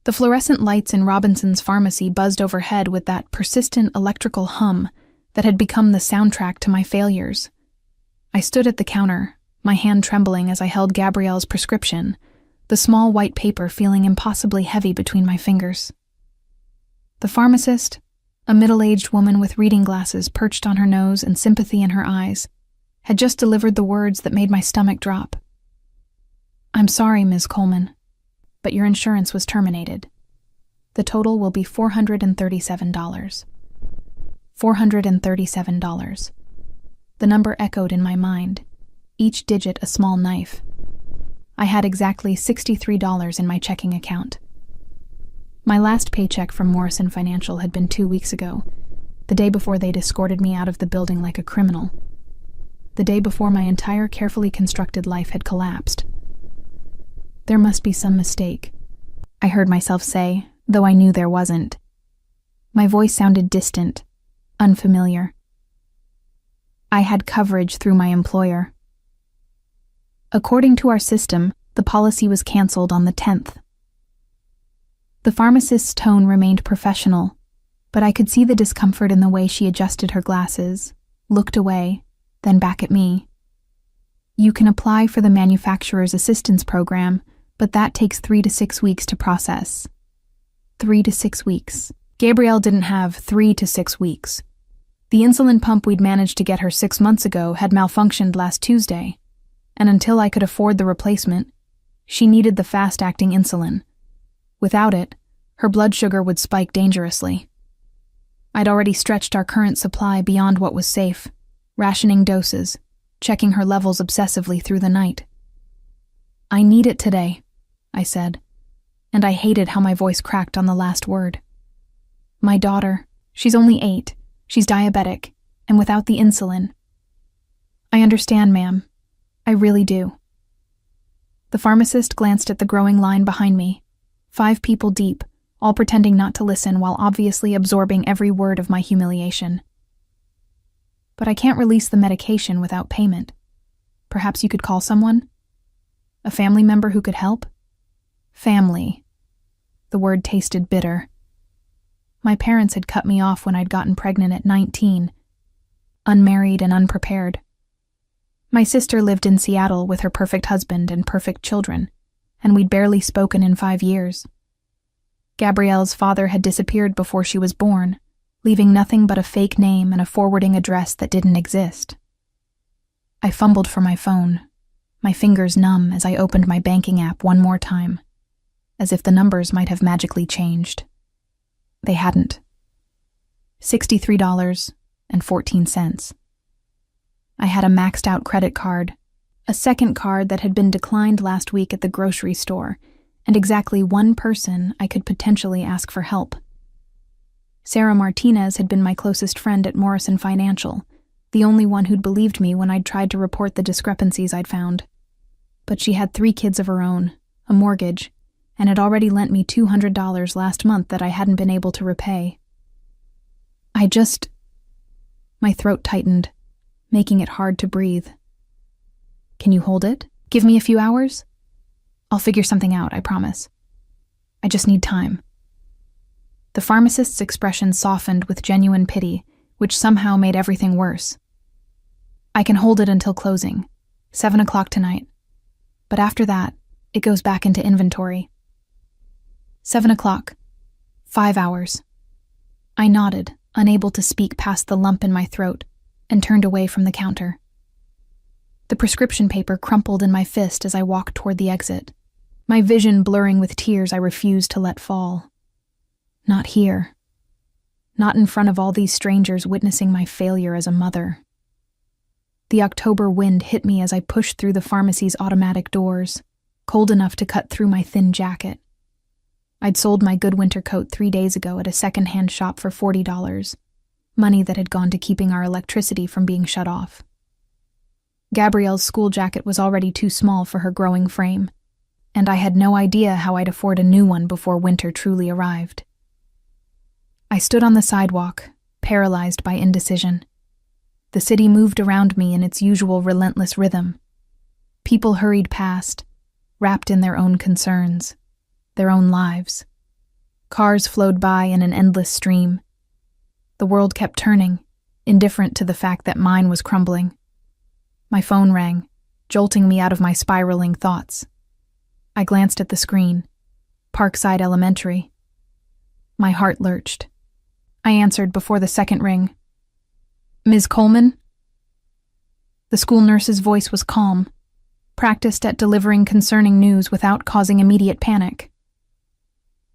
The fluorescent lights in Robinson's pharmacy buzzed overhead with that persistent electrical hum that had become the soundtrack to my failures. I stood at the counter, my hand trembling as I held Gabrielle's prescription, the small white paper feeling impossibly heavy between my fingers. The pharmacist, a middle-aged woman with reading glasses perched on her nose and sympathy in her eyes, had just delivered the words that made my stomach drop. "I'm sorry, Ms. Coleman, but your insurance was terminated. The total will be $437. $437. The number echoed in my mind, each digit a small knife. I had exactly $63 in my checking account. My last paycheck from Morrison Financial had been 2 weeks ago, the day before they'd escorted me out of the building like a criminal. The day before my entire carefully constructed life had collapsed. There must be some mistake, I heard myself say, though I knew there wasn't. My voice sounded distant, unfamiliar. I had coverage through my employer. According to our system, the policy was canceled on the 10th. The pharmacist's tone remained professional, but I could see the discomfort in the way she adjusted her glasses, looked away, then back at me. "You can apply for the manufacturer's assistance program, but that takes 3 to 6 weeks to process." 3 to 6 weeks. Gabrielle didn't have 3 to 6 weeks. The insulin pump we'd managed to get her 6 months ago had malfunctioned last Tuesday, and until I could afford the replacement, she needed the fast-acting insulin. Without it, her blood sugar would spike dangerously. I'd already stretched our current supply beyond what was safe, rationing doses, checking her levels obsessively through the night. "I need it today," I said, and I hated how my voice cracked on the last word. "My daughter, she's only 8, she's diabetic, and without the insulin." "I understand, ma'am. I really do." The pharmacist glanced at the growing line behind me, 5 people deep, all pretending not to listen while obviously absorbing every word of my humiliation. "But I can't release the medication without payment. Perhaps you could call someone? A family member who could help?" Family. The word tasted bitter. My parents had cut me off when I'd gotten pregnant at 19, unmarried and unprepared. My sister lived in Seattle with her perfect husband and perfect children, and we'd barely spoken in 5 years. Gabrielle's father had disappeared before she was born, leaving nothing but a fake name and a forwarding address that didn't exist. I fumbled for my phone, my fingers numb as I opened my banking app one more time, as if the numbers might have magically changed. They hadn't. $63.14. I had a maxed-out credit card, a second card that had been declined last week at the grocery store, and exactly one person I could potentially ask for help. Sarah Martinez had been my closest friend at Morrison Financial, the only one who'd believed me when I'd tried to report the discrepancies I'd found. But she had 3 kids of her own, a mortgage, and had already lent me $200 last month that I hadn't been able to repay. My throat tightened, making it hard to breathe. "Can you hold it? Give me a few hours? I'll figure something out, I promise. I just need time." The pharmacist's expression softened with genuine pity, which somehow made everything worse. "I can hold it until closing, 7 o'clock tonight. But after that, it goes back into inventory." 7 o'clock. 5 hours. I nodded, unable to speak past the lump in my throat, and turned away from the counter. The prescription paper crumpled in my fist as I walked toward the exit, my vision blurring with tears I refused to let fall. Not here. Not in front of all these strangers witnessing my failure as a mother. The October wind hit me as I pushed through the pharmacy's automatic doors, cold enough to cut through my thin jacket. I'd sold my good winter coat 3 days ago at a second-hand shop for $40, money that had gone to keeping our electricity from being shut off. Gabrielle's school jacket was already too small for her growing frame, and I had no idea how I'd afford a new one before winter truly arrived. I stood on the sidewalk, paralyzed by indecision. The city moved around me in its usual relentless rhythm. People hurried past, wrapped in their own concerns, their own lives. Cars flowed by in an endless stream. The world kept turning, indifferent to the fact that mine was crumbling. My phone rang, jolting me out of my spiraling thoughts. I glanced at the screen. Parkside Elementary. My heart lurched. I answered before the second ring. "Ms. Coleman?" The school nurse's voice was calm, practiced at delivering concerning news without causing immediate panic.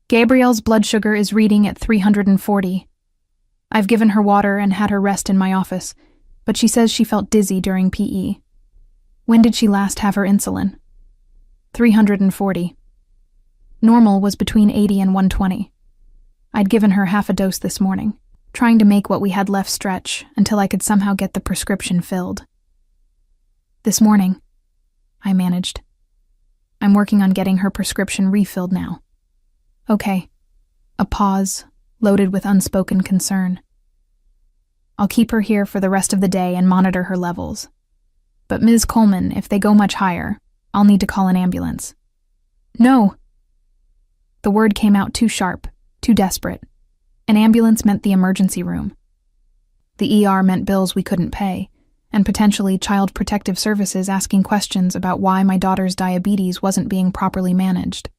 "Gabrielle's blood sugar is reading at 340. I've given her water and had her rest in my office, but she says she felt dizzy during PE. When did she last have her insulin?" 340. Normal was between 80 and 120. I'd given her half a dose this morning, trying to make what we had left stretch until I could somehow get the prescription filled. "This morning," I managed. "I'm working on getting her prescription refilled now." "Okay." A pause, loaded with unspoken concern. "I'll keep her here for the rest of the day and monitor her levels. But Ms. Coleman, if they go much higher, I'll need to call an ambulance." "No!" The word came out too sharp, too desperate. An ambulance meant the emergency room. The ER meant bills we couldn't pay, and potentially Child Protective Services asking questions about why my daughter's diabetes wasn't being properly managed.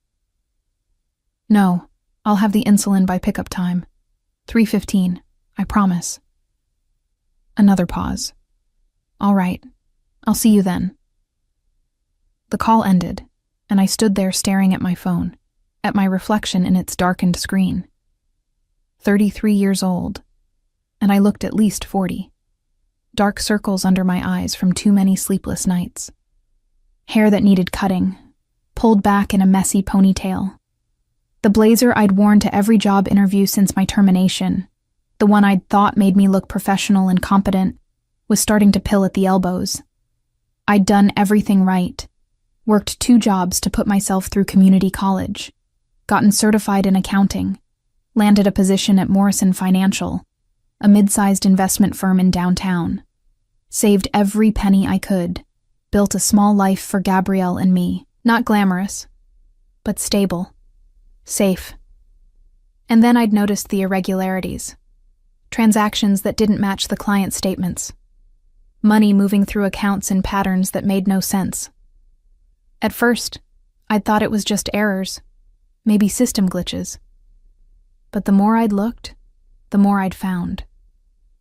"No, I'll have the insulin by pickup time. 3:15, I promise." Another pause. "All right, I'll see you then." The call ended, and I stood there staring at my phone, at my reflection in its darkened screen. 33 years old, and I looked at least 40. Dark circles under my eyes from too many sleepless nights. Hair that needed cutting, pulled back in a messy ponytail. The blazer I'd worn to every job interview since my termination, the one I'd thought made me look professional and competent, was starting to pill at the elbows. I'd done everything right, worked 2 jobs to put myself through community college, gotten certified in accounting, landed a position at Morrison Financial, a mid-sized investment firm in downtown, saved every penny I could, built a small life for Gabrielle and me, not glamorous, but stable, safe. And then I'd noticed the irregularities, transactions that didn't match the client statements, money moving through accounts in patterns that made no sense. At first, I'd thought it was just errors, maybe system glitches. But the more I'd looked, the more I'd found.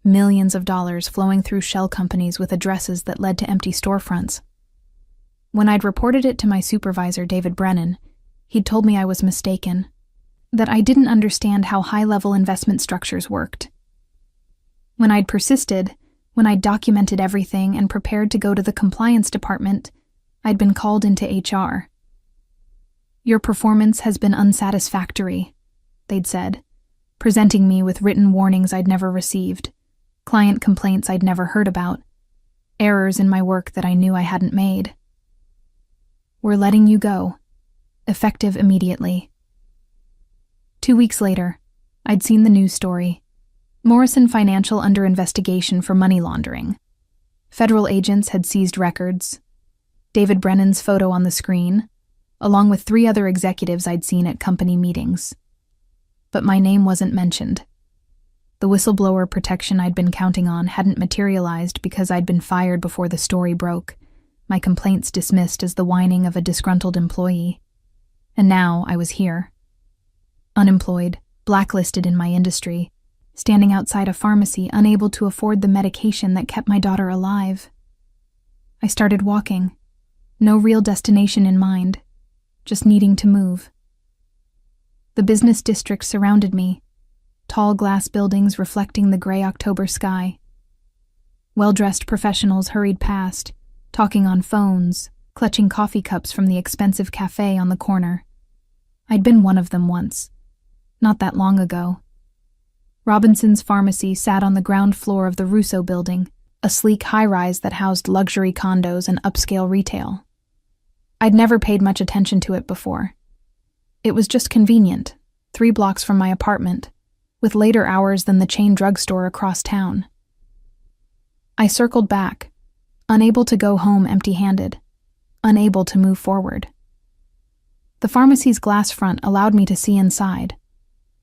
Millions of dollars flowing through shell companies with addresses that led to empty storefronts. When I'd reported it to my supervisor, David Brennan, he'd told me I was mistaken, that I didn't understand how high-level investment structures worked. When I'd persisted, when I'd documented everything and prepared to go to the compliance department, I'd been called into HR. "Your performance has been unsatisfactory," they'd said, presenting me with written warnings I'd never received, client complaints I'd never heard about, errors in my work that I knew I hadn't made. "We're letting you go, effective immediately." 2 weeks later, I'd seen the news story. Morrison Financial under investigation for money laundering. Federal agents had seized records. David Brennan's photo on the screen, along with 3 other executives I'd seen at company meetings. But my name wasn't mentioned. The whistleblower protection I'd been counting on hadn't materialized because I'd been fired before the story broke, my complaints dismissed as the whining of a disgruntled employee. And now I was here. Unemployed, blacklisted in my industry, standing outside a pharmacy unable to afford the medication that kept my daughter alive. I started walking. No real destination in mind, just needing to move. The business district surrounded me, tall glass buildings reflecting the gray October sky. Well-dressed professionals hurried past, talking on phones, clutching coffee cups from the expensive cafe on the corner. I'd been one of them once, not that long ago. Robinson's Pharmacy sat on the ground floor of the Russo building, a sleek high-rise that housed luxury condos and upscale retail. I'd never paid much attention to it before. It was just convenient, 3 blocks from my apartment, with later hours than the chain drugstore across town. I circled back, unable to go home empty-handed, unable to move forward. The pharmacy's glass front allowed me to see inside,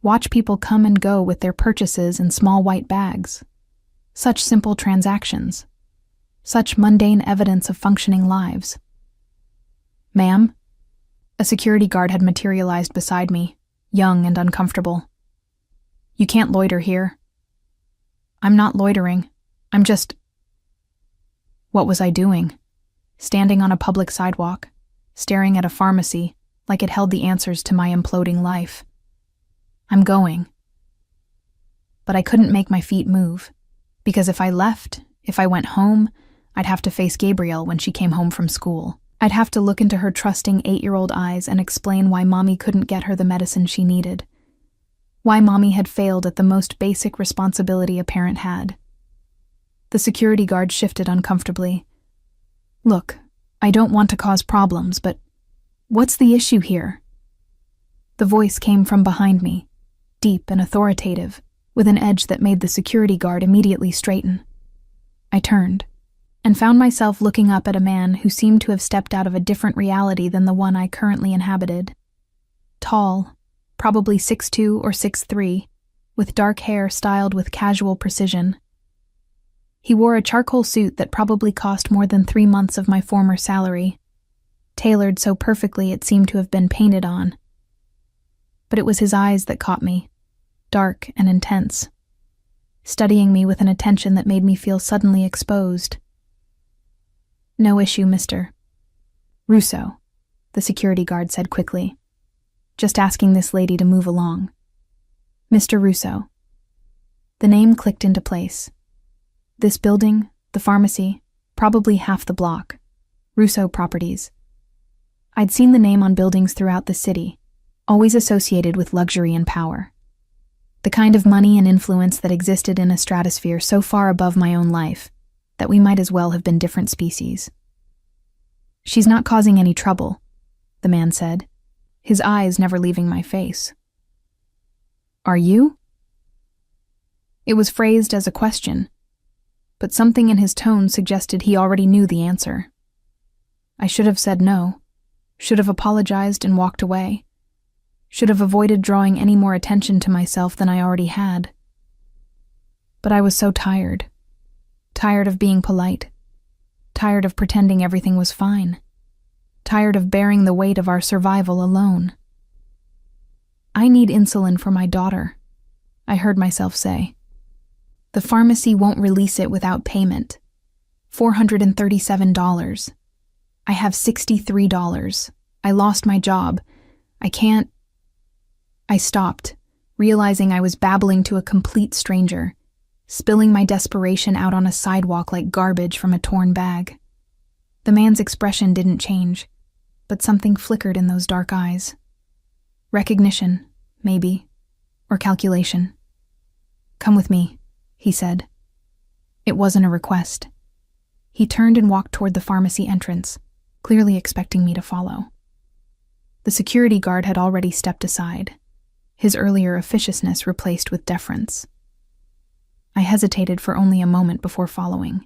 Watch people come and go with their purchases in small white bags. Such simple transactions. Such mundane evidence of functioning lives. "Ma'am?" A security guard had materialized beside me, young and uncomfortable. "You can't loiter here." "I'm not loitering. I'm just—" What was I doing? Standing on a public sidewalk, staring at a pharmacy like it held the answers to my imploding life. I'm going. But I couldn't make my feet move, because if I left, if I went home, I'd have to face Gabrielle when she came home from school. I'd have to look into her trusting 8-year-old eyes and explain why Mommy couldn't get her the medicine she needed. Why Mommy had failed at the most basic responsibility a parent had. The security guard shifted uncomfortably. "Look, I don't want to cause problems, but what's the issue here?" The voice came from behind me, deep and authoritative, with an edge that made the security guard immediately straighten. I turned, and found myself looking up at a man who seemed to have stepped out of a different reality than the one I currently inhabited. Tall, probably 6'2" or 6'3", with dark hair styled with casual precision. He wore a charcoal suit that probably cost more than 3 months of my former salary, tailored so perfectly it seemed to have been painted on. But it was his eyes that caught me, dark and intense, studying me with an attention that made me feel suddenly exposed. "No issue, Mr. Russo," the security guard said quickly. "Just asking this lady to move along." "Mr. Russo." The name clicked into place. This building, the pharmacy, probably half the block. Russo Properties. I'd seen the name on buildings throughout the city, always associated with luxury and power. The kind of money and influence that existed in a stratosphere so far above my own life that we might as well have been different species. "She's not causing any trouble," the man said, his eyes never leaving my face. "Are you?" It was phrased as a question, but something in his tone suggested he already knew the answer. I should have said no, should have apologized and walked away, should have avoided drawing any more attention to myself than I already had. But I was so tired. Tired of being polite. Tired of pretending everything was fine. Tired of bearing the weight of our survival alone. "I need insulin for my daughter," I heard myself say. "The pharmacy won't release it without payment. $437. I have $63. I lost my job. I can't—" I stopped, realizing I was babbling to a complete stranger, spilling my desperation out on a sidewalk like garbage from a torn bag. The man's expression didn't change, but something flickered in those dark eyes. Recognition, maybe, or calculation. "Come with me," he said. It wasn't a request. He turned and walked toward the pharmacy entrance, clearly expecting me to follow. The security guard had already stepped aside, his earlier officiousness replaced with deference. I hesitated for only a moment before following.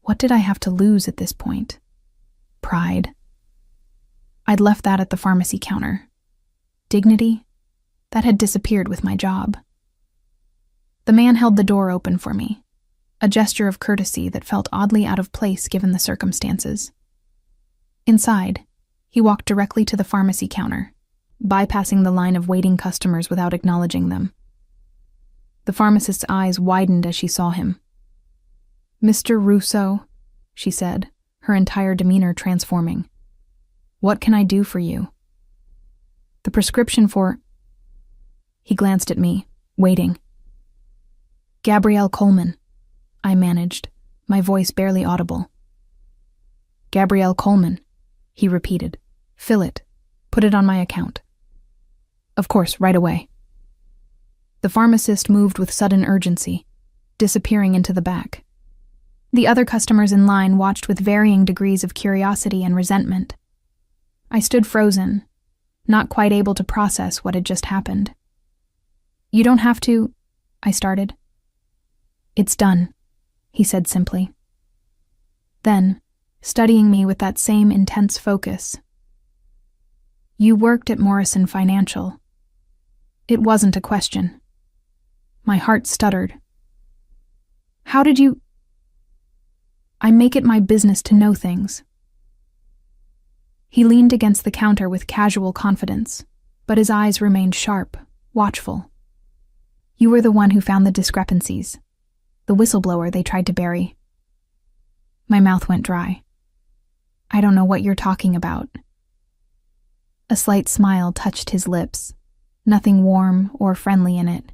What did I have to lose at this point? Pride. I'd left that at the pharmacy counter. Dignity? That had disappeared with my job. The man held the door open for me, a gesture of courtesy that felt oddly out of place given the circumstances. Inside, he walked directly to the pharmacy counter, bypassing the line of waiting customers without acknowledging them. The pharmacist's eyes widened as she saw him. "Mr. Russo," she said, her entire demeanor transforming. "What can I do for you?" "The prescription for—" He glanced at me, waiting. "Gabrielle Coleman," I managed, my voice barely audible. "Gabrielle Coleman," he repeated. "Fill it. Put it on my account." "Of course, right away." The pharmacist moved with sudden urgency, disappearing into the back. The other customers in line watched with varying degrees of curiosity and resentment. I stood frozen, not quite able to process what had just happened. "You don't have to," I started. "It's done," he said simply. Then, studying me with that same intense focus, "You worked at Morrison Financial." It wasn't a question. My heart stuttered. How did you... I make it my business to know things. He leaned against the counter with casual confidence, but his eyes remained sharp, watchful. You were the one who found the discrepancies, the whistleblower they tried to bury. My mouth went dry. I don't know what you're talking about. A slight smile touched his lips, nothing warm or friendly in it.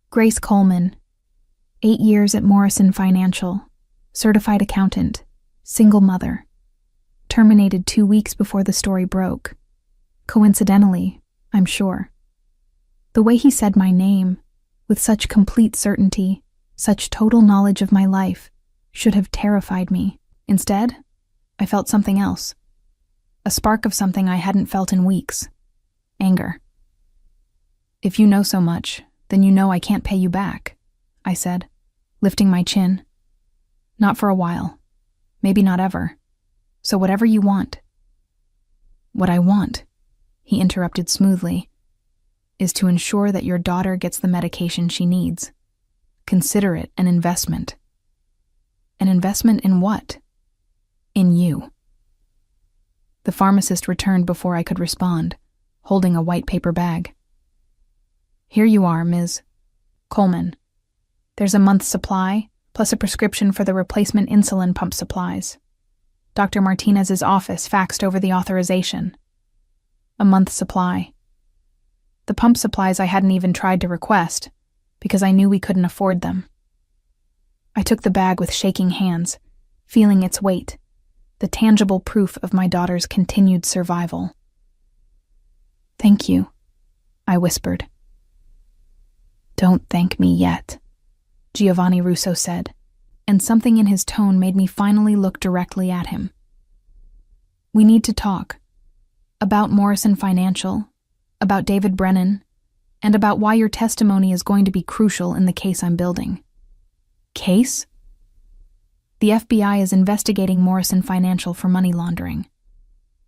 Grace Coleman, 8 years at Morrison Financial, certified accountant, single mother. Terminated 2 weeks before the story broke. Coincidentally, I'm sure. The way he said my name, with such complete certainty, such total knowledge of my life, should have terrified me. Instead, I felt something else. A spark of something I hadn't felt in weeks. Anger. If you know so much, then you know I can't pay you back, I said, lifting my chin. Not for a while. Maybe not ever. So whatever you want. What I want, he interrupted smoothly, is to ensure that your daughter gets the medication she needs. Consider it an investment. An investment in what? In you. The pharmacist returned before I could respond, holding a white paper bag. Here you are, Ms. Coleman. There's a month's supply, plus a prescription for the replacement insulin pump supplies. Dr. Martinez's office faxed over the authorization. A month's supply. The pump supplies I hadn't even tried to request, because I knew we couldn't afford them. I took the bag with shaking hands, feeling its weight, the tangible proof of my daughter's continued survival. Thank you, I whispered. Don't thank me yet, Giovanni Russo said, and something in his tone made me finally look directly at him. We need to talk. About Morrison Financial, about David Brennan, and about why your testimony is going to be crucial in the case I'm building. Case? The FBI is investigating Morrison Financial for money laundering.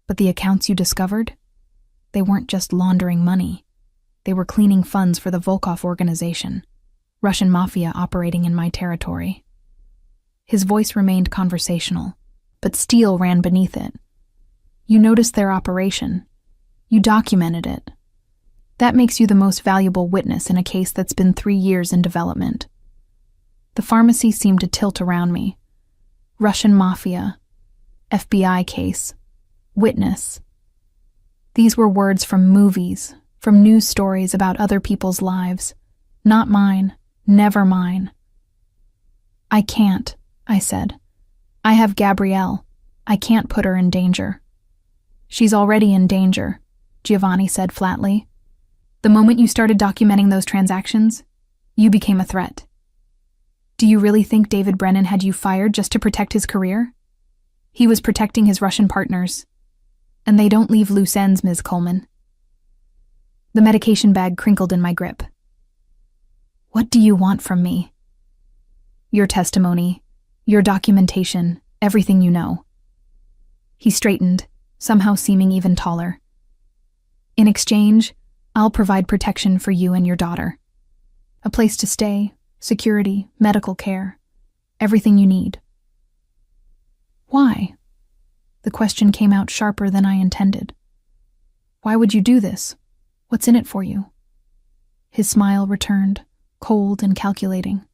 But the accounts you discovered? They weren't just laundering money. They were cleaning funds for the Volkov organization, Russian Mafia operating in my territory. His voice remained conversational, but steel ran beneath it. You noticed their operation. You documented it. That makes you the most valuable witness in a case that's been 3 years in development. The pharmacy seemed to tilt around me. Russian Mafia, FBI case, witness. These were words from movies, from news stories about other people's lives. Not mine, never mine. I can't, I said. I have Gabrielle. I can't put her in danger. She's already in danger, Giovanni said flatly. The moment you started documenting those transactions, you became a threat. Do you really think David Brennan had you fired just to protect his career? He was protecting his Russian partners. And they don't leave loose ends, Ms. Coleman. The medication bag crinkled in my grip. What do you want from me? Your testimony, your documentation, everything you know. He straightened, somehow seeming even taller. In exchange, I'll provide protection for you and your daughter. A place to stay, security, medical care, everything you need. Why? The question came out sharper than I intended. Why would you do this? What's in it for you? His smile returned, cold and calculating.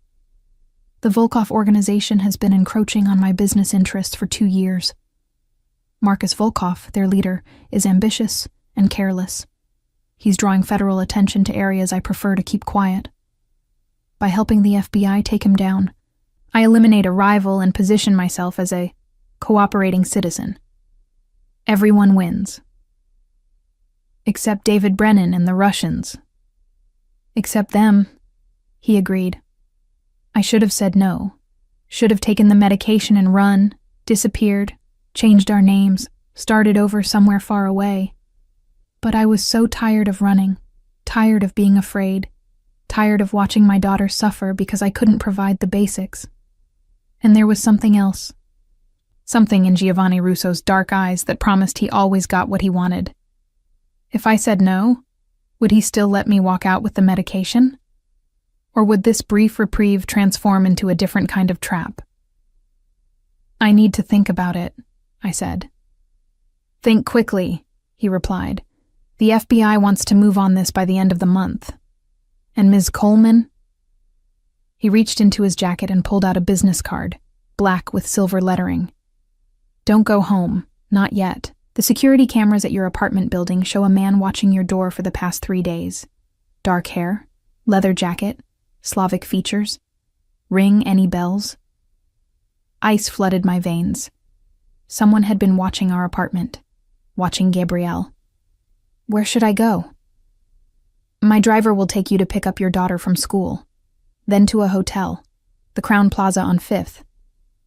The Volkov organization has been encroaching on my business interests for 2 years. Marcus Volkov, their leader, is ambitious and careless. He's drawing federal attention to areas I prefer to keep quiet. By helping the FBI take him down, I eliminate a rival and position myself as a cooperating citizen. Everyone wins. Except David Brennan and the Russians. Except them, he agreed. I should have said no. Should have taken the medication and run, disappeared, changed our names, started over somewhere far away. But I was so tired of running, tired of being afraid, tired of watching my daughter suffer because I couldn't provide the basics. And there was something else. Something in Giovanni Russo's dark eyes that promised he always got what he wanted. If I said no, Would he still let me walk out with the medication? Or would this brief reprieve transform into a different kind of trap? I need to think about it, I said. Think quickly, he replied. The FBI wants to move on this by the end of the month. And Ms. Coleman? He reached into his jacket and pulled out a business card, black with silver lettering. Don't go home, not yet. The security cameras at your apartment building show a man watching your door for the past 3 days. Dark hair, leather jacket, Slavic features. Ring any bells? Ice flooded my veins. Someone had been watching our apartment, watching Gabrielle. Where should I go? My driver will take you to pick up your daughter from school, then to a hotel, the Crown Plaza on 5th.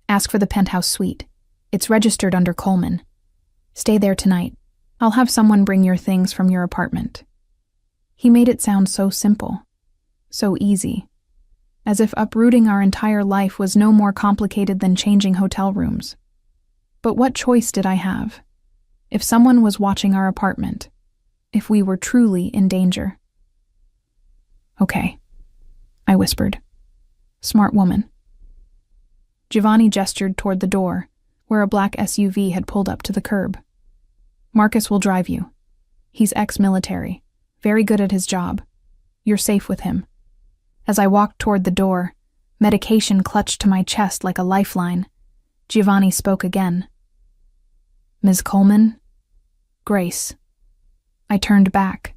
Ask for the penthouse suite. It's registered under Coleman. Stay there tonight. I'll have someone bring your things from your apartment. He made it sound so simple, so easy, as if uprooting our entire life was no more complicated than changing hotel rooms. But what choice did I have? If someone was watching our apartment, if we were truly in danger. Okay, I whispered. Smart woman. Giovanni gestured toward the door, where a black SUV had pulled up to the curb. Marcus will drive you. He's ex-military, very good at his job. You're safe with him. As I walked toward the door, medication clutched to my chest like a lifeline. Giovanni spoke again. Ms. Coleman? Grace. I turned back.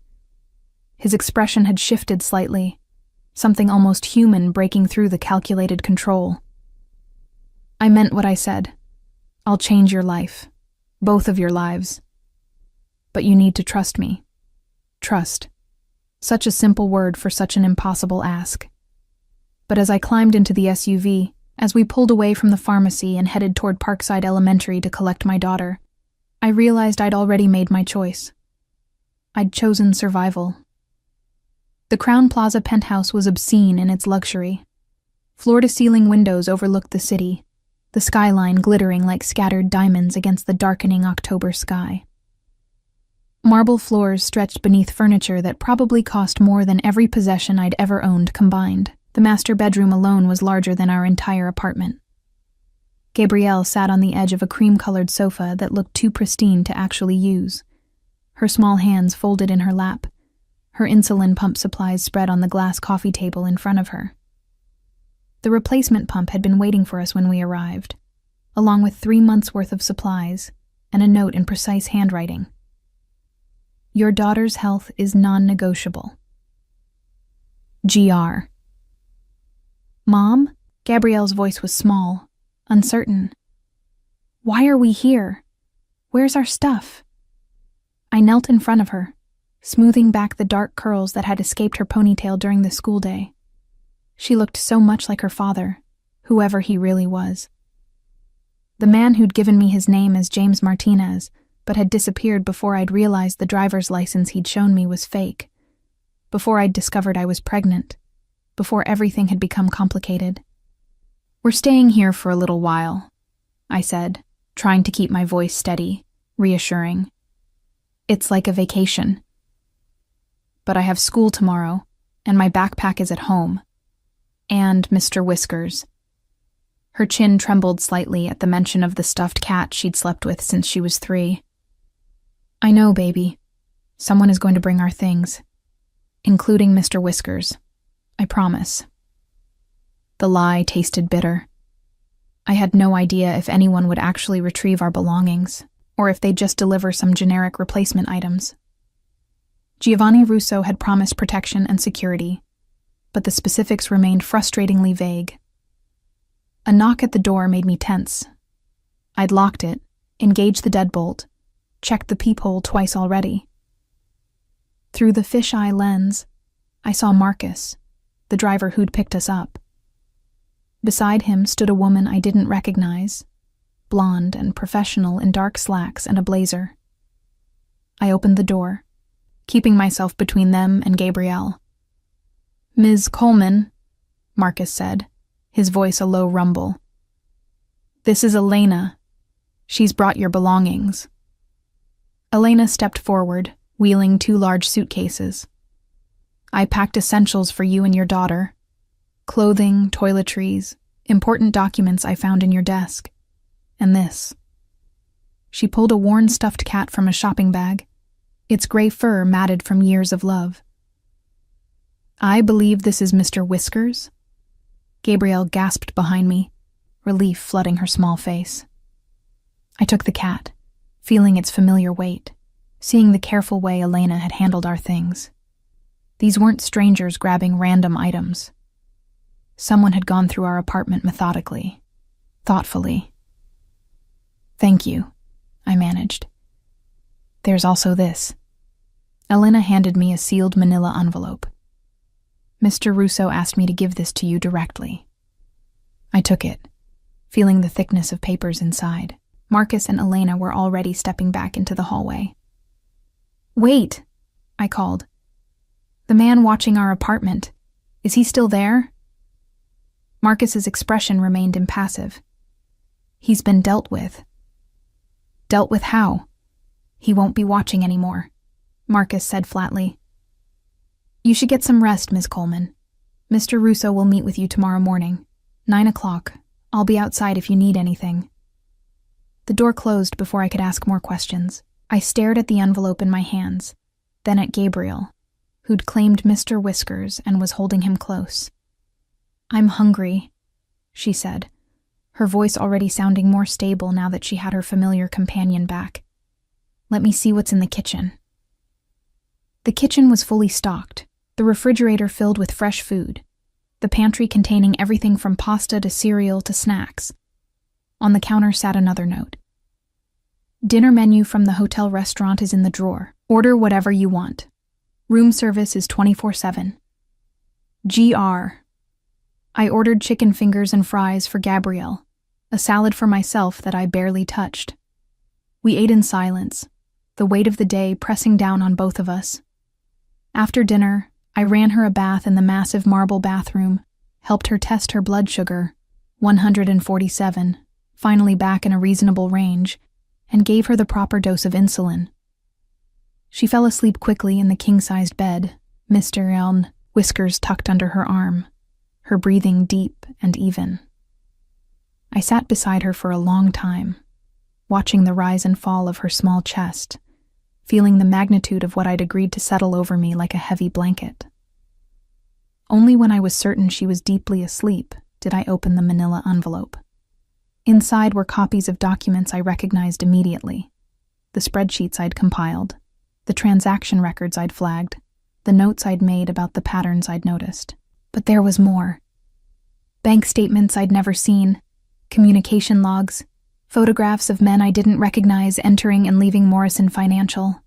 His expression had shifted slightly, something almost human breaking through the calculated control. I meant what I said. I'll change your life, both of your lives. But you need to trust me. Trust. Such a simple word for such an impossible ask. But as I climbed into the SUV, as we pulled away from the pharmacy and headed toward Parkside Elementary to collect my daughter, I realized I'd already made my choice. I'd chosen survival. The Crown Plaza penthouse was obscene in its luxury. Floor-to-ceiling windows overlooked the city, the skyline glittering like scattered diamonds against the darkening October sky. Marble floors stretched beneath furniture that probably cost more than every possession I'd ever owned combined. The master bedroom alone was larger than our entire apartment. Gabrielle sat on the edge of a cream-colored sofa that looked too pristine to actually use, her small hands folded in her lap, her insulin pump supplies spread on the glass coffee table in front of her. The replacement pump had been waiting for us when we arrived, along with 3 months' worth of supplies and a note in precise handwriting. Your daughter's health is non-negotiable. GR. Mom? Gabrielle's voice was small, uncertain. Why are we here? Where's our stuff? I knelt in front of her, smoothing back the dark curls that had escaped her ponytail during the school day. She looked so much like her father, whoever he really was. The man who'd given me his name as James Martinez, but had disappeared before I'd realized the driver's license he'd shown me was fake, before I'd discovered I was pregnant, before everything had become complicated. We're staying here for a little while, I said, trying to keep my voice steady, reassuring. It's like a vacation. But I have school tomorrow, and my backpack is at home. And Mr. Whiskers. Her chin trembled slightly at the mention of the stuffed cat she'd slept with since she was 3. I know, baby. Someone is going to bring our things, including Mr. Whiskers. I promise. The lie tasted bitter. I had no idea if anyone would actually retrieve our belongings, or if they'd just deliver some generic replacement items. Giovanni Russo had promised protection and security, but the specifics remained frustratingly vague. A knock at the door made me tense. I'd locked it, engaged the deadbolt, checked the peephole twice already. Through the fisheye lens, I saw Marcus, the driver who'd picked us up. Beside him stood a woman I didn't recognize, blonde and professional in dark slacks and a blazer. I opened the door, keeping myself between them and Gabrielle. Ms. Coleman, Marcus said, his voice a low rumble. This is Elena. She's brought your belongings. Elena stepped forward, wheeling 2 large suitcases, I packed essentials for you and your daughter. Clothing, toiletries, important documents I found in your desk. And this." She pulled a worn stuffed cat from a shopping bag, its gray fur matted from years of love. "I believe this is Mr. Whiskers?" Gabrielle gasped behind me, relief flooding her small face. I took the cat, feeling its familiar weight, seeing the careful way Elena had handled our things. These weren't strangers grabbing random items. Someone had gone through our apartment methodically, thoughtfully. "Thank you," I managed. "There's also this." Elena handed me a sealed manila envelope. "Mr. Russo asked me to give this to you directly." I took it, feeling the thickness of papers inside. Marcus and Elena were already stepping back into the hallway. "Wait," I called. "The man watching our apartment, is he still there?" Marcus's expression remained impassive. "He's been dealt with." "Dealt with how?" "He won't be watching anymore," Marcus said flatly. "You should get some rest, Miss Coleman. Mr. Russo will meet with you tomorrow morning, 9 o'clock. I'll be outside if you need anything." The door closed before I could ask more questions. I stared at the envelope in my hands, then at Gabriel, who'd claimed Mr. Whiskers and was holding him close. "I'm hungry," she said, her voice already sounding more stable now that she had her familiar companion back. "Let me see what's in the kitchen." The kitchen was fully stocked, the refrigerator filled with fresh food, the pantry containing everything from pasta to cereal to snacks. On the counter sat another note. "Dinner menu from the hotel restaurant is in the drawer. Order whatever you want. Room service is 24/7. GR. I ordered chicken fingers and fries for Gabrielle, a salad for myself that I barely touched. We ate in silence, the weight of the day pressing down on both of us. After dinner, I ran her a bath in the massive marble bathroom, helped her test her blood sugar, 147, finally back in a reasonable range, and gave her the proper dose of insulin. She fell asleep quickly in the king-sized bed, Mr. Whiskers tucked under her arm, her breathing deep and even. I sat beside her for a long time, watching the rise and fall of her small chest, feeling the magnitude of what I'd agreed to settle over me like a heavy blanket. Only when I was certain she was deeply asleep did I open the manila envelope. Inside were copies of documents I recognized immediately, the spreadsheets I'd compiled, the transaction records I'd flagged, the notes I'd made about the patterns I'd noticed. But there was more. Bank statements I'd never seen, communication logs, photographs of men I didn't recognize entering and leaving Morrison Financial.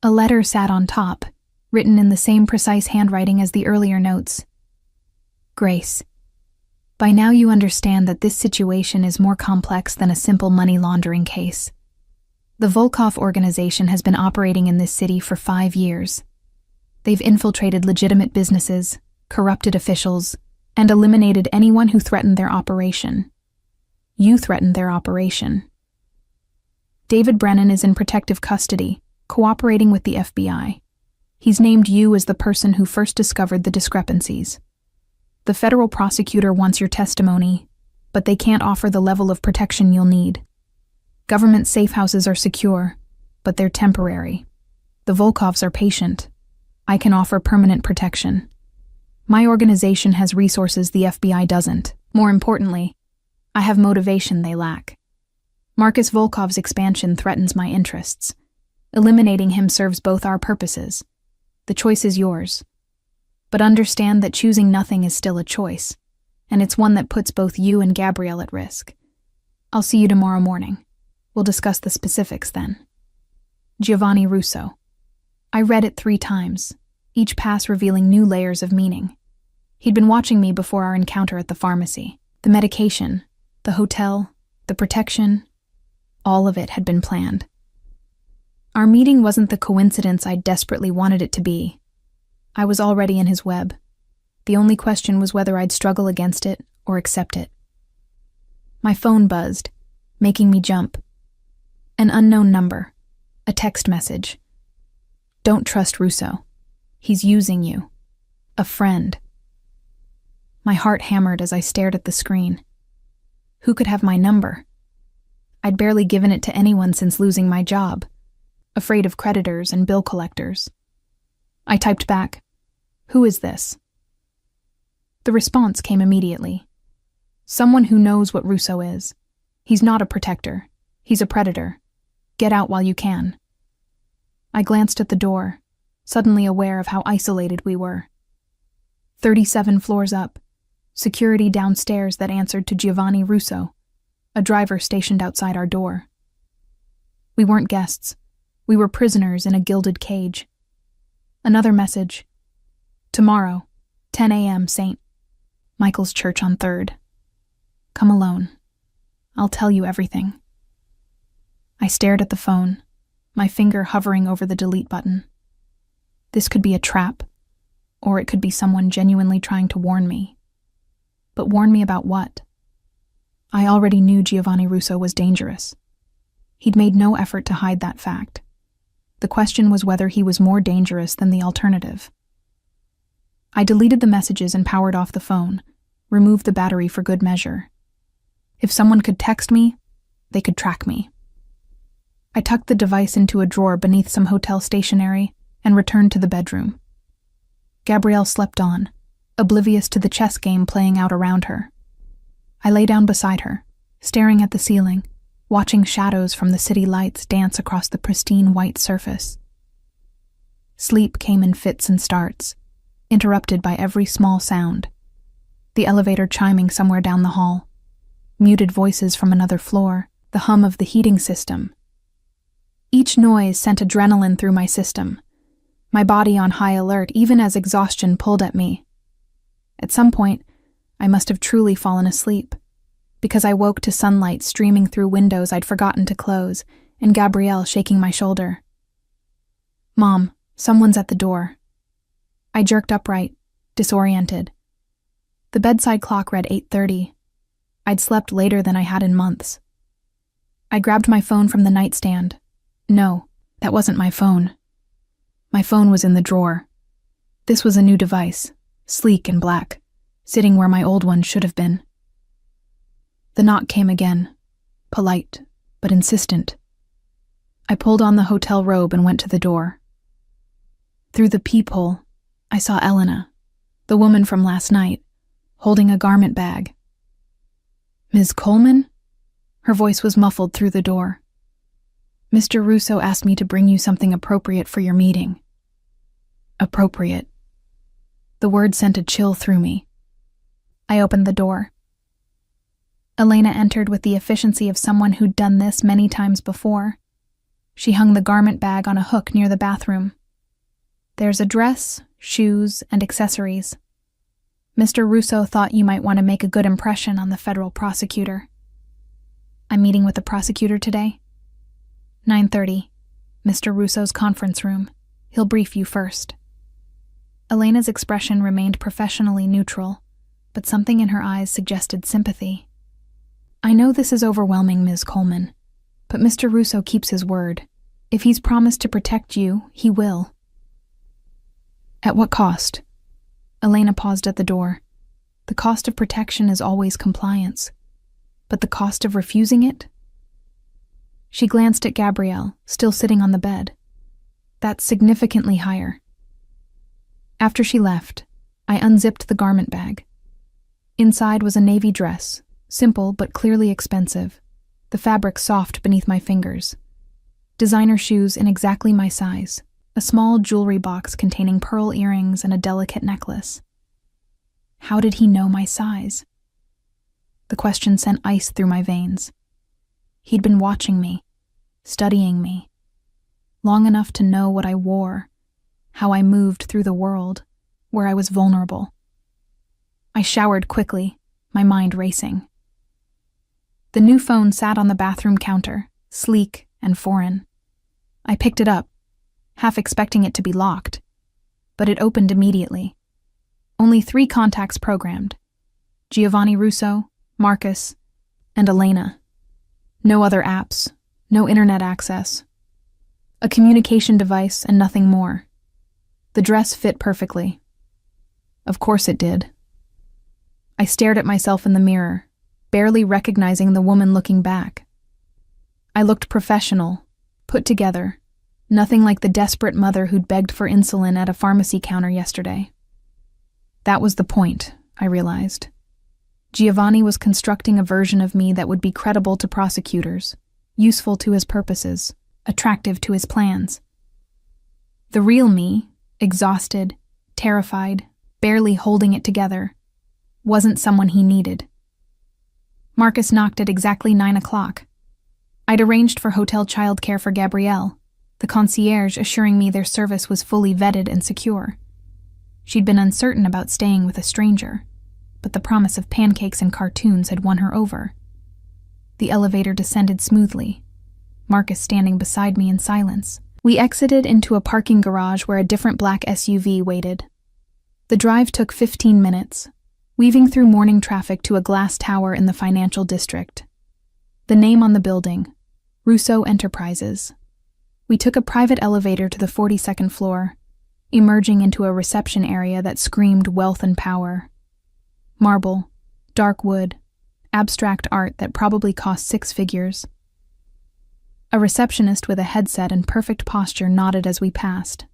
A letter sat on top, written in the same precise handwriting as the earlier notes. "Grace, by now you understand that this situation is more complex than a simple money laundering case. The Volkov organization has been operating in this city for 5 years. They've infiltrated legitimate businesses, corrupted officials, and eliminated anyone who threatened their operation. You threatened their operation. David Brennan is in protective custody, cooperating with the FBI. He's named you as the person who first discovered the discrepancies. The federal prosecutor wants your testimony, but they can't offer the level of protection you'll need. Government safe houses are secure, but they're temporary. The Volkovs are patient. I can offer permanent protection. My organization has resources the FBI doesn't. More importantly, I have motivation they lack. Marcus Volkov's expansion threatens my interests. Eliminating him serves both our purposes. The choice is yours. But understand that choosing nothing is still a choice, and it's one that puts both you and Gabrielle at risk. I'll see you tomorrow morning. We'll discuss the specifics then. Giovanni Russo." I read it 3 times, each pass revealing new layers of meaning. He'd been watching me before our encounter at the pharmacy. The medication, the hotel, the protection, all of it had been planned. Our meeting wasn't the coincidence I desperately wanted it to be. I was already in his web. The only question was whether I'd struggle against it or accept it. My phone buzzed, making me jump. An unknown number, a text message. "Don't trust Russo. He's using you. A friend. My heart hammered as I stared at the screen. Who could have my number? I'd barely given it to anyone since losing my job, afraid of creditors and bill collectors. I typed back, "Who is this?" The response came immediately. "Someone who knows what Russo is. He's not a protector. He's a predator. Get out while you can." I glanced at the door, suddenly aware of how isolated we were. 37 floors up, security downstairs that answered to Giovanni Russo, a driver stationed outside our door. We weren't guests. We were prisoners in a gilded cage. Another message. "Tomorrow, 10 a.m. St. Michael's Church on 3rd. Come alone. I'll tell you everything." I stared at the phone, my finger hovering over the delete button. This could be a trap, or it could be someone genuinely trying to warn me. But warn me about what? I already knew Giovanni Russo was dangerous. He'd made no effort to hide that fact. The question was whether he was more dangerous than the alternative. I deleted the messages and powered off the phone, removed the battery for good measure. If someone could text me, they could track me. I tucked the device into a drawer beneath some hotel stationery and returned to the bedroom. Gabrielle slept on, oblivious to the chess game playing out around her. I lay down beside her, staring at the ceiling, watching shadows from the city lights dance across the pristine white surface. Sleep came in fits and starts, interrupted by every small sound. The elevator chiming somewhere down the hall, muted voices from another floor, the hum of the heating system. Each noise sent adrenaline through my system, my body on high alert even as exhaustion pulled at me. At some point, I must have truly fallen asleep, because I woke to sunlight streaming through windows I'd forgotten to close and Gabrielle shaking my shoulder. "Mom, someone's at the door." I jerked upright, disoriented. The bedside clock read 8:30. I'd slept later than I had in months. I grabbed my phone from the nightstand. No, that wasn't my phone. My phone was in the drawer. This was a new device, sleek and black, sitting where my old one should have been. The knock came again, polite, but insistent. I pulled on the hotel robe and went to the door. Through the peephole, I saw Elena, the woman from last night, holding a garment bag. "Ms. Coleman?" Her voice was muffled through the door. "Mr. Russo asked me to bring you something appropriate for your meeting." Appropriate. The word sent a chill through me. I opened the door. Elena entered with the efficiency of someone who'd done this many times before. She hung the garment bag on a hook near the bathroom. "There's a dress, shoes, and accessories. Mr. Russo thought you might want to make a good impression on the federal prosecutor." "I'm meeting with the prosecutor today." 9:30. Mr. Russo's conference room. He'll brief you first." Elena's expression remained professionally neutral, but something in her eyes suggested sympathy. "I know this is overwhelming, Ms. Coleman, but Mr. Russo keeps his word. If he's promised to protect you, he will." "At what cost?" Elena paused at the door. "The cost of protection is always compliance. But the cost of refusing it?" She glanced at Gabrielle, still sitting on the bed. "That's significantly higher." After she left, I unzipped the garment bag. Inside was a navy dress, simple but clearly expensive, the fabric soft beneath my fingers. Designer shoes in exactly my size, a small jewelry box containing pearl earrings and a delicate necklace. How did he know my size? The question sent ice through my veins. He'd been watching me, studying me, long enough to know what I wore, how I moved through the world, where I was vulnerable. I showered quickly, my mind racing. The new phone sat on the bathroom counter, sleek and foreign. I picked it up, half expecting it to be locked, but it opened immediately. Only 3 contacts programmed: Giovanni Russo, Marcus, and Elena. No other apps, no internet access. A communication device and nothing more. The dress fit perfectly. Of course it did. I stared at myself in the mirror, barely recognizing the woman looking back. I looked professional, put together, nothing like the desperate mother who'd begged for insulin at a pharmacy counter yesterday. That was the point, I realized. Giovanni was constructing a version of me that would be credible to prosecutors, useful to his purposes, attractive to his plans. The real me, exhausted, terrified, barely holding it together, wasn't someone he needed. Marcus knocked at exactly 9 o'clock. I'd arranged for hotel childcare for Gabrielle, the concierge assuring me their service was fully vetted and secure. She'd been uncertain about staying with a stranger, but the promise of pancakes and cartoons had won her over. The elevator descended smoothly, Marcus standing beside me in silence. We exited into a parking garage where a different black SUV waited. The drive took 15 minutes, weaving through morning traffic to a glass tower in the financial district. The name on the building, Russo Enterprises. We took a private elevator to the 42nd floor, emerging into a reception area that screamed wealth and power. Marble, dark wood, abstract art that probably cost 6 figures. A receptionist with a headset and perfect posture nodded as we passed.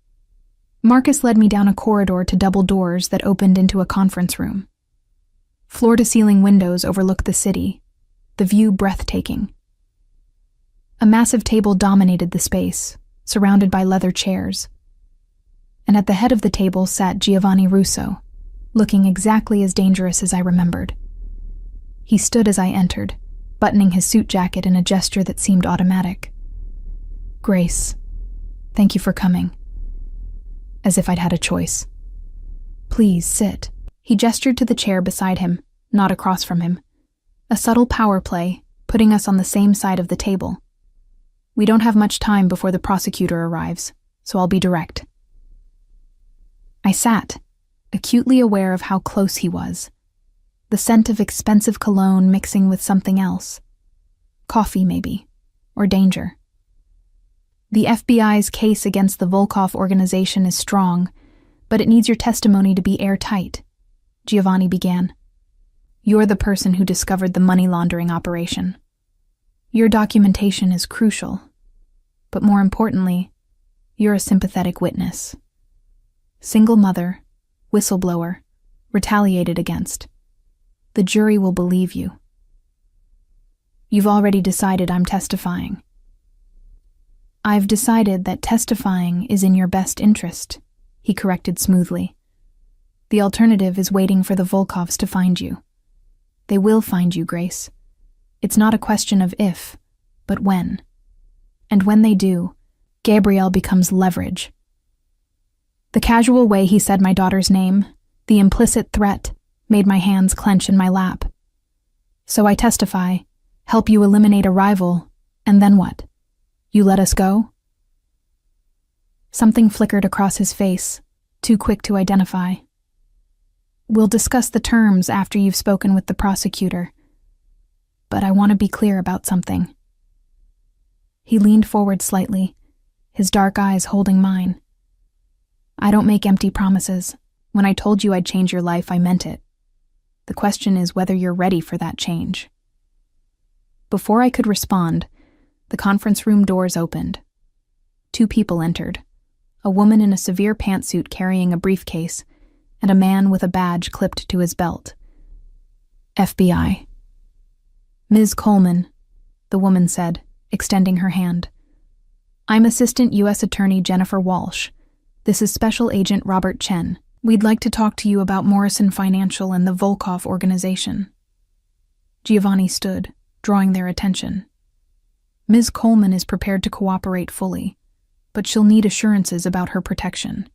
Marcus led me down a corridor to double doors that opened into a conference room. Floor-to-ceiling windows overlooked the city, the view breathtaking. A massive table dominated the space, surrounded by leather chairs. And at the head of the table sat Giovanni Russo, looking exactly as dangerous as I remembered. He stood as I entered, buttoning his suit jacket in a gesture that seemed automatic. "Grace, thank you for coming." As if I'd had a choice. "Please, sit." He gestured to the chair beside him, not across from him. A subtle power play, putting us on the same side of the table. "We don't have much time before the prosecutor arrives, so I'll be direct." I sat, acutely aware of how close he was. The scent of expensive cologne mixing with something else. Coffee, maybe, or danger. The FBI's case against the Volkov organization is strong, but it needs your testimony to be airtight, Giovanni began. "You're the person who discovered the money laundering operation. Your documentation is crucial, but more importantly, you're a sympathetic witness. Single mother, whistleblower, retaliated against. The jury will believe you." "You've already decided I'm testifying." "I've decided that testifying is in your best interest," he corrected smoothly. "The alternative is waiting for the Volkovs to find you. They will find you, Grace. It's not a question of if, but when. And when they do, Gabrielle becomes leverage." The casual way he said my daughter's name, the implicit threat, made my hands clench in my lap. "So I testify, help you eliminate a rival, and then what? You let us go?" Something flickered across his face, too quick to identify. "We'll discuss the terms after you've spoken with the prosecutor. But I want to be clear about something." He leaned forward slightly, his dark eyes holding mine. "I don't make empty promises. When I told you I'd change your life, I meant it. The question is whether you're ready for that change." Before I could respond, the conference room doors opened. 2 people entered, a woman in a severe pantsuit carrying a briefcase, and a man with a badge clipped to his belt. "FBI." "Ms. Coleman," the woman said, extending her hand. "I'm Assistant U.S. Attorney Jennifer Walsh. This is Special Agent Robert Chen. We'd like to talk to you about Morrison Financial and the Volkov organization." Giovanni stood, drawing their attention. "Ms. Coleman is prepared to cooperate fully, but she'll need assurances about her protection."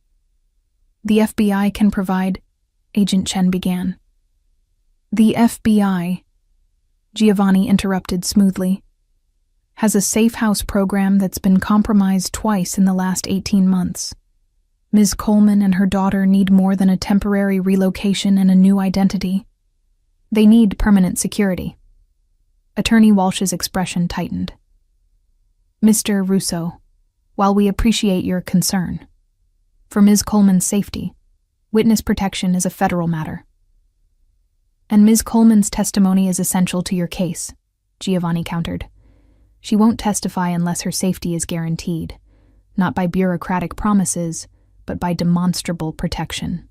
"The FBI can provide," Agent Chen began. "The FBI," Giovanni interrupted smoothly, "has a safe house program that's been compromised twice in the last 18 months. Ms. Coleman and her daughter need more than a temporary relocation and a new identity. They need permanent security." Attorney Walsh's expression tightened. "Mr. Russo, while we appreciate your concern, For Ms. Coleman's safety, witness protection is a federal matter. And Ms. Coleman's testimony is essential to your case, Giovanni countered. She won't testify unless her safety is guaranteed, not by bureaucratic promises, but by demonstrable protection.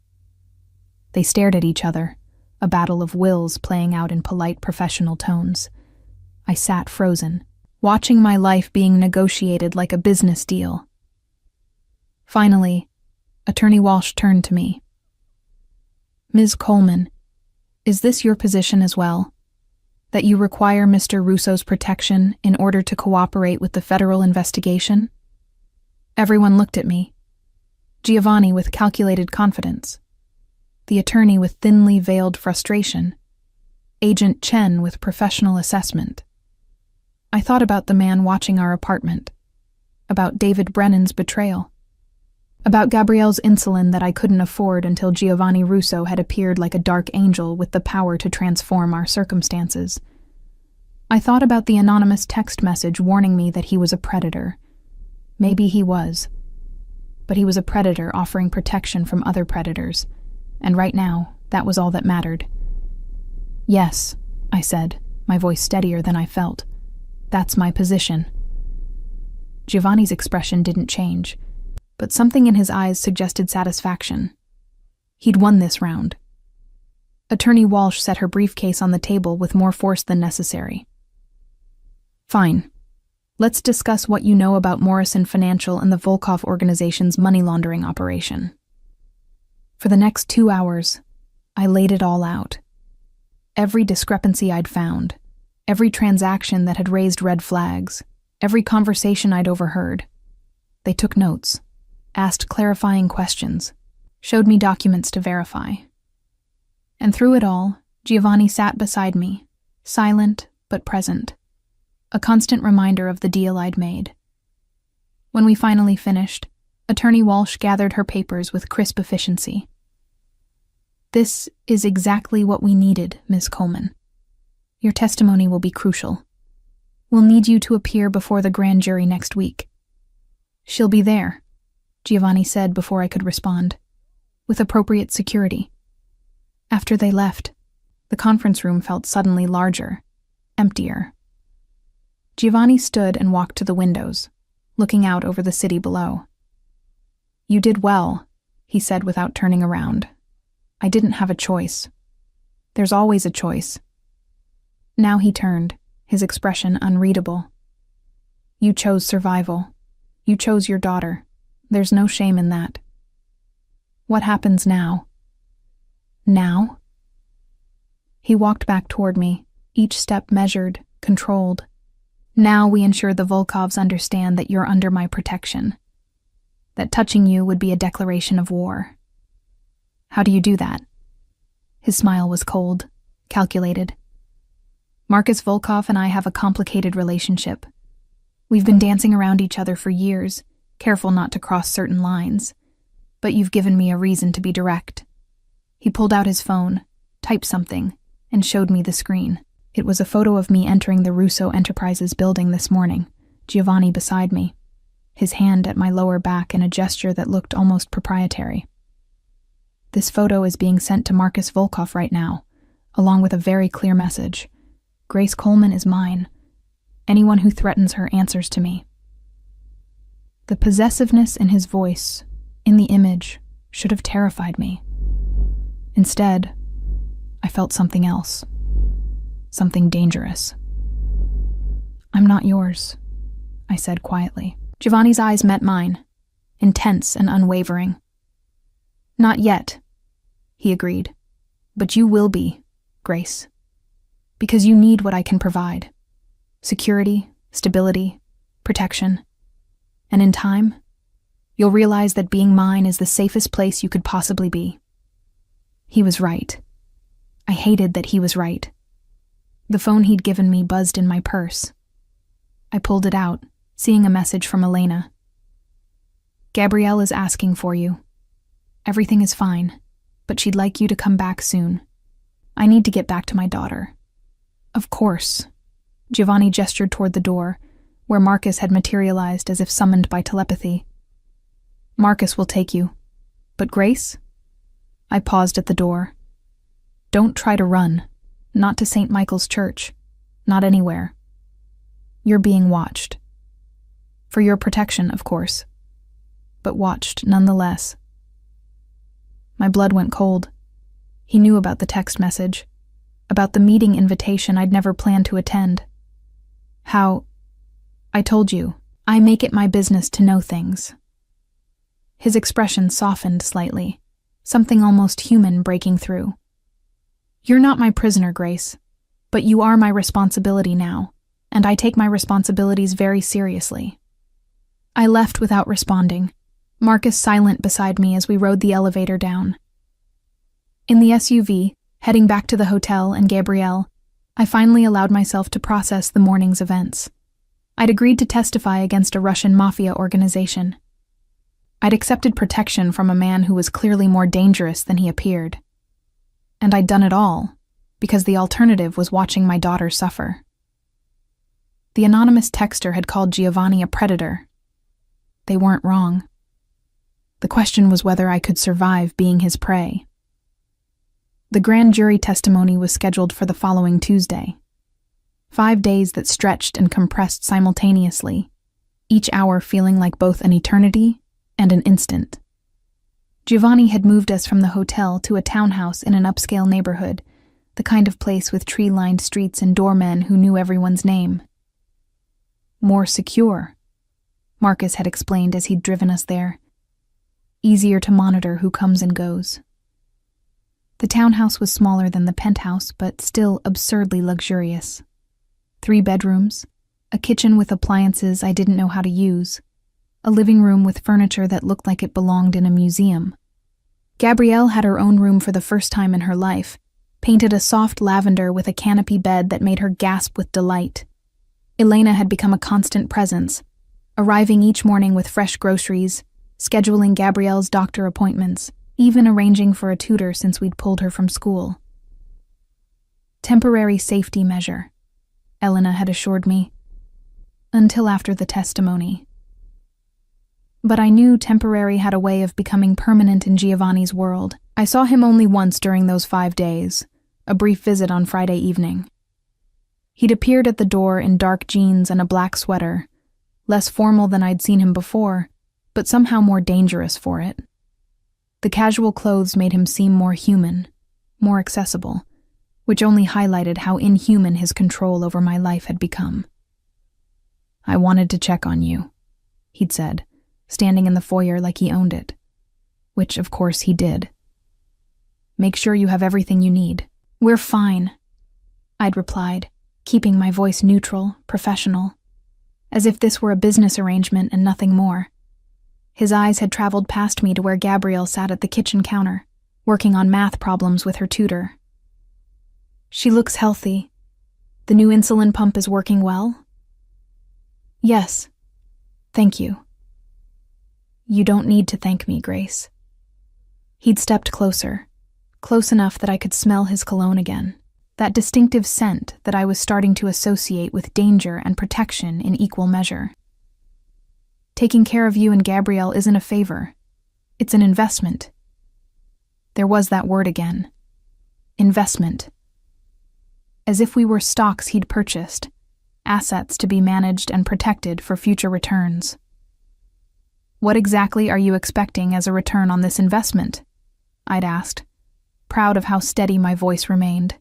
They stared at each other, a battle of wills playing out in polite professional tones. I sat frozen, watching my life being negotiated like a business deal. Finally, Attorney Walsh turned to me. Ms. Coleman, is this your position as well? That you require Mr. Russo's protection in order to cooperate with the federal investigation? Everyone looked at me. Giovanni with calculated confidence. The attorney with thinly veiled frustration. Agent Chen with professional assessment. I thought about the man watching our apartment. About David Brennan's betrayal. About Gabrielle's insulin that I couldn't afford until Giovanni Russo had appeared like a dark angel with the power to transform our circumstances. I thought about the anonymous text message warning me that he was a predator. Maybe he was. But he was a predator offering protection from other predators, and right now, that was all that mattered. Yes, I said, my voice steadier than I felt. That's my position. Giovanni's expression didn't change, but something in his eyes suggested satisfaction. He'd won this round. Attorney Walsh set her briefcase on the table with more force than necessary. Fine. Let's discuss what you know about Morrison Financial and the Volkov organization's money laundering operation. For the next 2 hours, I laid it all out. Every discrepancy I'd found, every transaction that had raised red flags, every conversation I'd overheard. They took notes, asked clarifying questions, showed me documents to verify. And through it all, Giovanni sat beside me, silent but present, a constant reminder of the deal I'd made. When we finally finished, Attorney Walsh gathered her papers with crisp efficiency. This is exactly what we needed, Ms. Coleman. Your testimony will be crucial. We'll need you to appear before the grand jury next week. She'll be there, Giovanni said before I could respond, with appropriate security. After they left, the conference room felt suddenly larger, emptier. Giovanni stood and walked to the windows, looking out over the city below. You did well, he said without turning around. I didn't have a choice. There's always a choice. Now he turned, his expression unreadable. You chose survival. You chose your daughter. There's no shame in that. What happens now? Now? He walked back toward me, each step measured, controlled. Now we ensure the Volkovs understand that you're under my protection. That touching you would be a declaration of war. How do you do that? His smile was cold, calculated. Marcus Volkov and I have a complicated relationship. We've been dancing around each other for years, careful not to cross certain lines. But you've given me a reason to be direct. He pulled out his phone, typed something, and showed me the screen. It was a photo of me entering the Russo Enterprises building this morning, Giovanni beside me, his hand at my lower back in a gesture that looked almost proprietary. This photo is being sent to Marcus Volkov right now, along with a very clear message. Grace Coleman is mine. Anyone who threatens her answers to me. The possessiveness in his voice, in the image, should have terrified me. Instead, I felt something else. Something dangerous. I'm not yours, I said quietly. Giovanni's eyes met mine, intense and unwavering. Not yet, he agreed. But you will be, Grace. Because you need what I can provide. Security, stability, protection. And in time, you'll realize that being mine is the safest place you could possibly be. He was right. I hated that he was right. The phone he'd given me buzzed in my purse. I pulled it out, seeing a message from Elena. Gabrielle is asking for you. Everything is fine, but she'd like you to come back soon. I need to get back to my daughter. Of course. Giovanni gestured toward the door, where Marcus had materialized as if summoned by telepathy. Marcus will take you, But Grace? I paused at the door. Don't try to run. Not to St. Michael's Church. Not anywhere. You're being watched. For your protection, of course. But watched nonetheless. My blood went cold. He knew about the text message. About the meeting invitation I'd never planned to attend. How, I told you, I make it my business to know things. His expression softened slightly, something almost human breaking through. You're not my prisoner, Grace, but you are my responsibility now, and I take my responsibilities very seriously. I left without responding, Marcus silent beside me as we rode the elevator down. In the SUV, heading back to the hotel and Gabrielle, I finally allowed myself to process the morning's events. I'd agreed to testify against a Russian Mafia organization. I'd accepted protection from a man who was clearly more dangerous than he appeared. And I'd done it all, because the alternative was watching my daughter suffer. The anonymous texter had called Giovanni a predator. They weren't wrong. The question was whether I could survive being his prey. The grand jury testimony was scheduled for the following Tuesday. 5 days that stretched and compressed simultaneously, each hour feeling like both an eternity and an instant. Giovanni had moved us from the hotel to a townhouse in an upscale neighborhood, the kind of place with tree-lined streets and doormen who knew everyone's name. More secure, Marcus had explained as he'd driven us there. Easier to monitor who comes and goes. The townhouse was smaller than the penthouse, but still absurdly luxurious. 3 bedrooms, a kitchen with appliances I didn't know how to use, a living room with furniture that looked like it belonged in a museum. Gabrielle had her own room for the first time in her life, painted a soft lavender with a canopy bed that made her gasp with delight. Elena had become a constant presence, arriving each morning with fresh groceries, scheduling Gabrielle's doctor appointments, even arranging for a tutor since we'd pulled her from school. Temporary safety measure, Elena had assured me, until after the testimony. But I knew temporary had a way of becoming permanent in Giovanni's world. I saw him only once during those 5 days, a brief visit on Friday evening. He'd appeared at the door in dark jeans and a black sweater, less formal than I'd seen him before, but somehow more dangerous for it. The casual clothes made him seem more human, more accessible, which only highlighted how inhuman his control over my life had become. I wanted to check on you, he'd said, standing in the foyer like he owned it. Which, of course, he did. Make sure you have everything you need. We're fine, I'd replied, keeping my voice neutral, professional, as if this were a business arrangement and nothing more. His eyes had traveled past me to where Gabrielle sat at the kitchen counter, working on math problems with her tutor. She looks healthy. The new insulin pump is working well? Yes. Thank you. You don't need to thank me, Grace. He'd stepped closer, close enough that I could smell his cologne again, that distinctive scent that I was starting to associate with danger and protection in equal measure. Taking care of you and Gabrielle isn't a favor. It's an investment. There was that word again. Investment. As if we were stocks he'd purchased, assets to be managed and protected for future returns. What exactly are you expecting as a return on this investment? I'd asked, proud of how steady my voice remained.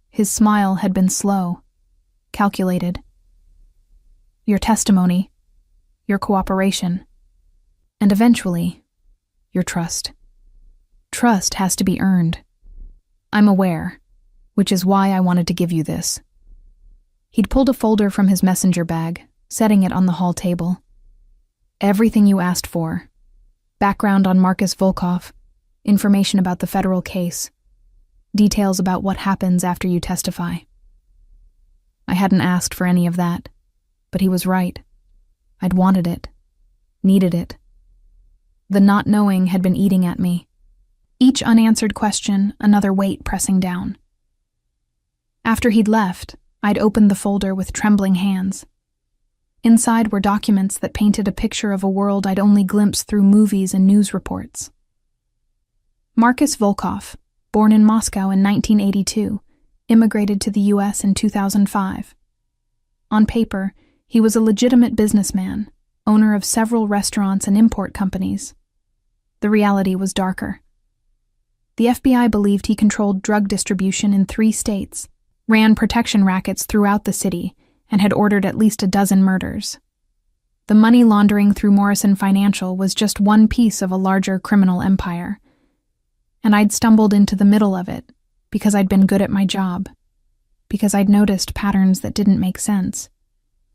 His smile had been slow, calculated. Your testimony, your cooperation, and eventually, your trust. Trust has to be earned. I'm aware, which is why I wanted to give you this. He'd pulled a folder from his messenger bag, setting it on the hall table. Everything you asked for. Background on Marcus Volkov, information about the federal case, details about what happens after you testify. I hadn't asked for any of that, but he was right. I'd wanted it, needed it. The not knowing had been eating at me. Each unanswered question, another weight pressing down. After he'd left, I'd opened the folder with trembling hands. Inside were documents that painted a picture of a world I'd only glimpsed through movies and news reports. Marcus Volkov, born in Moscow in 1982, immigrated to the U.S. in 2005. On paper, he was a legitimate businessman, owner of several restaurants and import companies. The reality was darker. The FBI believed he controlled drug distribution in 3 states, ran protection rackets throughout the city, and had ordered at least a dozen murders. The money laundering through Morrison Financial was just one piece of a larger criminal empire. And I'd stumbled into the middle of it because I'd been good at my job, because I'd noticed patterns that didn't make sense,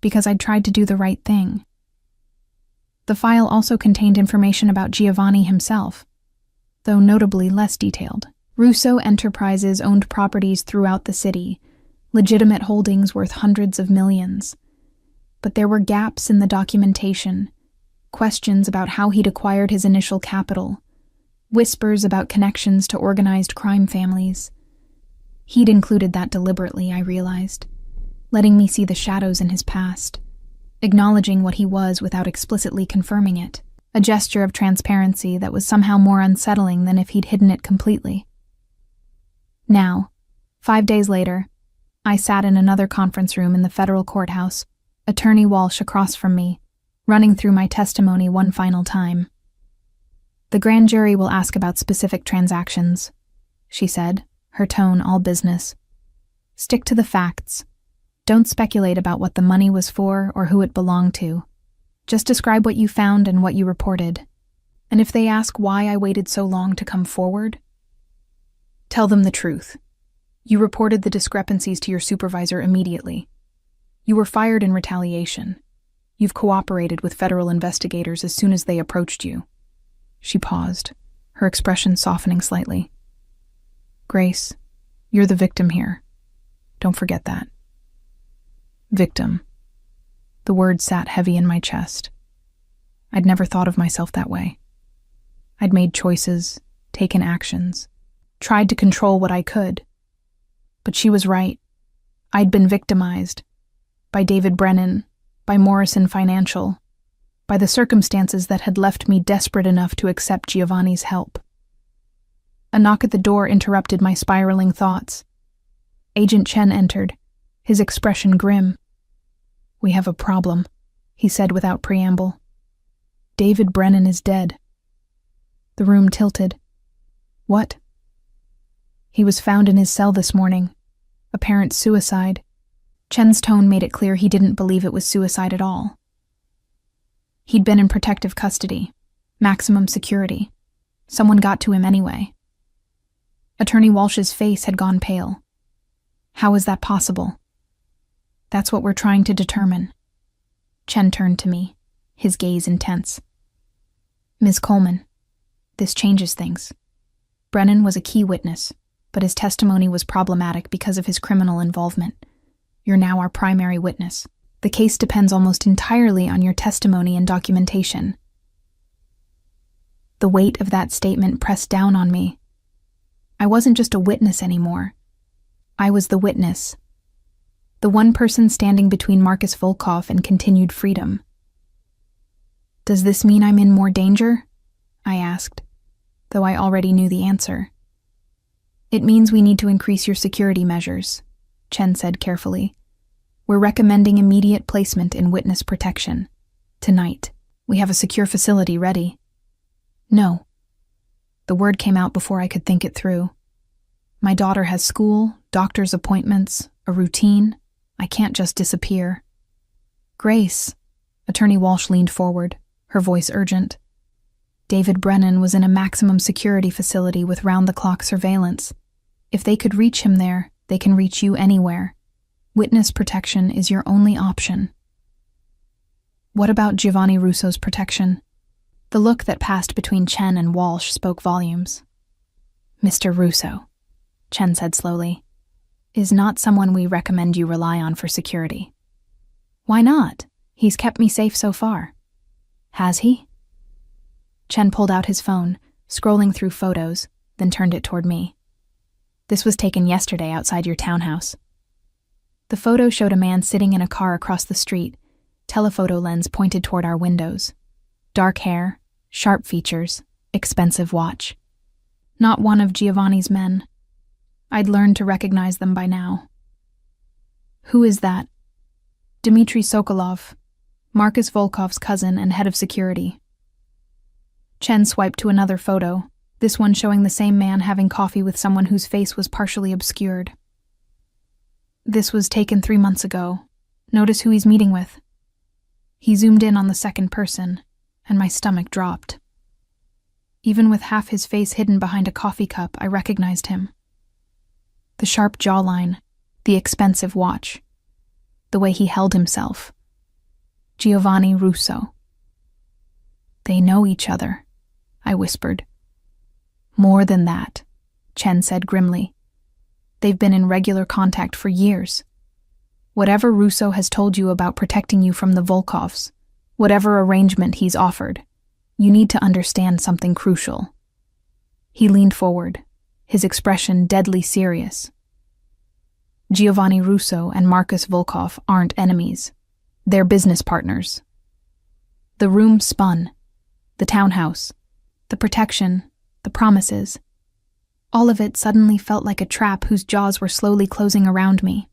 because I'd tried to do the right thing. The file also contained information about Giovanni himself, though notably less detailed. Russo Enterprises owned properties throughout the city, legitimate holdings worth hundreds of millions. But there were gaps in the documentation, questions about how he'd acquired his initial capital, whispers about connections to organized crime families. He'd included that deliberately, I realized, letting me see the shadows in his past, acknowledging what he was without explicitly confirming it, a gesture of transparency that was somehow more unsettling than if he'd hidden it completely. Now, 5 days later, I sat in another conference room in the federal courthouse, Attorney Walsh across from me, running through my testimony one final time. "The grand jury will ask about specific transactions," she said, her tone all business. "Stick to the facts. Don't speculate about what the money was for or who it belonged to. Just describe what you found and what you reported. And if they ask why I waited so long to come forward, tell them the truth. You reported the discrepancies to your supervisor immediately. You were fired in retaliation. You've cooperated with federal investigators as soon as they approached you." She paused, her expression softening slightly. "Grace, you're the victim here. Don't forget that." Victim. The word sat heavy in my chest. I'd never thought of myself that way. I'd made choices, taken actions, tried to control what I could. But she was right. I'd been victimized. By David Brennan, by Morrison Financial, by the circumstances that had left me desperate enough to accept Giovanni's help. A knock at the door interrupted my spiraling thoughts. Agent Chen entered, his expression grim. "We have a problem," he said without preamble. "David Brennan is dead." The room tilted. "What?" "He was found in his cell this morning. Apparent suicide." Chen's tone made it clear he didn't believe it was suicide at all. He'd been in protective custody, maximum security. Someone got to him anyway. Attorney Walsh's face had gone pale. "How is that possible?" "That's what we're trying to determine." Chen turned to me, his gaze intense. "Ms. Coleman, this changes things. Brennan was a key witness, but his testimony was problematic because of his criminal involvement. You're now our primary witness. The case depends almost entirely on your testimony and documentation." The weight of that statement pressed down on me. I wasn't just a witness anymore. I was the witness. The one person standing between Marcus Volkov and continued freedom. "Does this mean I'm in more danger?" I asked, though I already knew the answer. "It means we need to increase your security measures," Chen said carefully. "We're recommending immediate placement in witness protection. Tonight, we have a secure facility ready." "No." The word came out before I could think it through. "My daughter has school, doctor's appointments, a routine. I can't just disappear." "Grace," Attorney Walsh leaned forward, her voice urgent. "David Brennan was in a maximum security facility with round-the-clock surveillance. If they could reach him there, they can reach you anywhere. Witness protection is your only option." "What about Giovanni Russo's protection?" The look that passed between Chen and Walsh spoke volumes. "Mr. Russo," Chen said slowly, "is not someone we recommend you rely on for security." "Why not? He's kept me safe so far." "Has he?" Chen pulled out his phone, scrolling through photos, then turned it toward me. "This was taken yesterday outside your townhouse." The photo showed a man sitting in a car across the street, telephoto lens pointed toward our windows. Dark hair, sharp features, expensive watch. Not one of Giovanni's men. I'd learned to recognize them by now. Who is that? Dmitry Sokolov, Marcus Volkov's cousin and head of security. Chen swiped to another photo, this one showing the same man having coffee with someone whose face was partially obscured. This was taken 3 months ago. Notice who he's meeting with. He zoomed in on the second person, and my stomach dropped. Even with half his face hidden behind a coffee cup, I recognized him. The sharp jawline, the expensive watch, the way he held himself. Giovanni Russo. They know each other, I whispered. More than that, Chen said grimly. They've been in regular contact for years. Whatever Russo has told you about protecting you from the Volkovs, whatever arrangement he's offered, you need to understand something crucial. He leaned forward, his expression deadly serious. Giovanni Russo and Marcus Volkov aren't enemies. They're business partners. The room spun. The townhouse. The protection. The promises. All of it suddenly felt like a trap whose jaws were slowly closing around me.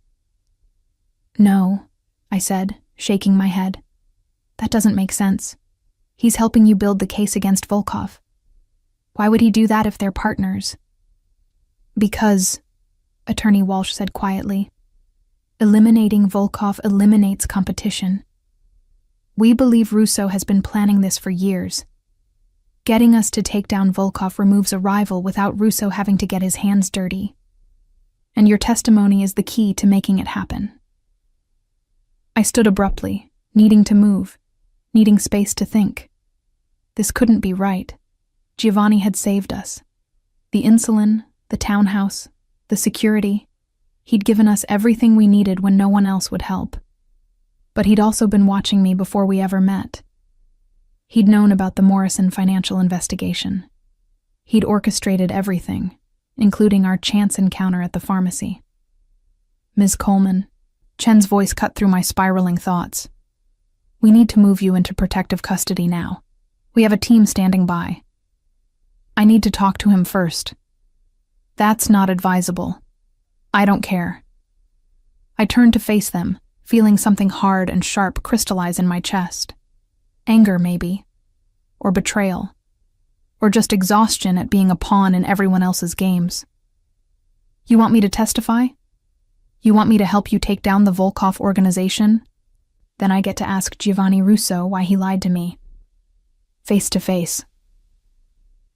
No, I said, shaking my head. That doesn't make sense. He's helping you build the case against Volkov. Why would he do that if they're partners? Because, Attorney Walsh said quietly, eliminating Volkov eliminates competition. We believe Russo has been planning this for years. Getting us to take down Volkov removes a rival without Russo having to get his hands dirty. And your testimony is the key to making it happen. I stood abruptly, needing to move, needing space to think. This couldn't be right. Giovanni had saved us. The insulin, the townhouse, the security. He'd given us everything we needed when no one else would help. But he'd also been watching me before we ever met. He'd known about the Morrison financial investigation. He'd orchestrated everything, including our chance encounter at the pharmacy. Ms. Coleman, Chen's voice cut through my spiraling thoughts. We need to move you into protective custody now. We have a team standing by. I need to talk to him first. That's not advisable. I don't care. I turned to face them, feeling something hard and sharp crystallize in my chest. Anger, maybe. Or betrayal. Or just exhaustion at being a pawn in everyone else's games. You want me to testify? You want me to help you take down the Volkov organization? Then I get to ask Giovanni Russo why he lied to me. Face to face.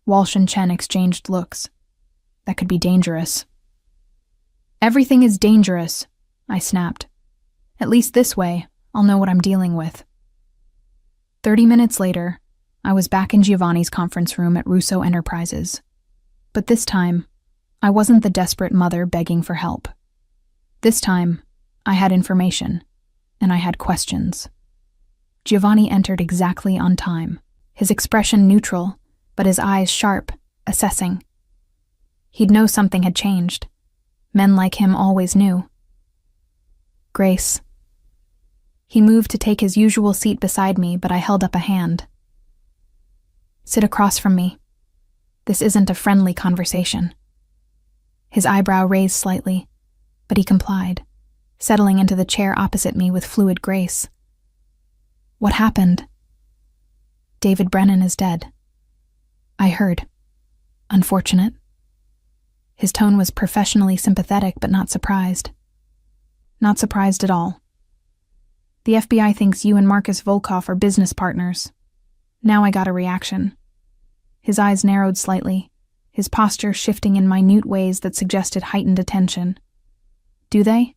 Walsh and Chen exchanged looks. That could be dangerous. Everything is dangerous, I snapped. At least this way, I'll know what I'm dealing with. 30 minutes later, I was back in Giovanni's conference room at Russo Enterprises. But this time, I wasn't the desperate mother begging for help. This time, I had information, and I had questions. Giovanni entered exactly on time, his expression neutral, but his eyes sharp, assessing. He'd know something had changed. Men like him always knew. Grace. He moved to take his usual seat beside me, but I held up a hand. Sit across from me. This isn't a friendly conversation. His eyebrow raised slightly, but he complied, settling into the chair opposite me with fluid grace. What happened? David Brennan is dead. I heard. Unfortunate. His tone was professionally sympathetic but not surprised. Not surprised at all. The FBI thinks you and Marcus Volkov are business partners. Now I got a reaction. His eyes narrowed slightly, his posture shifting in minute ways that suggested heightened attention. Do they?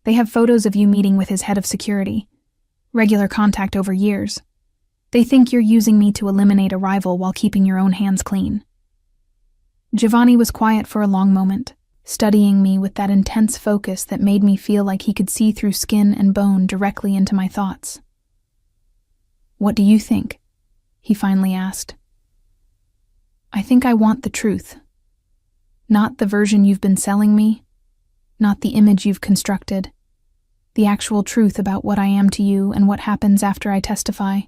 They have photos of you meeting with his head of security. Regular contact over years. They think you're using me to eliminate a rival while keeping your own hands clean. Giovanni was quiet for a long moment, studying me with that intense focus that made me feel like he could see through skin and bone directly into my thoughts. What do you think? He finally asked. I think I want the truth. Not the version you've been selling me, not the image you've constructed, the actual truth about what I am to you and what happens after I testify.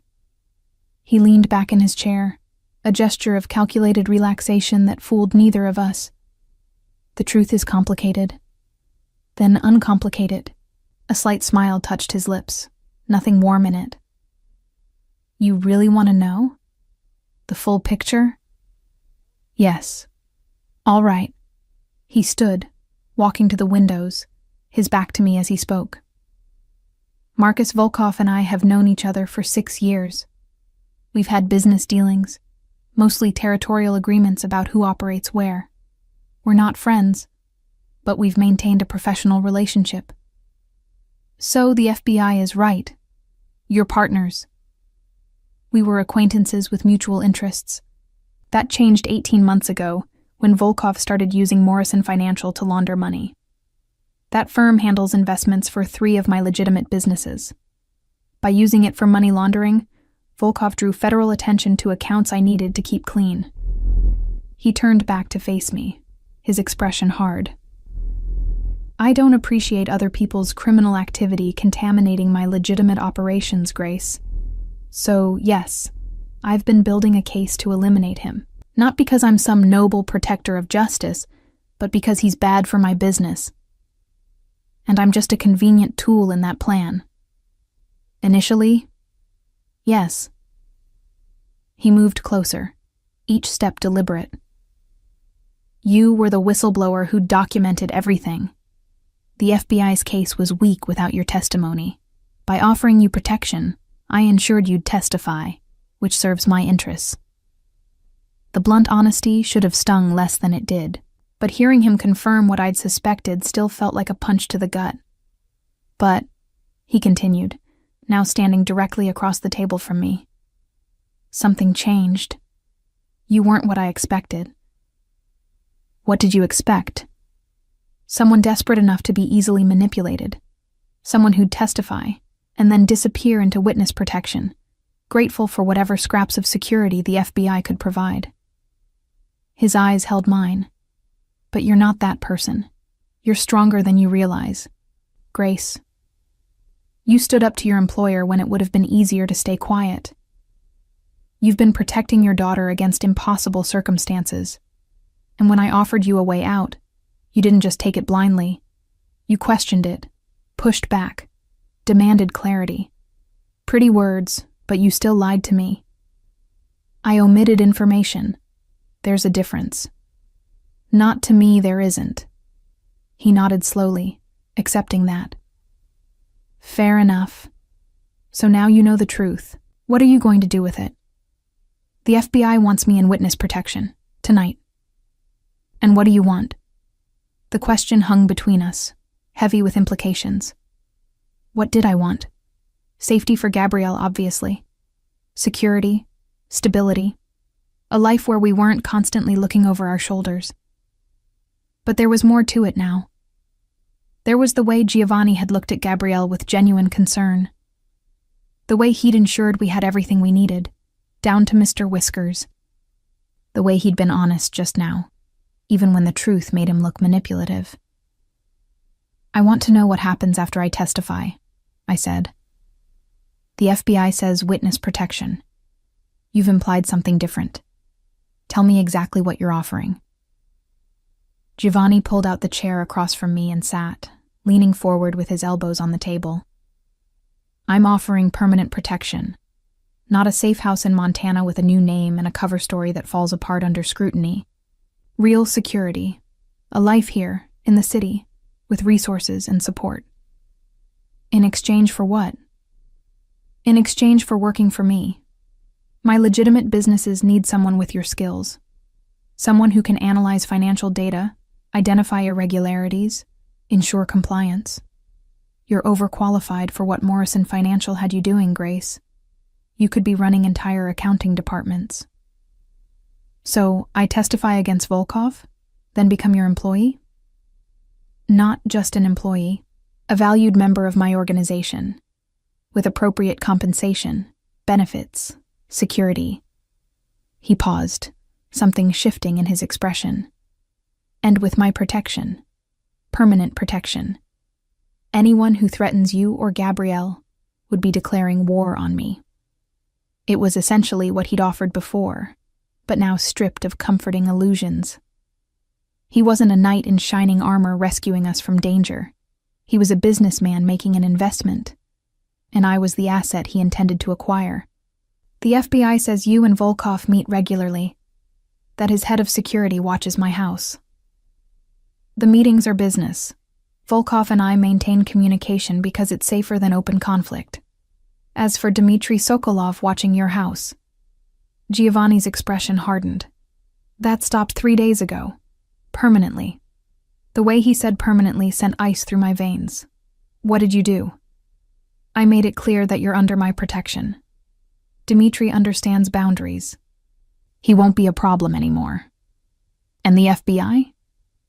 He leaned back in his chair, a gesture of calculated relaxation that fooled neither of us. The truth is complicated. Then uncomplicated. A slight smile touched his lips, nothing warm in it. You really want to know? The full picture? Yes. All right. He stood, walking to the windows, his back to me as he spoke. Marcus Volkov and I have known each other for 6 years. We've had business dealings, mostly territorial agreements about who operates where. We're not friends, but we've maintained a professional relationship. So the FBI is right. You're partners. We were acquaintances with mutual interests. That changed 18 months ago when Volkov started using Morrison Financial to launder money. That firm handles investments for 3 of my legitimate businesses. By using it for money laundering, Volkov drew federal attention to accounts I needed to keep clean. He turned back to face me, his expression hard. I don't appreciate other people's criminal activity contaminating my legitimate operations, Grace. So, yes, I've been building a case to eliminate him. Not because I'm some noble protector of justice, but because he's bad for my business. And I'm just a convenient tool in that plan. Initially, yes. He moved closer, each step deliberate. You were the whistleblower who documented everything. The FBI's case was weak without your testimony. By offering you protection, I ensured you'd testify, which serves my interests. The blunt honesty should have stung less than it did, but hearing him confirm what I'd suspected still felt like a punch to the gut. But, he continued, now standing directly across the table from me, something changed. You weren't what I expected. What did you expect? Someone desperate enough to be easily manipulated. Someone who'd testify, and then disappear into witness protection, grateful for whatever scraps of security the FBI could provide. His eyes held mine. But you're not that person. You're stronger than you realize. Grace. You stood up to your employer when it would have been easier to stay quiet. You've been protecting your daughter against impossible circumstances. And when I offered you a way out, you didn't just take it blindly. You questioned it, pushed back, demanded clarity. Pretty words, but you still lied to me. I omitted information. There's a difference. Not to me, there isn't. He nodded slowly, accepting that. Fair enough. So now you know the truth. What are you going to do with it? The FBI wants me in witness protection, tonight. And what do you want? The question hung between us, heavy with implications. What did I want? Safety for Gabrielle, obviously. Security, stability, a life where we weren't constantly looking over our shoulders. But there was more to it now. There was the way Giovanni had looked at Gabrielle with genuine concern. The way he'd ensured we had everything we needed, down to Mr. Whiskers. The way he'd been honest just now, even when the truth made him look manipulative. I want to know what happens after I testify, I said. The FBI says witness protection. You've implied something different. Tell me exactly what you're offering. Giovanni pulled out the chair across from me and sat, leaning forward with his elbows on the table. I'm offering permanent protection. Not a safe house in Montana with a new name and a cover story that falls apart under scrutiny. Real security. A life here, in the city, with resources and support. In exchange for what? In exchange for working for me. My legitimate businesses need someone with your skills. Someone who can analyze financial data, identify irregularities, ensure compliance. You're overqualified for what Morrison Financial had you doing, Grace. You could be running entire accounting departments. So, I testify against Volkov, then become your employee? Not just an employee, a valued member of my organization, with appropriate compensation, benefits, security. He paused, something shifting in his expression. And with my protection, permanent protection. Anyone who threatens you or Gabrielle would be declaring war on me. It was essentially what he'd offered before, but now stripped of comforting illusions. He wasn't a knight in shining armor rescuing us from danger. He was a businessman making an investment, and I was the asset he intended to acquire. The FBI says you and Volkov meet regularly, that his head of security watches my house. The meetings are business. Volkov and I maintain communication because it's safer than open conflict. As for Dmitry Sokolov watching your house, Giovanni's expression hardened. That stopped 3 days ago. Permanently. The way he said permanently sent ice through my veins. What did you do? I made it clear that you're under my protection. Dmitry understands boundaries. He won't be a problem anymore. And the FBI?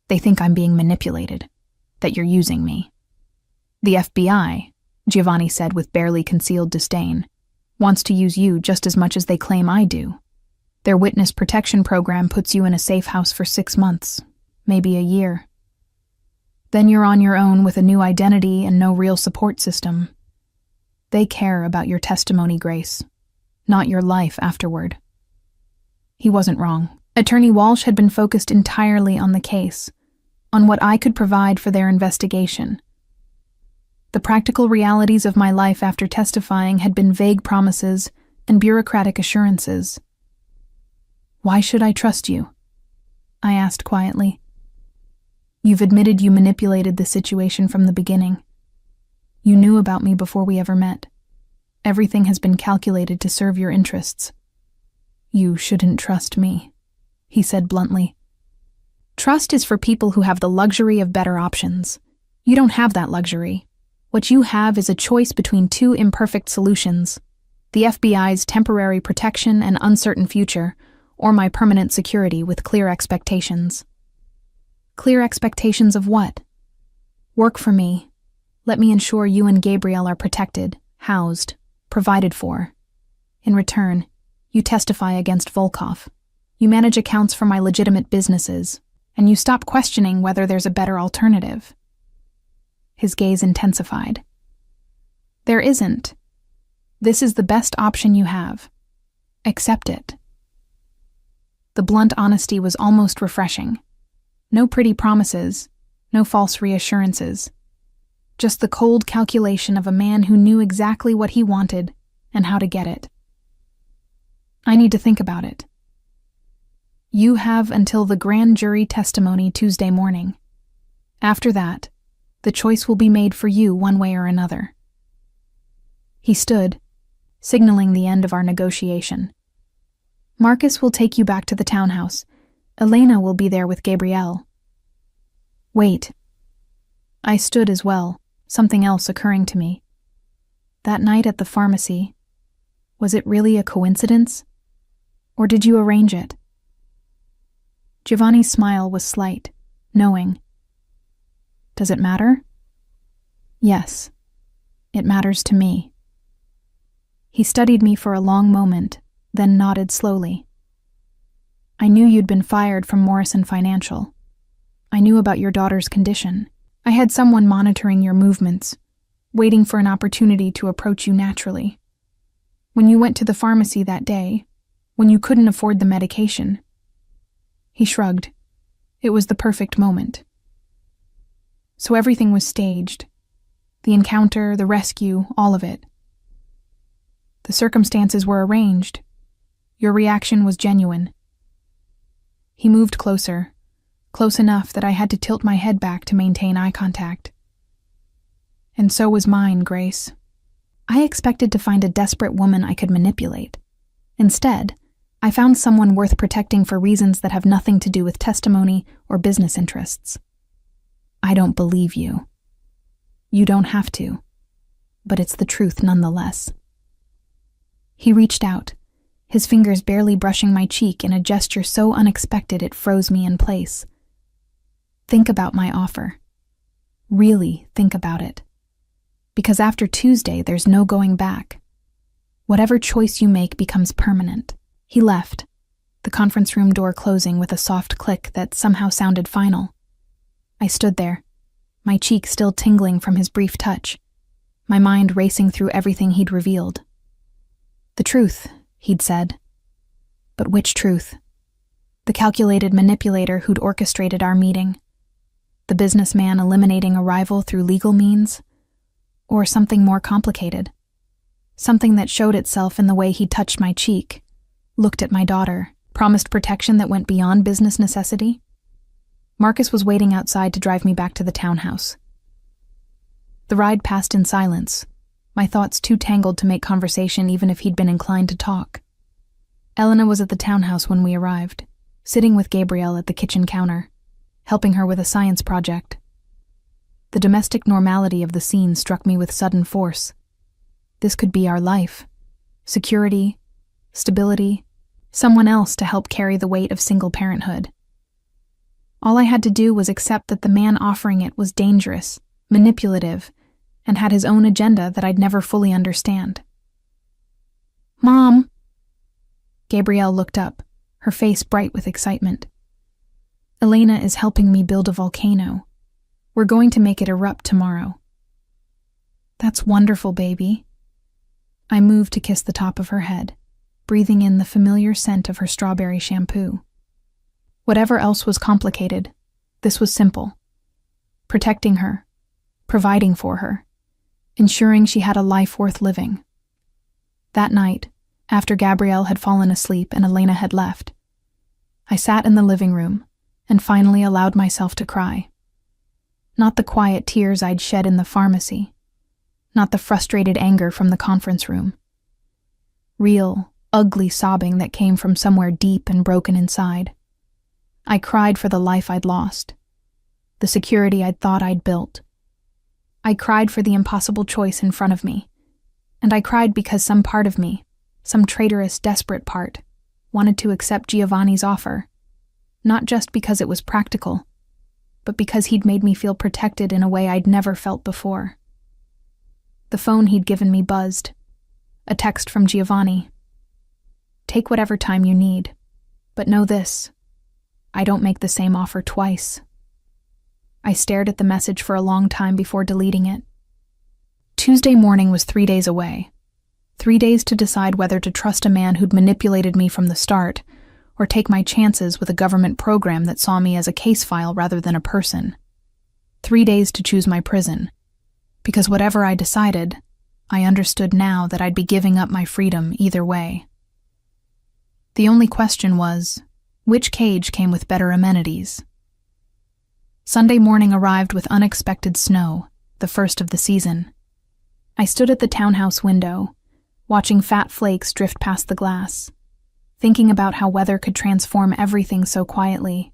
They think I'm being manipulated, that you're using me. The FBI, Giovanni said with barely concealed disdain, wants to use you just as much as they claim I do. Their witness protection program puts you in a safe house for 6 months, maybe a year. Then you're on your own with a new identity and no real support system. They care about your testimony, Grace, not your life afterward. He wasn't wrong. Attorney Walsh had been focused entirely on the case, on what I could provide for their investigation. The practical realities of my life after testifying had been vague promises and bureaucratic assurances. Why should I trust you? I asked quietly. You've admitted you manipulated the situation from the beginning. You knew about me before we ever met. Everything has been calculated to serve your interests. You shouldn't trust me, he said bluntly. Trust is for people who have the luxury of better options. You don't have that luxury. What you have is a choice between 2 imperfect solutions: the FBI's temporary protection and uncertain future, or my permanent security with clear expectations. Clear expectations of what? Work for me. Let me ensure you and Gabriel are protected, housed, provided for. In return, you testify against Volkov. You manage accounts for my legitimate businesses, and you stop questioning whether there's a better alternative. His gaze intensified. There isn't. This is the best option you have. Accept it. The blunt honesty was almost refreshing. No pretty promises, no false reassurances. Just the cold calculation of a man who knew exactly what he wanted and how to get it. I need to think about it. You have until the grand jury testimony Tuesday morning. After that, the choice will be made for you one way or another. He stood, signaling the end of our negotiation. Marcus will take you back to the townhouse. Elena will be there with Gabrielle. Wait. I stood as well, something else occurring to me. That night at the pharmacy, was it really a coincidence? Or did you arrange it? Giovanni's smile was slight, knowing. Does it matter? Yes, it matters to me. He studied me for a long moment, then nodded slowly. I knew you'd been fired from Morrison Financial. I knew about your daughter's condition. I had someone monitoring your movements, waiting for an opportunity to approach you naturally. When you went to the pharmacy that day, when you couldn't afford the medication. He shrugged. It was the perfect moment. So everything was staged. The encounter, the rescue, all of it. The circumstances were arranged. Your reaction was genuine. He moved closer, close enough that I had to tilt my head back to maintain eye contact. And so was mine, Grace. I expected to find a desperate woman I could manipulate. Instead, I found someone worth protecting for reasons that have nothing to do with testimony or business interests. I don't believe you. You don't have to, but it's the truth nonetheless. He reached out, his fingers barely brushing my cheek in a gesture so unexpected it froze me in place. Think about my offer. Really think about it. Because after Tuesday, there's no going back. Whatever choice you make becomes permanent. He left, the conference room door closing with a soft click that somehow sounded final. I stood there, my cheek still tingling from his brief touch, my mind racing through everything he'd revealed. The truth, he'd said. But which truth? The calculated manipulator who'd orchestrated our meeting? The businessman eliminating a rival through legal means? Or something more complicated? Something that showed itself in the way he touched my cheek, looked at my daughter, promised protection that went beyond business necessity? Marcus was waiting outside to drive me back to the townhouse. The ride passed in silence, my thoughts too tangled to make conversation even if he'd been inclined to talk. Elena was at the townhouse when we arrived, sitting with Gabrielle at the kitchen counter, helping her with a science project. The domestic normality of the scene struck me with sudden force. This could be our life. Security, stability, someone else to help carry the weight of single parenthood. All I had to do was accept that the man offering it was dangerous, manipulative, and had his own agenda that I'd never fully understand. "Mom!" Gabrielle looked up, her face bright with excitement. "Elena is helping me build a volcano. We're going to make it erupt tomorrow." "That's wonderful, baby." I moved to kiss the top of her head, breathing in the familiar scent of her strawberry shampoo. Whatever else was complicated, this was simple. Protecting her, providing for her, ensuring she had a life worth living. That night, after Gabrielle had fallen asleep and Elena had left, I sat in the living room and finally allowed myself to cry. Not the quiet tears I'd shed in the pharmacy, not the frustrated anger from the conference room. Real, ugly sobbing that came from somewhere deep and broken inside. I cried for the life I'd lost, the security I'd thought I'd built. I cried for the impossible choice in front of me, and I cried because some part of me, some traitorous, desperate part, wanted to accept Giovanni's offer, not just because it was practical, but because he'd made me feel protected in a way I'd never felt before. The phone he'd given me buzzed. A text from Giovanni. "Take whatever time you need, but know this. I don't make the same offer twice." I stared at the message for a long time before deleting it. Tuesday morning was 3 days away. 3 days to decide whether to trust a man who'd manipulated me from the start, or take my chances with a government program that saw me as a case file rather than a person. 3 days to choose my prison, because whatever I decided, I understood now that I'd be giving up my freedom either way. The only question was, which cage came with better amenities? Sunday morning arrived with unexpected snow, the first of the season. I stood at the townhouse window, watching fat flakes drift past the glass, thinking about how weather could transform everything so quietly.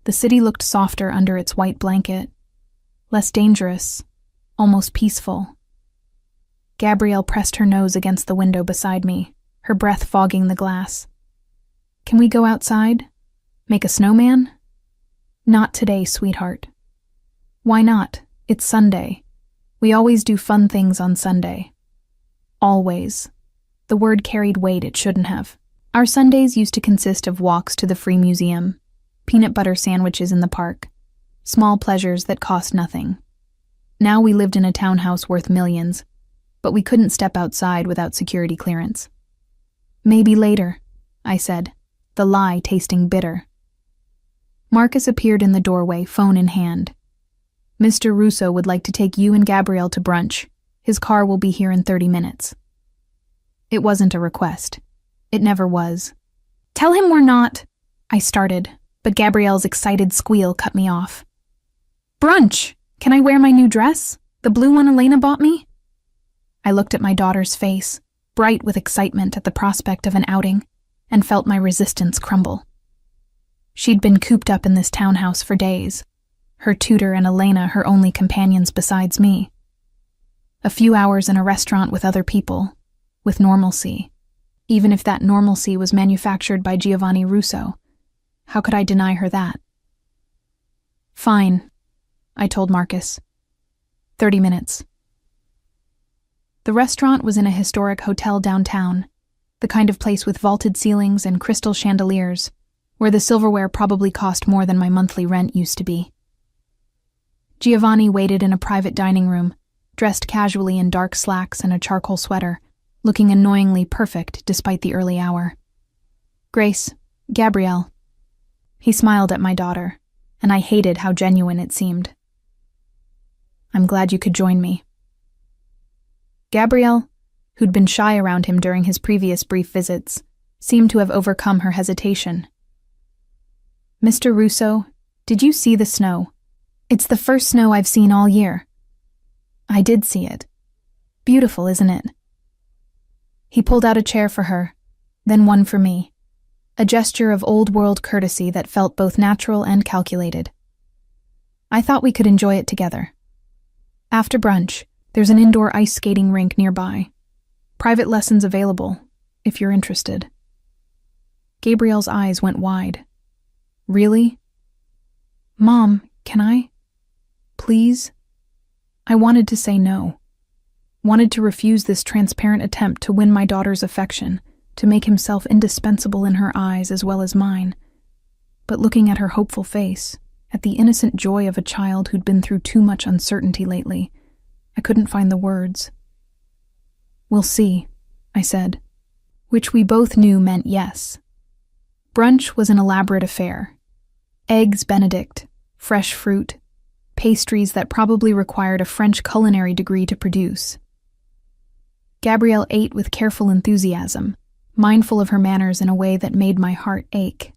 The city looked softer under its white blanket, less dangerous, almost peaceful. Gabrielle pressed her nose against the window beside me, her breath fogging the glass. "Can we go outside? Make a snowman?" "Not today, sweetheart." "Why not? It's Sunday. We always do fun things on Sunday." Always. The word carried weight it shouldn't have. Our Sundays used to consist of walks to the free museum, peanut butter sandwiches in the park, small pleasures that cost nothing. Now we lived in a townhouse worth millions, but we couldn't step outside without security clearance. "Maybe later," I said, the lie tasting bitter. Marcus appeared in the doorway, phone in hand. "Mr. Russo would like to take you and Gabrielle to brunch. His car will be here in 30 minutes. It wasn't a request. It never was. "Tell him we're not," I started, but Gabrielle's excited squeal cut me off. "Brunch! Can I wear my new dress? The blue one Elena bought me?" I looked at my daughter's face, bright with excitement at the prospect of an outing, and felt my resistance crumble. She'd been cooped up in this townhouse for days, her tutor and Elena her only companions besides me. A few hours in a restaurant with other people, with normalcy, even if that normalcy was manufactured by Giovanni Russo. How could I deny her that? "Fine," I told Marcus. 30 minutes. The restaurant was in a historic hotel downtown, the kind of place with vaulted ceilings and crystal chandeliers, where the silverware probably cost more than my monthly rent used to be. Giovanni waited in a private dining room, dressed casually in dark slacks and a charcoal sweater, looking annoyingly perfect despite the early hour. "Grace, Gabrielle," He smiled at my daughter, and I hated how genuine it seemed. I'm glad you could join me. Gabrielle, who'd been shy around him during his previous brief visits, seemed to have overcome her hesitation. Mr. Russo, did you see the snow? It's the first snow I've seen all year. I did see it. Beautiful, isn't it? He pulled out a chair for her, then one for me, a gesture of old-world courtesy that felt both natural and calculated. I thought we could enjoy it together. After brunch, there's an indoor ice skating rink nearby. Private lessons available, if you're interested. Gabrielle's eyes went wide. Really? Mom, can I? Please? I wanted to say no. Wanted to refuse this transparent attempt to win my daughter's affection, to make himself indispensable in her eyes as well as mine. But looking at her hopeful face, at the innocent joy of a child who'd been through too much uncertainty lately, I couldn't find the words. We'll see, I said, which we both knew meant yes. Brunch was an elaborate affair. Eggs Benedict, fresh fruit, pastries that probably required a French culinary degree to produce. Gabrielle ate with careful enthusiasm, mindful of her manners in a way that made my heart ache.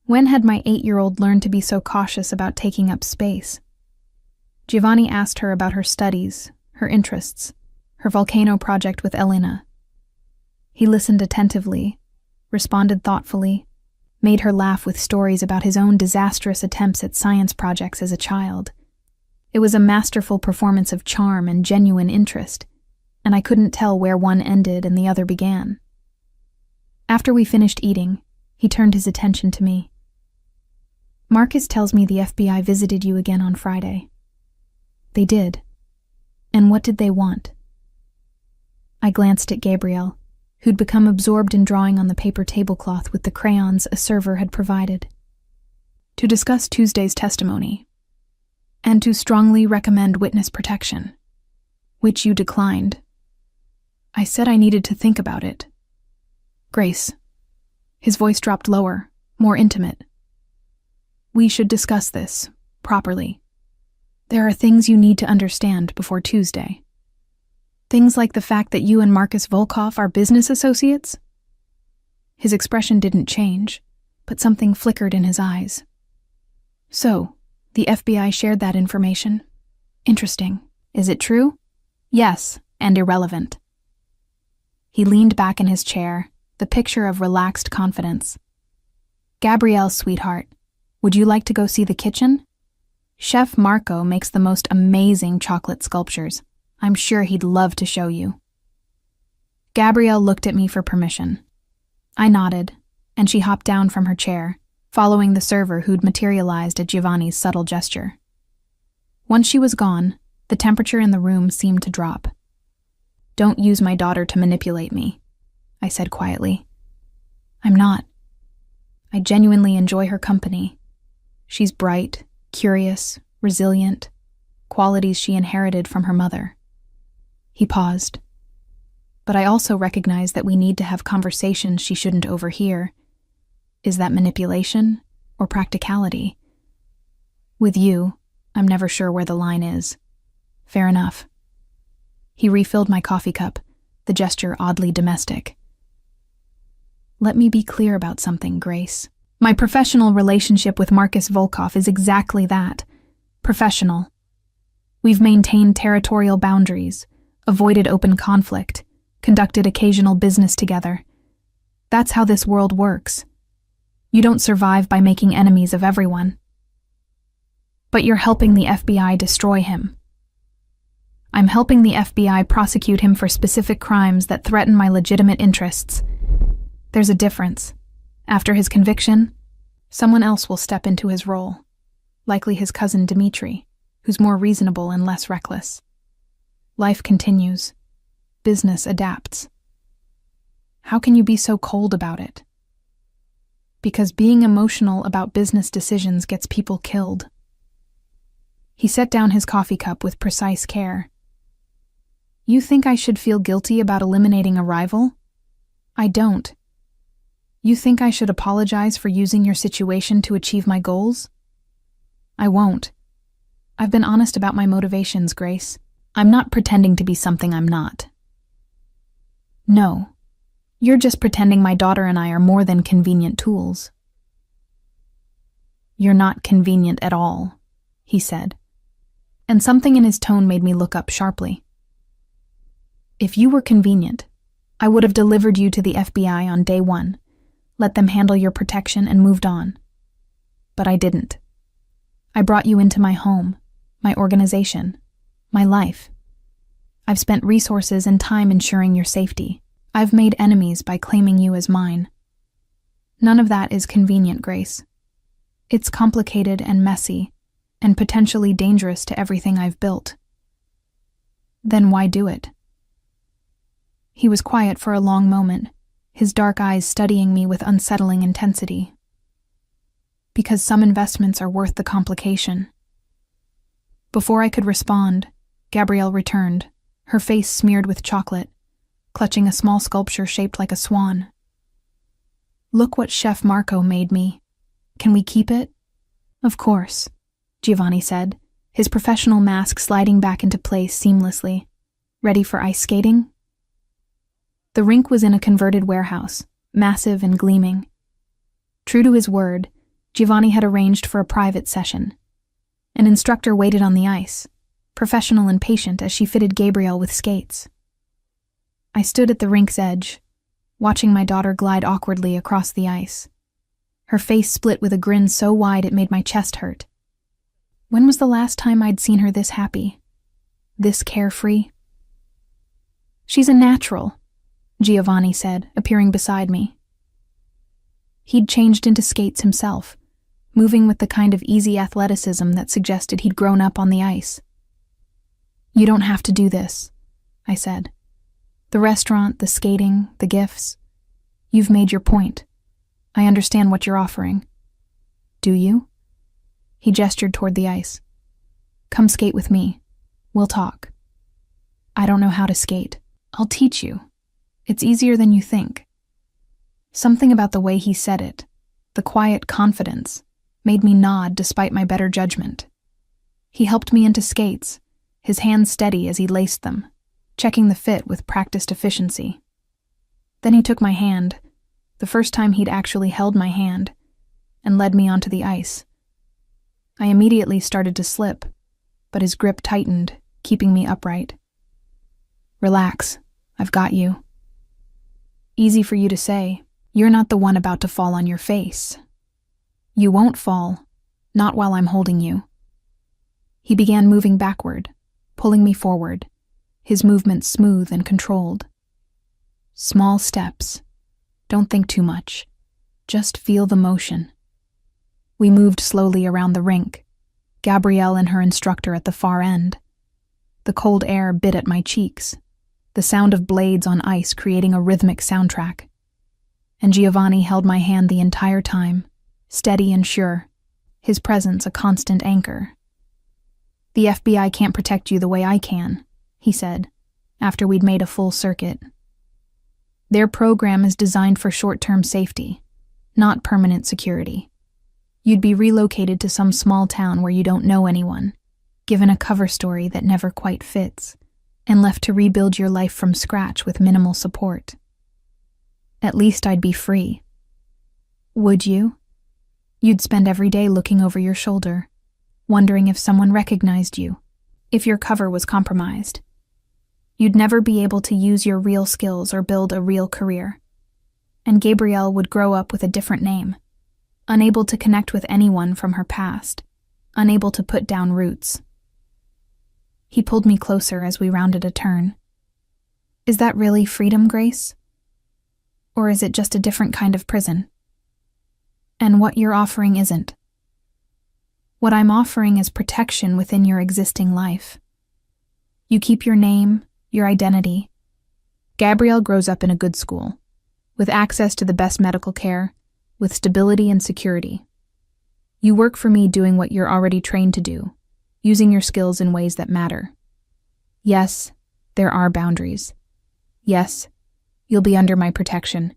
When had my 8-year-old learned to be so cautious about taking up space? Giovanni asked her about her studies, her interests, her volcano project with Elena. He listened attentively, responded thoughtfully, made her laugh with stories about his own disastrous attempts at science projects as a child. It was a masterful performance of charm and genuine interest, and I couldn't tell where one ended and the other began. After we finished eating, he turned his attention to me. Marcus tells me the FBI visited you again on Friday. They did. And what did they want? I glanced at Gabrielle, who'd become absorbed in drawing on the paper tablecloth with the crayons a server had provided. To discuss Tuesday's testimony, and to strongly recommend witness protection, which you declined. I said I needed to think about it. Grace. His voice dropped lower, more intimate. We should discuss this, properly. There are things you need to understand before Tuesday. Things like the fact that you and Marcus Volkov are business associates? His expression didn't change, but something flickered in his eyes. So, the FBI shared that information. Interesting. Is it true? Yes, and irrelevant. He leaned back in his chair, the picture of relaxed confidence. Gabrielle, sweetheart, would you like to go see the kitchen? Chef Marco makes the most amazing chocolate sculptures. I'm sure he'd love to show you. Gabrielle looked at me for permission. I nodded, and she hopped down from her chair, following the server who'd materialized at Giovanni's subtle gesture. Once she was gone, the temperature in the room seemed to drop. Don't use my daughter to manipulate me, I said quietly. I'm not. I genuinely enjoy her company. She's bright, curious, resilient, qualities she inherited from her mother. He paused. But I also recognize that we need to have conversations she shouldn't overhear. Is that manipulation or practicality? With you, I'm never sure where the line is. Fair enough. He refilled my coffee cup, the gesture oddly domestic. Let me be clear about something, Grace. My professional relationship with Marcus Volkov is exactly that. Professional. We've maintained territorial boundaries, avoided open conflict, conducted occasional business together. That's how this world works. You don't survive by making enemies of everyone. But you're helping the FBI destroy him. I'm helping the FBI prosecute him for specific crimes that threaten my legitimate interests. There's a difference. After his conviction, someone else will step into his role, likely his cousin Dmitri, who's more reasonable and less reckless. Life continues. Business adapts. How can you be so cold about it? Because being emotional about business decisions gets people killed. He set down his coffee cup with precise care. You think I should feel guilty about eliminating a rival? I don't. You think I should apologize for using your situation to achieve my goals? I won't. I've been honest about my motivations, Grace. I'm not pretending to be something I'm not. No. You're just pretending my daughter and I are more than convenient tools. You're not convenient at all, he said, and something in his tone made me look up sharply. If you were convenient, I would have delivered you to the FBI on day one, let them handle your protection and moved on. But I didn't. I brought you into my home, my organization, my life. I've spent resources and time ensuring your safety. I've made enemies by claiming you as mine. None of that is convenient, Grace. It's complicated and messy, and potentially dangerous to everything I've built. Then why do it? He was quiet for a long moment, his dark eyes studying me with unsettling intensity. Because some investments are worth the complication. Before I could respond, Gabrielle returned, her face smeared with chocolate, clutching a small sculpture shaped like a swan. Look what Chef Marco made me. Can we keep it? Of course, Giovanni said, his professional mask sliding back into place seamlessly. Ready for ice skating? The rink was in a converted warehouse, massive and gleaming. True to his word, Giovanni had arranged for a private session. An instructor waited on the ice, professional and patient as she fitted Gabrielle with skates. I stood at the rink's edge, watching my daughter glide awkwardly across the ice. Her face split with a grin so wide it made my chest hurt. When was the last time I'd seen her this happy? This carefree? She's a natural, Giovanni said, appearing beside me. He'd changed into skates himself, moving with the kind of easy athleticism that suggested he'd grown up on the ice. You don't have to do this, I said. The restaurant, the skating, the gifts. You've made your point. I understand what you're offering. Do you? He gestured toward the ice. Come skate with me. We'll talk. I don't know how to skate. I'll teach you. It's easier than you think. Something about the way he said it, the quiet confidence, made me nod despite my better judgment. He helped me into skates, his hands steady as he laced them, checking the fit with practiced efficiency. Then he took my hand, the first time he'd actually held my hand, and led me onto the ice. I immediately started to slip, but his grip tightened, keeping me upright. Relax, I've got you. Easy for you to say. You're not the one about to fall on your face. You won't fall, not while I'm holding you. He began moving backward, pulling me forward, his movements smooth and controlled. Small steps. Don't think too much. Just feel the motion. We moved slowly around the rink, Gabrielle and her instructor at the far end. The cold air bit at my cheeks, the sound of blades on ice creating a rhythmic soundtrack. And Giovanni held my hand the entire time, steady and sure, his presence a constant anchor. The FBI can't protect you the way I can, he said, after we'd made a full circuit. Their program is designed for short-term safety, not permanent security. You'd be relocated to some small town where you don't know anyone, given a cover story that never quite fits, and left to rebuild your life from scratch with minimal support. At least I'd be free. Would you? You'd spend every day looking over your shoulder, wondering if someone recognized you, if your cover was compromised. You'd never be able to use your real skills or build a real career. And Gabrielle would grow up with a different name, unable to connect with anyone from her past, unable to put down roots. He pulled me closer as we rounded a turn. Is that really freedom, Grace? Or is it just a different kind of prison? And what you're offering isn't. What I'm offering is protection within your existing life. You keep your name, your identity. Gabrielle grows up in a good school, with access to the best medical care, with stability and security. You work for me doing what you're already trained to do, using your skills in ways that matter. Yes, there are boundaries. Yes, you'll be under my protection,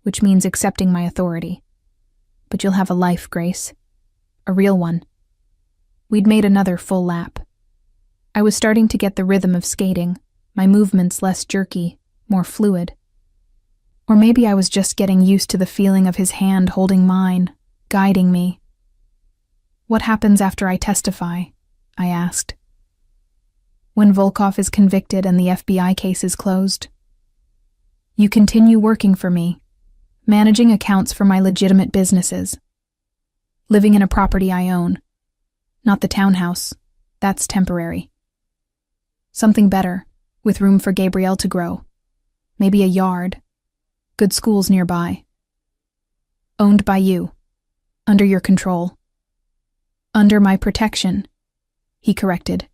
which means accepting my authority. But you'll have a life, Grace. A real one. We'd made another full lap. I was starting to get the rhythm of skating, my movements less jerky, more fluid. Or maybe I was just getting used to the feeling of his hand holding mine, guiding me. What happens after I testify? I asked. When Volkov is convicted and the FBI case is closed? You continue working for me, managing accounts for my legitimate businesses, living in a property I own. Not the townhouse. That's temporary. Something better, with room for Gabrielle to grow. Maybe a yard. Good schools nearby. Owned by you. Under your control. Under my protection, he corrected.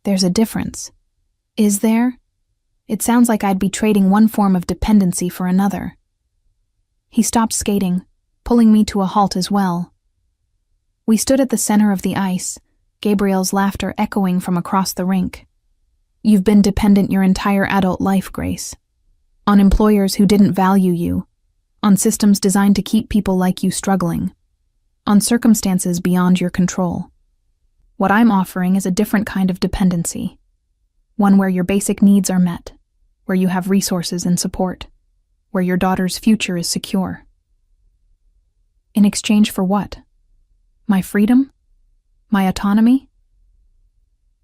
There's a difference. Is there? It sounds like I'd be trading one form of dependency for another. He stopped skating, pulling me to a halt as well. We stood at the center of the ice, Gabrielle's laughter echoing from across the rink. You've been dependent your entire adult life, Grace. On employers who didn't value you. On systems designed to keep people like you struggling. On circumstances beyond your control. What I'm offering is a different kind of dependency. One where your basic needs are met, where you have resources and support, where your daughter's future is secure. In exchange for what? My freedom? My autonomy?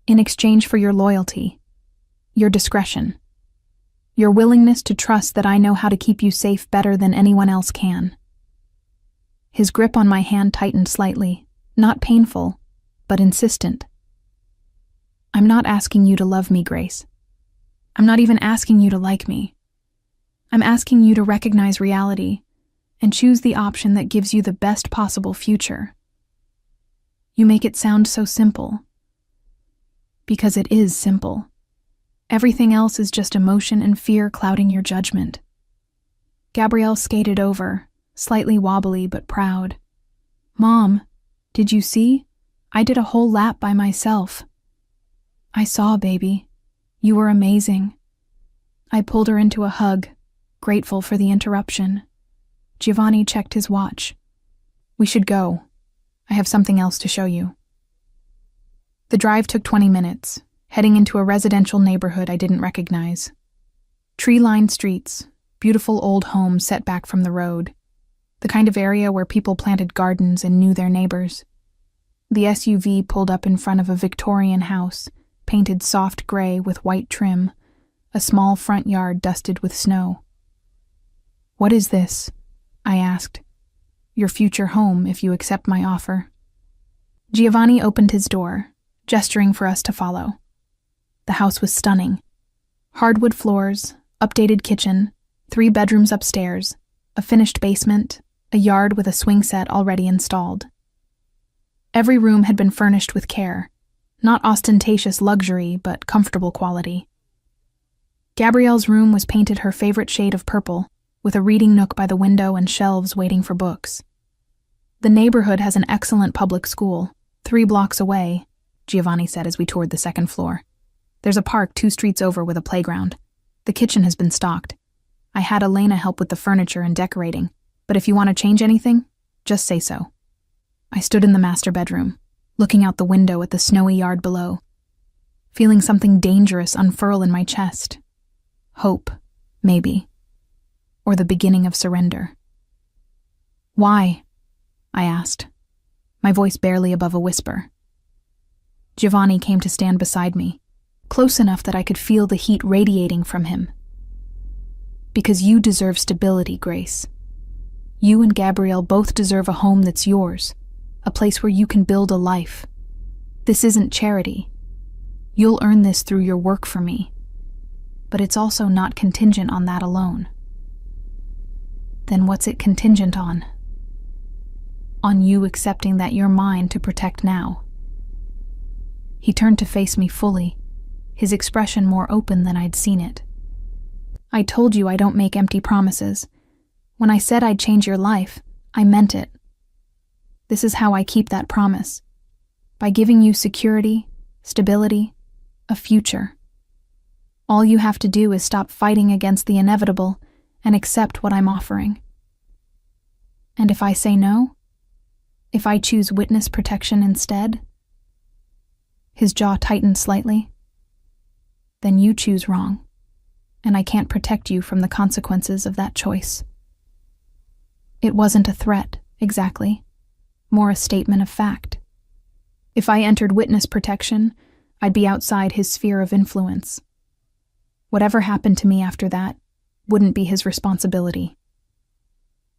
In exchange for your loyalty, your discretion, your willingness to trust that I know how to keep you safe better than anyone else can. His grip on my hand tightened slightly, not painful, but insistent. I'm not asking you to love me, Grace. I'm not even asking you to like me. I'm asking you to recognize reality and choose the option that gives you the best possible future. You make it sound so simple. Because it is simple. Everything else is just emotion and fear clouding your judgment. Gabrielle skated over, slightly wobbly but proud. Mom, did you see? I did a whole lap by myself. I saw, baby. You were amazing. I pulled her into a hug, grateful for the interruption. Giovanni checked his watch. We should go. I have something else to show you. The drive took 20 minutes, heading into a residential neighborhood I didn't recognize. Tree-lined streets, beautiful old homes set back from the road, the kind of area where people planted gardens and knew their neighbors. The SUV pulled up in front of a Victorian house, painted soft gray with white trim, a small front yard dusted with snow. What is this? I asked. Your future home, if you accept my offer. Giovanni opened his door, gesturing for us to follow. The house was stunning. Hardwood floors, updated kitchen, 3 bedrooms upstairs, a finished basement, a yard with a swing set already installed. Every room had been furnished with care, not ostentatious luxury, but comfortable quality. Gabrielle's room was painted her favorite shade of purple, with a reading nook by the window and shelves waiting for books. The neighborhood has an excellent public school, 3 blocks away, Giovanni said as we toured the second floor. There's a park 2 streets over with a playground. The kitchen has been stocked. I had Elena help with the furniture and decorating, but if you want to change anything, just say so. I stood in the master bedroom, looking out the window at the snowy yard below, feeling something dangerous unfurl in my chest. Hope, maybe. Or the beginning of surrender. Why? I asked, my voice barely above a whisper. Giovanni came to stand beside me, close enough that I could feel the heat radiating from him. Because you deserve stability, Grace. You and Gabrielle both deserve a home that's yours, a place where you can build a life. This isn't charity. You'll earn this through your work for me. But it's also not contingent on that alone. Then what's it contingent on? On you accepting that you're mine to protect now. He turned to face me fully, his expression more open than I'd seen it. I told you I don't make empty promises. When I said I'd change your life, I meant it. This is how I keep that promise. By giving you security, stability, a future. All you have to do is stop fighting against the inevitable and accept what I'm offering. And if I say no? If I choose witness protection instead? His jaw tightened slightly. Then you choose wrong, and I can't protect you from the consequences of that choice. It wasn't a threat, exactly, more a statement of fact. If I entered witness protection, I'd be outside his sphere of influence. Whatever happened to me after that wouldn't be his responsibility.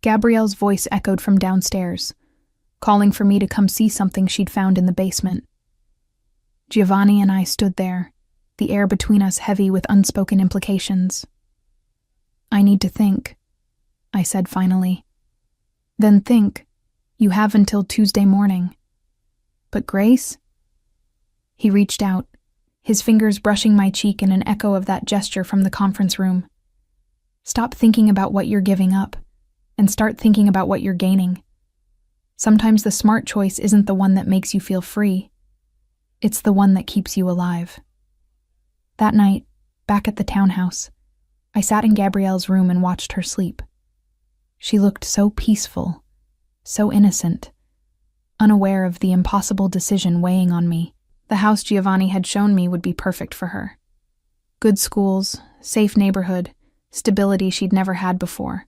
Gabrielle's voice echoed from downstairs, calling for me to come see something she'd found in the basement. Giovanni and I stood there, the air between us heavy with unspoken implications. I need to think, I said finally. Then think. You have until Tuesday morning. But Grace? He reached out, his fingers brushing my cheek in an echo of that gesture from the conference room. Stop thinking about what you're giving up, and start thinking about what you're gaining. Sometimes the smart choice isn't the one that makes you feel free. It's the one that keeps you alive. That night, back at the townhouse, I sat in Gabrielle's room and watched her sleep. She looked so peaceful, so innocent, unaware of the impossible decision weighing on me. The house Giovanni had shown me would be perfect for her. Good schools, safe neighborhood, stability she'd never had before.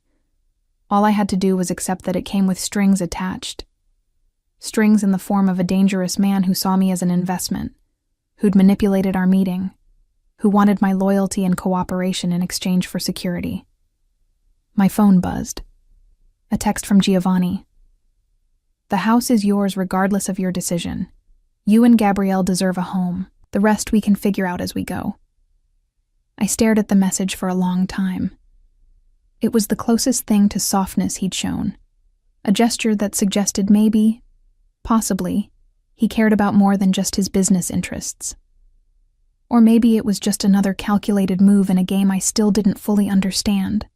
All I had to do was accept that it came with strings attached. Strings in the form of a dangerous man who saw me as an investment, who'd manipulated our meeting, who wanted my loyalty and cooperation in exchange for security. My phone buzzed. A text from Giovanni. The house is yours regardless of your decision. You and Gabrielle deserve a home. The rest we can figure out as we go. I stared at the message for a long time. It was the closest thing to softness he'd shown. A gesture that suggested maybe, possibly, he cared about more than just his business interests. Or maybe it was just another calculated move in a game I still didn't fully understand.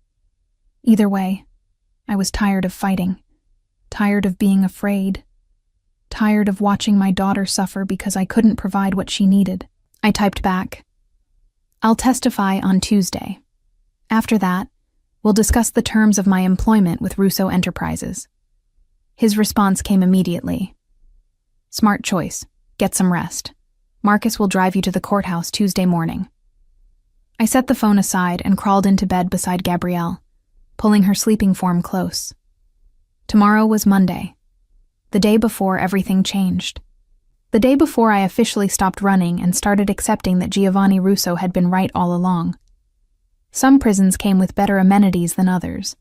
Either way, I was tired of fighting, tired of being afraid, tired of watching my daughter suffer because I couldn't provide what she needed. I typed back, I'll testify on Tuesday. After that, we'll discuss the terms of my employment with Russo Enterprises. His response came immediately. Smart choice. Get some rest. Marcus will drive you to the courthouse Tuesday morning. I set the phone aside and crawled into bed beside Gabrielle, pulling her sleeping form close. Tomorrow was Monday, the day before everything changed. The day before I officially stopped running and started accepting that Giovanni Russo had been right all along. Some prisons came with better amenities than others,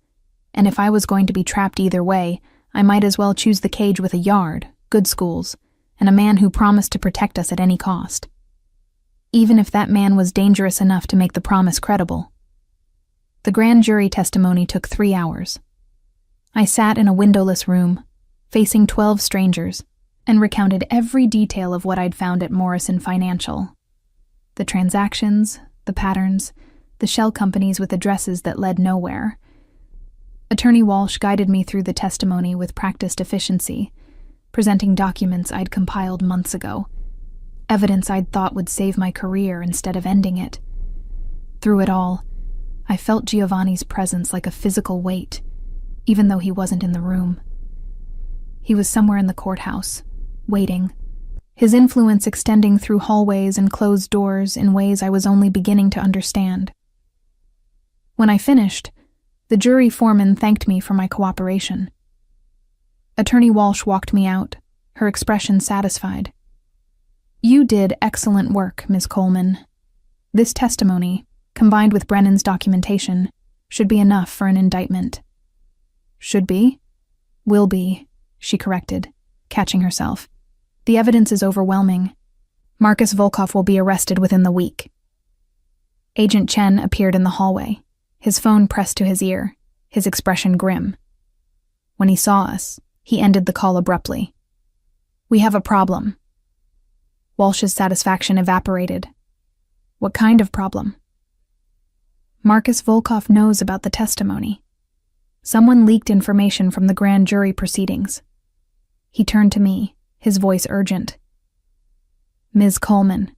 and if I was going to be trapped either way, I might as well choose the cage with a yard, good schools, and a man who promised to protect us at any cost. Even if that man was dangerous enough to make the promise credible. The grand jury testimony took 3 hours. I sat in a windowless room, facing 12 strangers, and recounted every detail of what I'd found at Morrison Financial. The transactions, the patterns, the shell companies with addresses that led nowhere. Attorney Walsh guided me through the testimony with practiced efficiency, presenting documents I'd compiled months ago, evidence I'd thought would save my career instead of ending it. Through it all, I felt Giovanni's presence like a physical weight, even though he wasn't in the room. He was somewhere in the courthouse, waiting, his influence extending through hallways and closed doors in ways I was only beginning to understand. When I finished, the jury foreman thanked me for my cooperation. Attorney Walsh walked me out, her expression satisfied. You did excellent work, Ms. Coleman. This testimony, combined with Brennan's documentation, should be enough for an indictment. Should be? Will be, she corrected, catching herself. The evidence is overwhelming. Marcus Volkov will be arrested within the week. Agent Chen appeared in the hallway, his phone pressed to his ear, his expression grim. When he saw us, he ended the call abruptly. We have a problem. Walsh's satisfaction evaporated. What kind of problem? Marcus Volkov knows about the testimony. Someone leaked information from the grand jury proceedings. He turned to me, his voice urgent. Ms. Coleman,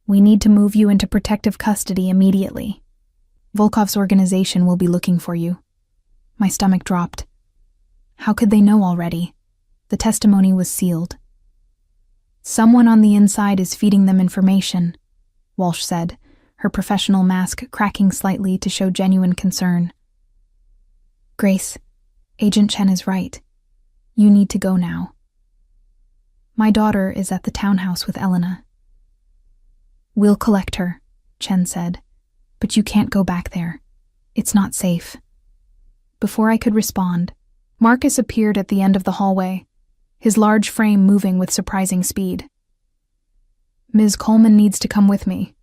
we need to move you into protective custody immediately. Volkov's organization will be looking for you. My stomach dropped. How could they know already? The testimony was sealed. Someone on the inside is feeding them information, Walsh said, her professional mask cracking slightly to show genuine concern. Grace, Agent Chen is right. You need to go now. My daughter is at the townhouse with Elena. We'll collect her, Chen said, but you can't go back there. It's not safe. Before I could respond, Marcus appeared at the end of the hallway, his large frame moving with surprising speed. Ms. Coleman needs to come with me.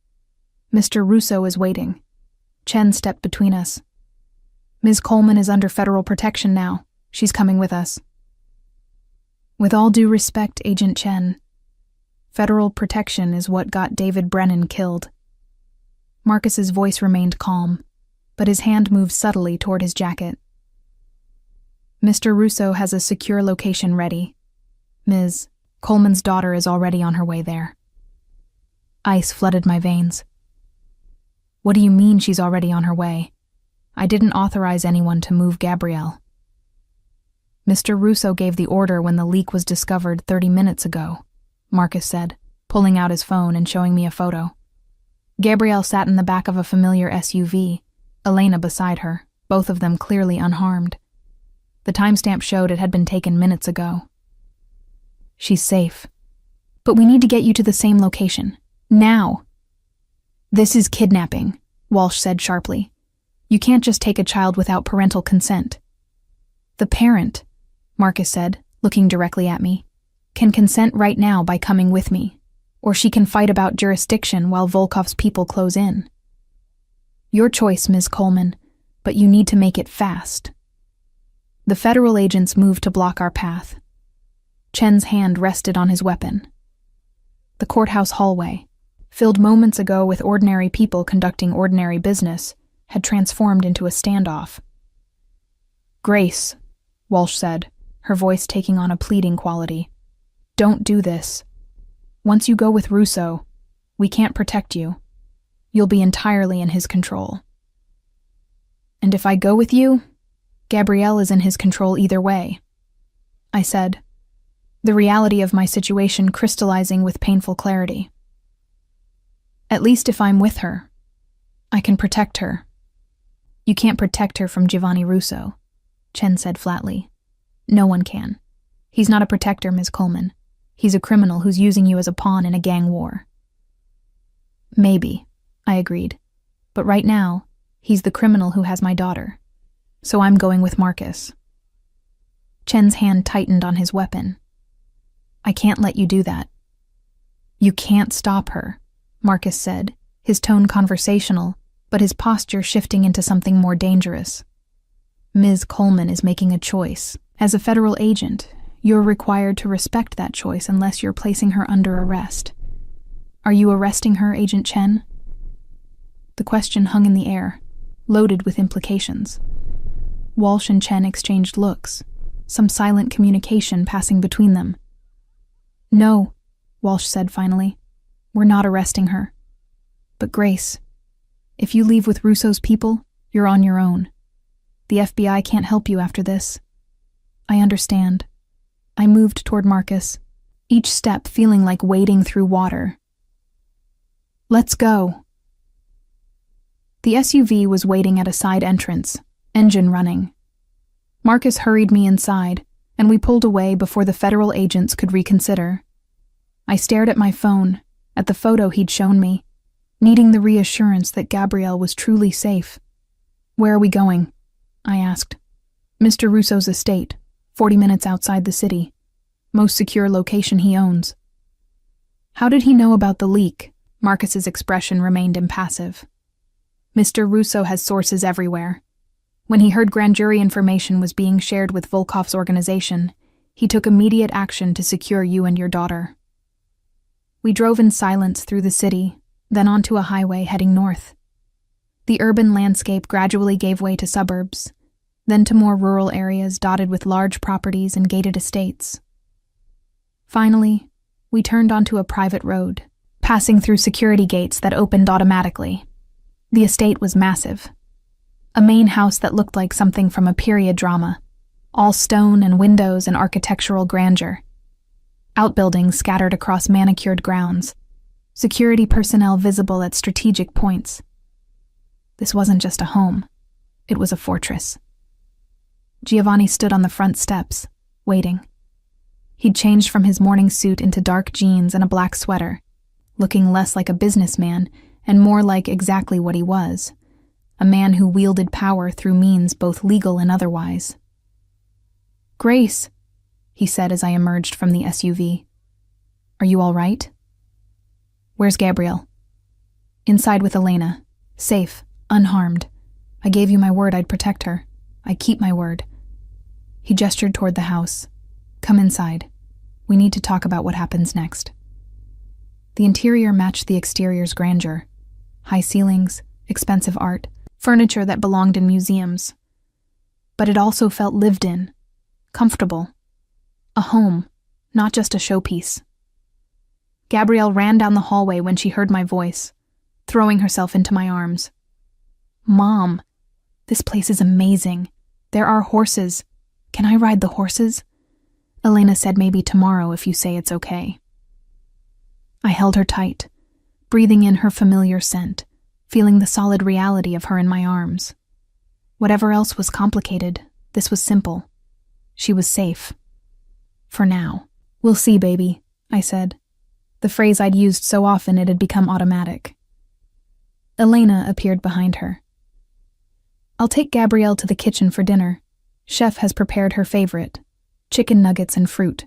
Mr. Russo is waiting. Chen stepped between us. Ms. Coleman is under federal protection now. She's coming with us. With all due respect, Agent Chen, federal protection is what got David Brennan killed. Marcus's voice remained calm, but his hand moved subtly toward his jacket. Mr. Russo has a secure location ready. Ms. Coleman's daughter is already on her way there. Ice flooded my veins. What do you mean she's already on her way? I didn't authorize anyone to move Gabrielle. Mr. Russo gave the order when the leak was discovered 30 minutes ago, Marcus said, pulling out his phone and showing me a photo. Gabrielle sat in the back of a familiar SUV, Elena beside her, both of them clearly unharmed. The timestamp showed it had been taken minutes ago. She's safe. But we need to get you to the same location. Now. This is kidnapping, Walsh said sharply. You can't just take a child without parental consent. The parent, Marcus said, looking directly at me, can consent right now by coming with me, or she can fight about jurisdiction while Volkov's people close in. Your choice, Ms. Coleman, but you need to make it fast. The federal agents moved to block our path. Chen's hand rested on his weapon. The courthouse hallway, filled moments ago with ordinary people conducting ordinary business, had transformed into a standoff. Grace, Walsh said, her voice taking on a pleading quality. Don't do this. Once you go with Russo, we can't protect you. You'll be entirely in his control. And if I go with you, Gabrielle is in his control either way, I said, the reality of my situation crystallizing with painful clarity. At least if I'm with her, I can protect her. You can't protect her from Giovanni Russo, Chen said flatly. No one can. He's not a protector, Ms. Coleman. He's a criminal who's using you as a pawn in a gang war. Maybe, I agreed. But right now, he's the criminal who has my daughter. So I'm going with Marcus. Chen's hand tightened on his weapon. I can't let you do that. You can't stop her, Marcus said, his tone conversational, but his posture shifting into something more dangerous. Ms. Coleman is making a choice. As a federal agent, you're required to respect that choice unless you're placing her under arrest. Are you arresting her, Agent Chen? The question hung in the air, loaded with implications. Walsh and Chen exchanged looks, some silent communication passing between them. No, Walsh said finally. We're not arresting her. But Grace, if you leave with Russo's people, you're on your own. The FBI can't help you after this. I understand. I moved toward Marcus, each step feeling like wading through water. Let's go. The SUV was waiting at a side entrance, engine running. Marcus hurried me inside, and we pulled away before the federal agents could reconsider. I stared at my phone, at the photo he'd shown me, needing the reassurance that Gabrielle was truly safe. Where are we going? I asked. Mr. Russo's estate, 40 minutes outside the city. Most secure location he owns. How did he know about the leak? Marcus's expression remained impassive. Mr. Russo has sources everywhere. When he heard grand jury information was being shared with Volkov's organization, he took immediate action to secure you and your daughter. We drove in silence through the city, then onto a highway heading north. The urban landscape gradually gave way to suburbs, then to more rural areas dotted with large properties and gated estates. Finally, we turned onto a private road, passing through security gates that opened automatically. The estate was massive, A main house that looked like something from a period drama, all stone and windows and architectural grandeur. Outbuildings scattered across manicured grounds, security personnel visible at strategic points. This wasn't just a home, it was a fortress. Giovanni stood on the front steps, waiting. He'd changed from his morning suit into dark jeans and a black sweater, looking less like a businessman and more like exactly what he was, a man who wielded power through means both legal and otherwise. "Grace," he said as I emerged from the SUV. "Are you all right?" "Where's Gabrielle?" "Inside with Elena. Safe, unharmed. I gave you my word I'd protect her. I keep my word." He gestured toward the house. "Come inside. We need to talk about what happens next." The interior matched the exterior's grandeur. High ceilings, expensive art, furniture that belonged in museums. But it also felt lived in, comfortable. A home, not just a showpiece. Gabrielle ran down the hallway when she heard my voice, throwing herself into my arms. "Mom, this place is amazing. There are horses. Can I ride the horses?" Elena said maybe tomorrow if you say it's okay. I held her tight, breathing in her familiar scent, feeling the solid reality of her in my arms. Whatever else was complicated, this was simple. She was safe. For now. "We'll see, baby," I said, the phrase I'd used so often it had become automatic. Elena appeared behind her. "I'll take Gabrielle to the kitchen for dinner. Chef has prepared her favorite, chicken nuggets and fruit."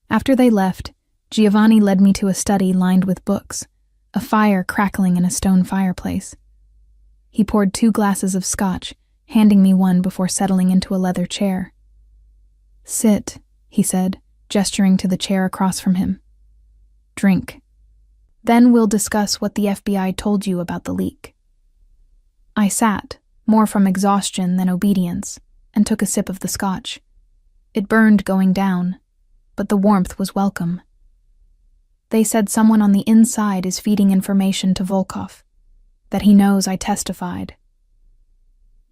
After they left, Giovanni led me to a study lined with books, a fire crackling in a stone fireplace. He poured 2 glasses of scotch, handing me one before settling into a leather chair. "Sit," he said, gesturing to the chair across from him. "Drink. Then we'll discuss what the FBI told you about the leak." I sat, more from exhaustion than obedience, and took a sip of the scotch. It burned going down, but the warmth was welcome. "They said someone on the inside is feeding information to Volkov, that he knows I testified.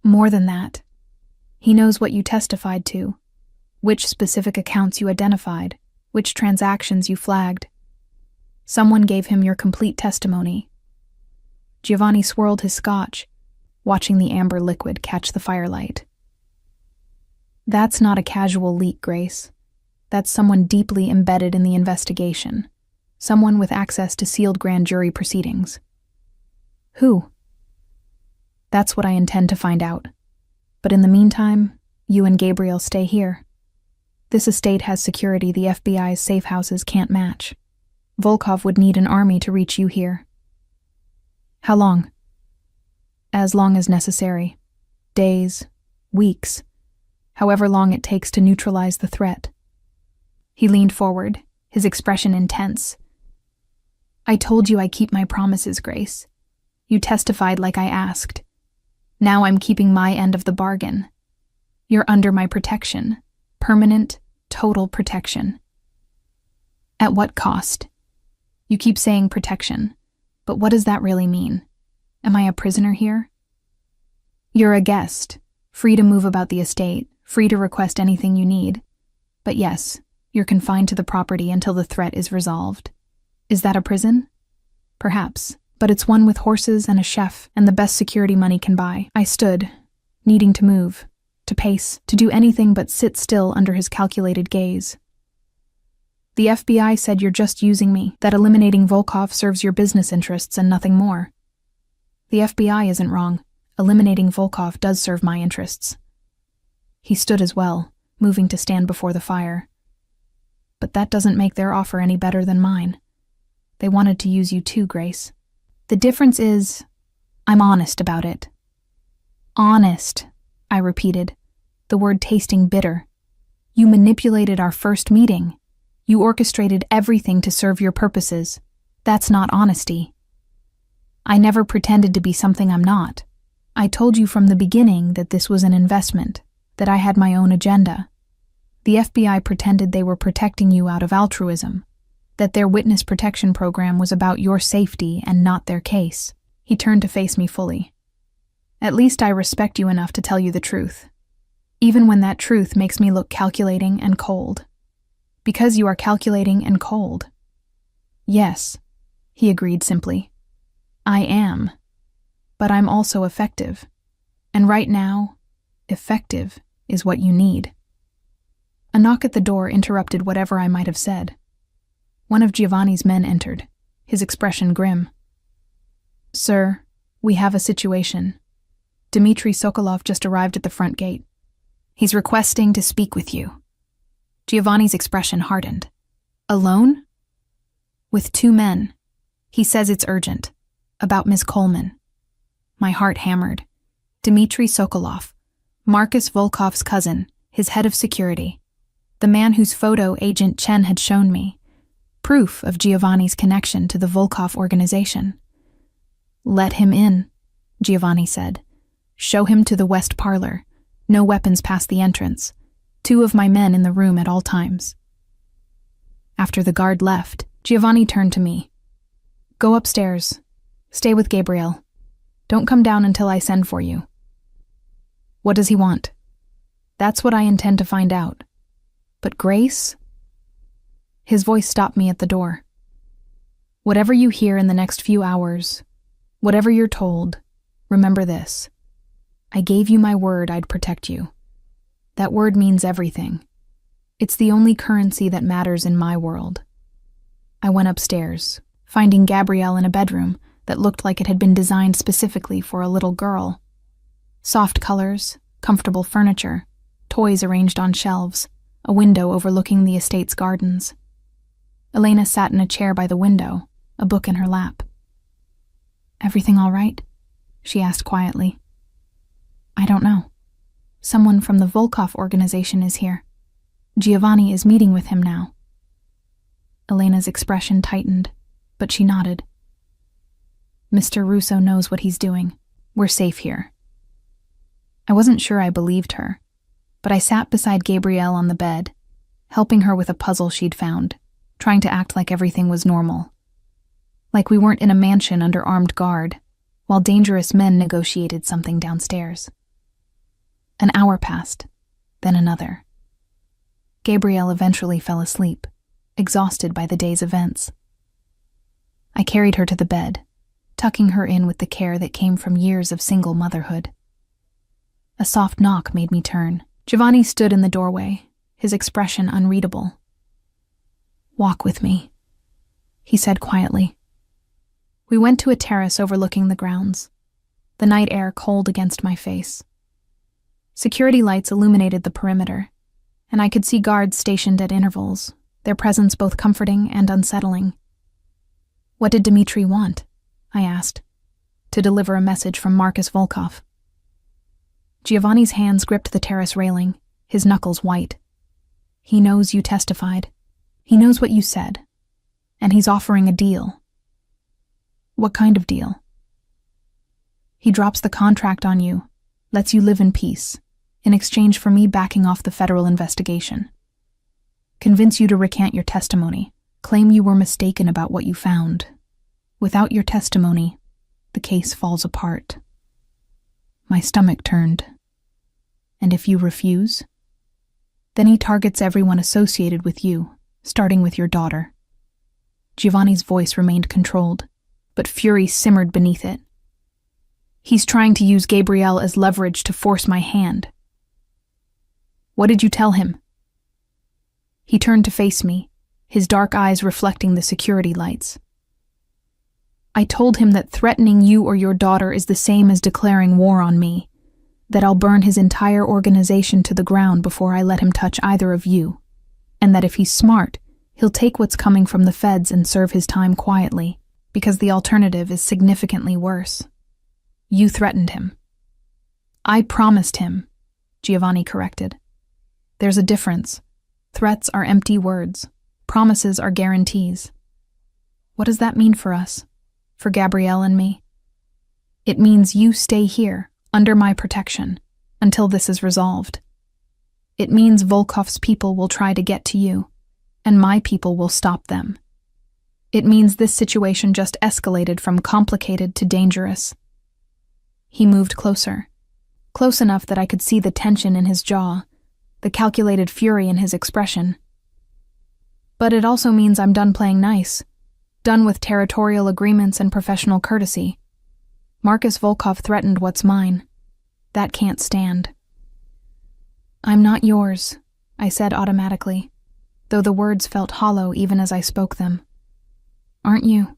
More than that, he knows what you testified to, which specific accounts you identified, which transactions you flagged. Someone gave him your complete testimony." Giovanni swirled his scotch, watching the amber liquid catch the firelight. "That's not a casual leak, Grace. That's someone deeply embedded in the investigation. Someone with access to sealed grand jury proceedings." "Who?" "That's what I intend to find out. But in the meantime, you and Gabriel stay here. This estate has security the FBI's safe houses can't match. Volkov would need an army to reach you here." "How long?" "As long as necessary. Days, weeks, however long it takes to neutralize the threat." He leaned forward, his expression intense. "I told you I keep my promises, Grace. You testified like I asked. Now I'm keeping my end of the bargain. You're under my protection. Permanent, total protection." "At what cost?" "You keep saying protection, but what does that really mean? Am I a prisoner here?" "You're a guest, free to move about the estate, free to request anything you need. But yes, you're confined to the property until the threat is resolved. Is that a prison? Perhaps, but it's one with horses and a chef and the best security money can buy." I stood, needing to move, to pace, to do anything but sit still under his calculated gaze. "The FBI said you're just using me, that eliminating Volkov serves your business interests and nothing more." "The FBI isn't wrong. Eliminating Volkov does serve my interests." He stood as well, moving to stand before the fire. "But that doesn't make their offer any better than mine. They wanted to use you too, Grace. The difference is, I'm honest about it." "Honest," I repeated, the word tasting bitter. "You manipulated our first meeting. You orchestrated everything to serve your purposes. That's not honesty." "I never pretended to be something I'm not. I told you from the beginning that this was an investment, that I had my own agenda. The FBI pretended they were protecting you out of altruism, that their witness protection program was about your safety and not their case." He turned to face me fully. At least I respect you enough to tell you the truth, even when that truth makes me look calculating and cold. Because you are calculating and cold. Yes, he agreed simply. I am. But I'm also effective. And right now, effective is what you need. A knock at the door interrupted whatever I might have said. One of Giovanni's men entered, his expression grim. Sir, we have a situation. Dmitry Sokolov just arrived at the front gate. He's requesting to speak with you. Giovanni's expression hardened. Alone? With 2 men. He says it's urgent. About Ms. Coleman. My heart hammered. Dmitry Sokolov, Marcus Volkov's cousin, his head of security. The man whose photo Agent Chen had shown me. Proof of Giovanni's connection to the Volkov organization. Let him in, Giovanni said. Show him to the west parlor. No weapons past the entrance. 2 of my men in the room at all times. After the guard left, Giovanni turned to me. Go upstairs. Stay with Gabriel. Don't come down until I send for you. What does he want? That's what I intend to find out. But Grace? His voice stopped me at the door. Whatever you hear in the next few hours, whatever you're told, remember this. I gave you my word I'd protect you. That word means everything. It's the only currency that matters in my world. I went upstairs, finding Gabrielle in a bedroom that looked like it had been designed specifically for a little girl. Soft colors, comfortable furniture, toys arranged on shelves, a window overlooking the estate's gardens. Elena sat in a chair by the window, a book in her lap. Everything all right? She asked quietly. I don't know. Someone from the Volkov organization is here. Giovanni is meeting with him now. Elena's expression tightened, but she nodded. Mr. Russo knows what he's doing. We're safe here. I wasn't sure I believed her, but I sat beside Gabrielle on the bed, helping her with a puzzle she'd found, trying to act like everything was normal. Like we weren't in a mansion under armed guard, while dangerous men negotiated something downstairs. An hour passed, then another. Gabrielle eventually fell asleep, exhausted by the day's events. I carried her to the bed, tucking her in with the care that came from years of single motherhood. A soft knock made me turn. Giovanni stood in the doorway, his expression unreadable. Walk with me, he said quietly. We went to a terrace overlooking the grounds, the night air cold against my face. Security lights illuminated the perimeter, and I could see guards stationed at intervals, their presence both comforting and unsettling. What did Dmitry want? I asked. To deliver a message from Marcus Volkov. Giovanni's hands gripped the terrace railing, his knuckles white. He knows you testified. He knows what you said. And he's offering a deal. What kind of deal? He drops the contract on you, lets you live in peace, in exchange for me backing off the federal investigation. Convince you to recant your testimony, claim you were mistaken about what you found. Without your testimony, the case falls apart. My stomach turned. And if you refuse? Then he targets everyone associated with you, starting with your daughter. Giovanni's voice remained controlled, but fury simmered beneath it. He's trying to use Gabrielle as leverage to force my hand. What did you tell him? He turned to face me, his dark eyes reflecting the security lights. I told him that threatening you or your daughter is the same as declaring war on me, that I'll burn his entire organization to the ground before I let him touch either of you, and that if he's smart, he'll take what's coming from the feds and serve his time quietly, because the alternative is significantly worse. You threatened him. I promised him, Giovanni corrected. There's a difference. Threats are empty words. Promises are guarantees. What does that mean for us? For Gabrielle and me? It means you stay here, under my protection, until this is resolved. It means Volkov's people will try to get to you, and my people will stop them. It means this situation just escalated from complicated to dangerous. He moved closer, close enough that I could see the tension in his jaw, the calculated fury in his expression. But it also means I'm done playing nice, done with territorial agreements and professional courtesy. Marcus Volkov threatened what's mine. That can't stand. I'm not yours, I said automatically, though the words felt hollow even as I spoke them. Aren't you?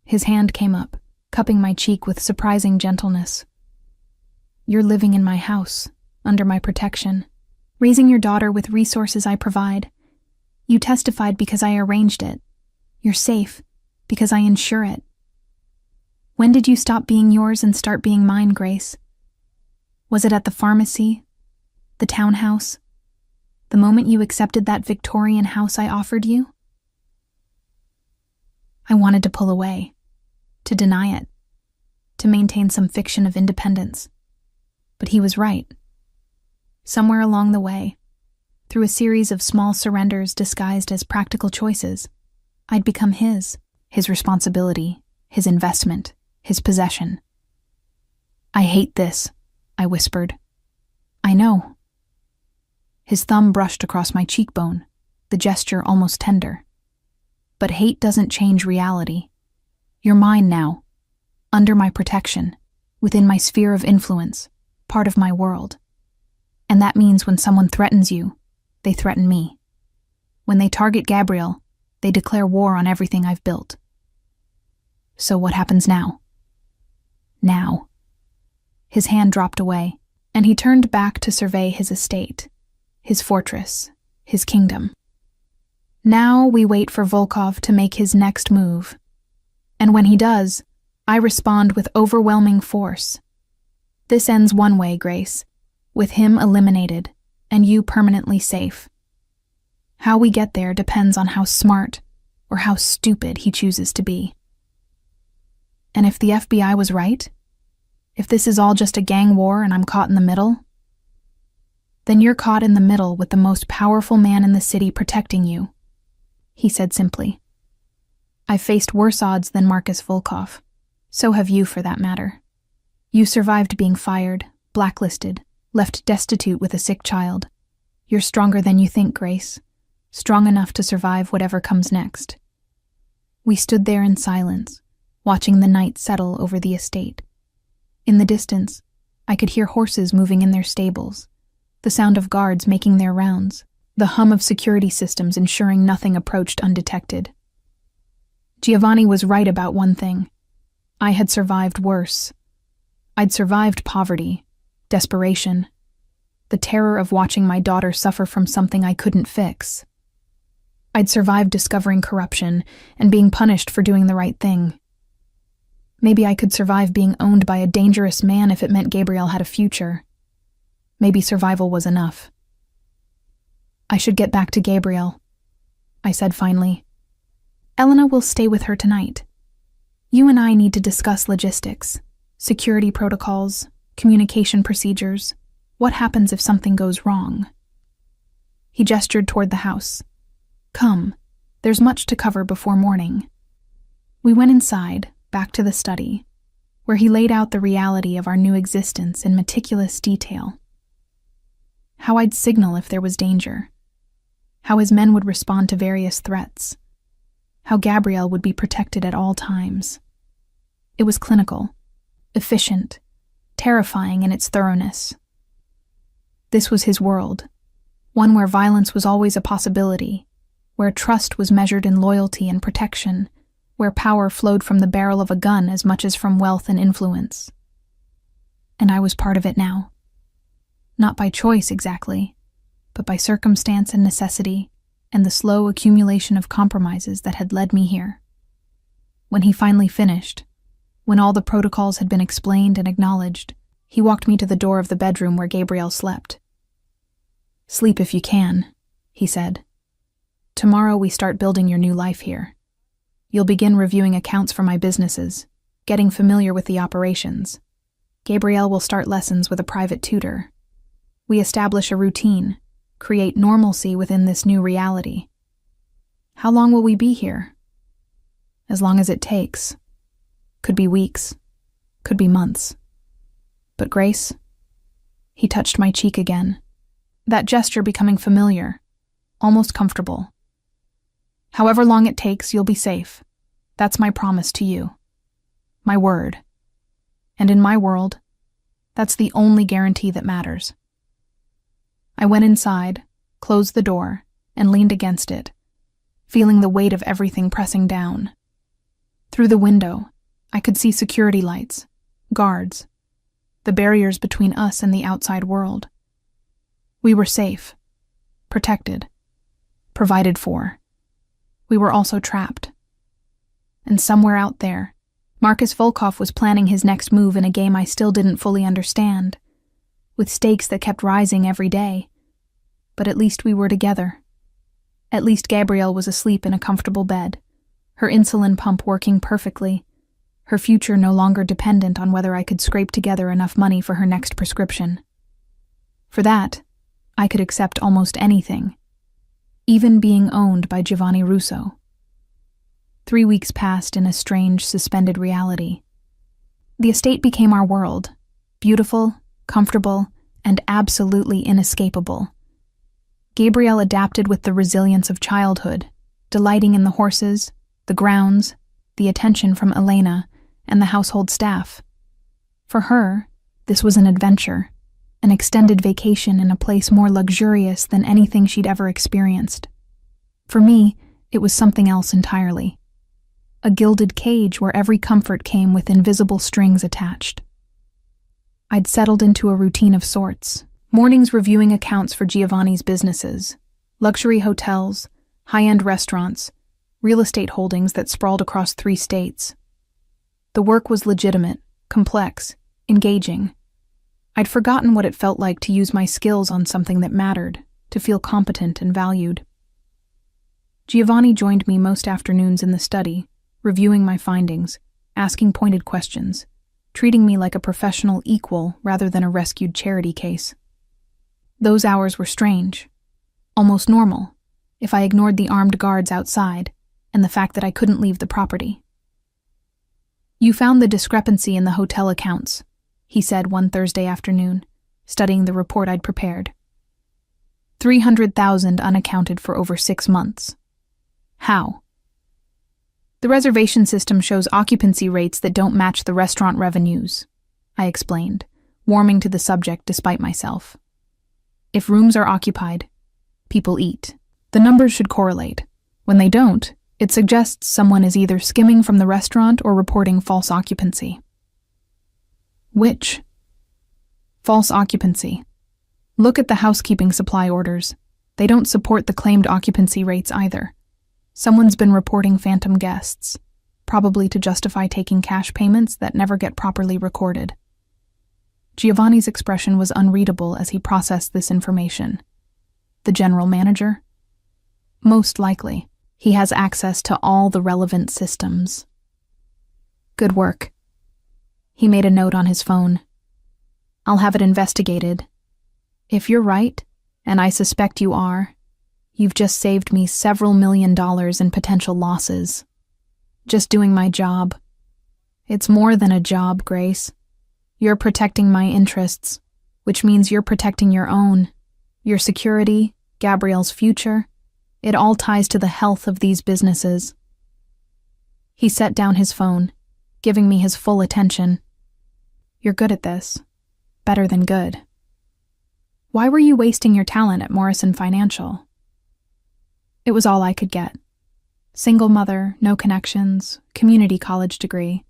His hand came up, cupping my cheek with surprising gentleness. You're living in my house, under my protection, raising your daughter with resources I provide. You testified because I arranged it. You're safe because I ensure it. When did you stop being yours and start being mine, Grace? Was it at the pharmacy? The townhouse? The moment you accepted that Victorian house I offered you? I wanted to pull away, to deny it, to maintain some fiction of independence. But he was right. Somewhere along the way, through a series of small surrenders disguised as practical choices, I'd become his responsibility, his investment, his possession. I hate this, I whispered. I know. His thumb brushed across my cheekbone, the gesture almost tender. But hate doesn't change reality. You're mine now, under my protection, within my sphere of influence, part of my world. And that means when someone threatens you, they threaten me. When they target Gabriel, they declare war on everything I've built. So what happens now? Now. His hand dropped away, and he turned back to survey his estate, his fortress, his kingdom. Now we wait for Volkov to make his next move. And when he does, I respond with overwhelming force. This ends one way, Grace, with him eliminated and you permanently safe. How we get there depends on how smart or how stupid he chooses to be. And if the FBI was right, if this is all just a gang war and I'm caught in the middle, then you're caught in the middle with the most powerful man in the city protecting you, he said simply. I've faced worse odds than Marcus Volkov. So have you, for that matter. You survived being fired, blacklisted, left destitute with a sick child. You're stronger than you think, Grace. Strong enough to survive whatever comes next. We stood there in silence, watching the night settle over the estate. In the distance, I could hear horses moving in their stables, the sound of guards making their rounds, the hum of security systems ensuring nothing approached undetected. Giovanni was right about one thing. I had survived worse. I'd survived poverty, desperation, the terror of watching my daughter suffer from something I couldn't fix. I'd survived discovering corruption and being punished for doing the right thing. Maybe I could survive being owned by a dangerous man if it meant Gabriel had a future. Maybe survival was enough. I should get back to Gabriel, I said finally. Elena will stay with her tonight. You and I need to discuss logistics, security protocols, communication procedures. What happens if something goes wrong? He gestured toward the house. Come, there's much to cover before morning. We went inside, back to the study, where he laid out the reality of our new existence in meticulous detail. How I'd signal if there was danger. How his men would respond to various threats. How Gabriel would be protected at all times. It was clinical, efficient, terrifying in its thoroughness. This was his world, one where violence was always a possibility, where trust was measured in loyalty and protection, where power flowed from the barrel of a gun as much as from wealth and influence. And I was part of it now. Not by choice exactly, but by circumstance and necessity, and the slow accumulation of compromises that had led me here. When he finally finished, when all the protocols had been explained and acknowledged, he walked me to the door of the bedroom where Gabriel slept. Sleep if you can, he said. Tomorrow we start building your new life here. You'll begin reviewing accounts for my businesses, getting familiar with the operations. Gabriel will start lessons with a private tutor. We establish a routine, create normalcy within this new reality. How long will we be here? As long as it takes. Could be weeks, could be months. But Grace, he touched my cheek again, that gesture becoming familiar, almost comfortable. However long it takes, you'll be safe. That's my promise to you. My word. And in my world, that's the only guarantee that matters. I went inside, closed the door, and leaned against it, feeling the weight of everything pressing down. Through the window, I could see security lights, guards, the barriers between us and the outside world. We were safe, protected, provided for. We were also trapped. And somewhere out there, Marcus Volkov was planning his next move in a game I still didn't fully understand, with stakes that kept rising every day. But at least we were together. At least Gabrielle was asleep in a comfortable bed, her insulin pump working perfectly, her future no longer dependent on whether I could scrape together enough money for her next prescription. For that, I could accept almost anything, even being owned by Giovanni Russo. 3 weeks passed in a strange, suspended reality. The estate became our world, beautiful, comfortable, and absolutely inescapable. Gabrielle adapted with the resilience of childhood, delighting in the horses, the grounds, the attention from Elena, and the household staff. For her, this was an adventure, an extended vacation in a place more luxurious than anything she'd ever experienced. For me, it was something else entirely. A gilded cage where every comfort came with invisible strings attached. I'd settled into a routine of sorts, mornings reviewing accounts for Giovanni's businesses, luxury hotels, high-end restaurants, real estate holdings that sprawled across 3 states. The work was legitimate, complex, engaging. I'd forgotten what it felt like to use my skills on something that mattered, to feel competent and valued. Giovanni joined me most afternoons in the study, reviewing my findings, asking pointed questions, treating me like a professional equal rather than a rescued charity case. Those hours were strange, almost normal, if I ignored the armed guards outside and the fact that I couldn't leave the property. "You found the discrepancy in the hotel accounts," he said one Thursday afternoon, studying the report I'd prepared. 300,000 unaccounted for over 6 months. How? "The reservation system shows occupancy rates that don't match the restaurant revenues," I explained, warming to the subject despite myself. "If rooms are occupied, people eat. The numbers should correlate. When they don't, it suggests someone is either skimming from the restaurant or reporting false occupancy." "Which?" "False occupancy. Look at the housekeeping supply orders. They don't support the claimed occupancy rates either. Someone's been reporting phantom guests, probably to justify taking cash payments that never get properly recorded." Giovanni's expression was unreadable as he processed this information. "The general manager?" "Most likely. He has access to all the relevant systems." "Good work." He made a note on his phone. "I'll have it investigated. If you're right, and I suspect you are, you've just saved me several $1,000,000 in potential losses. Just doing my job. It's more than a job, Grace. You're protecting my interests, which means you're protecting your own. Your security, Gabrielle's future, it all ties to the health of these businesses." He set down his phone, giving me his full attention. "You're good at this. Better than good. Why were you wasting your talent at Morrison Financial?" It was all I could get. Single mother, no connections, community college degree.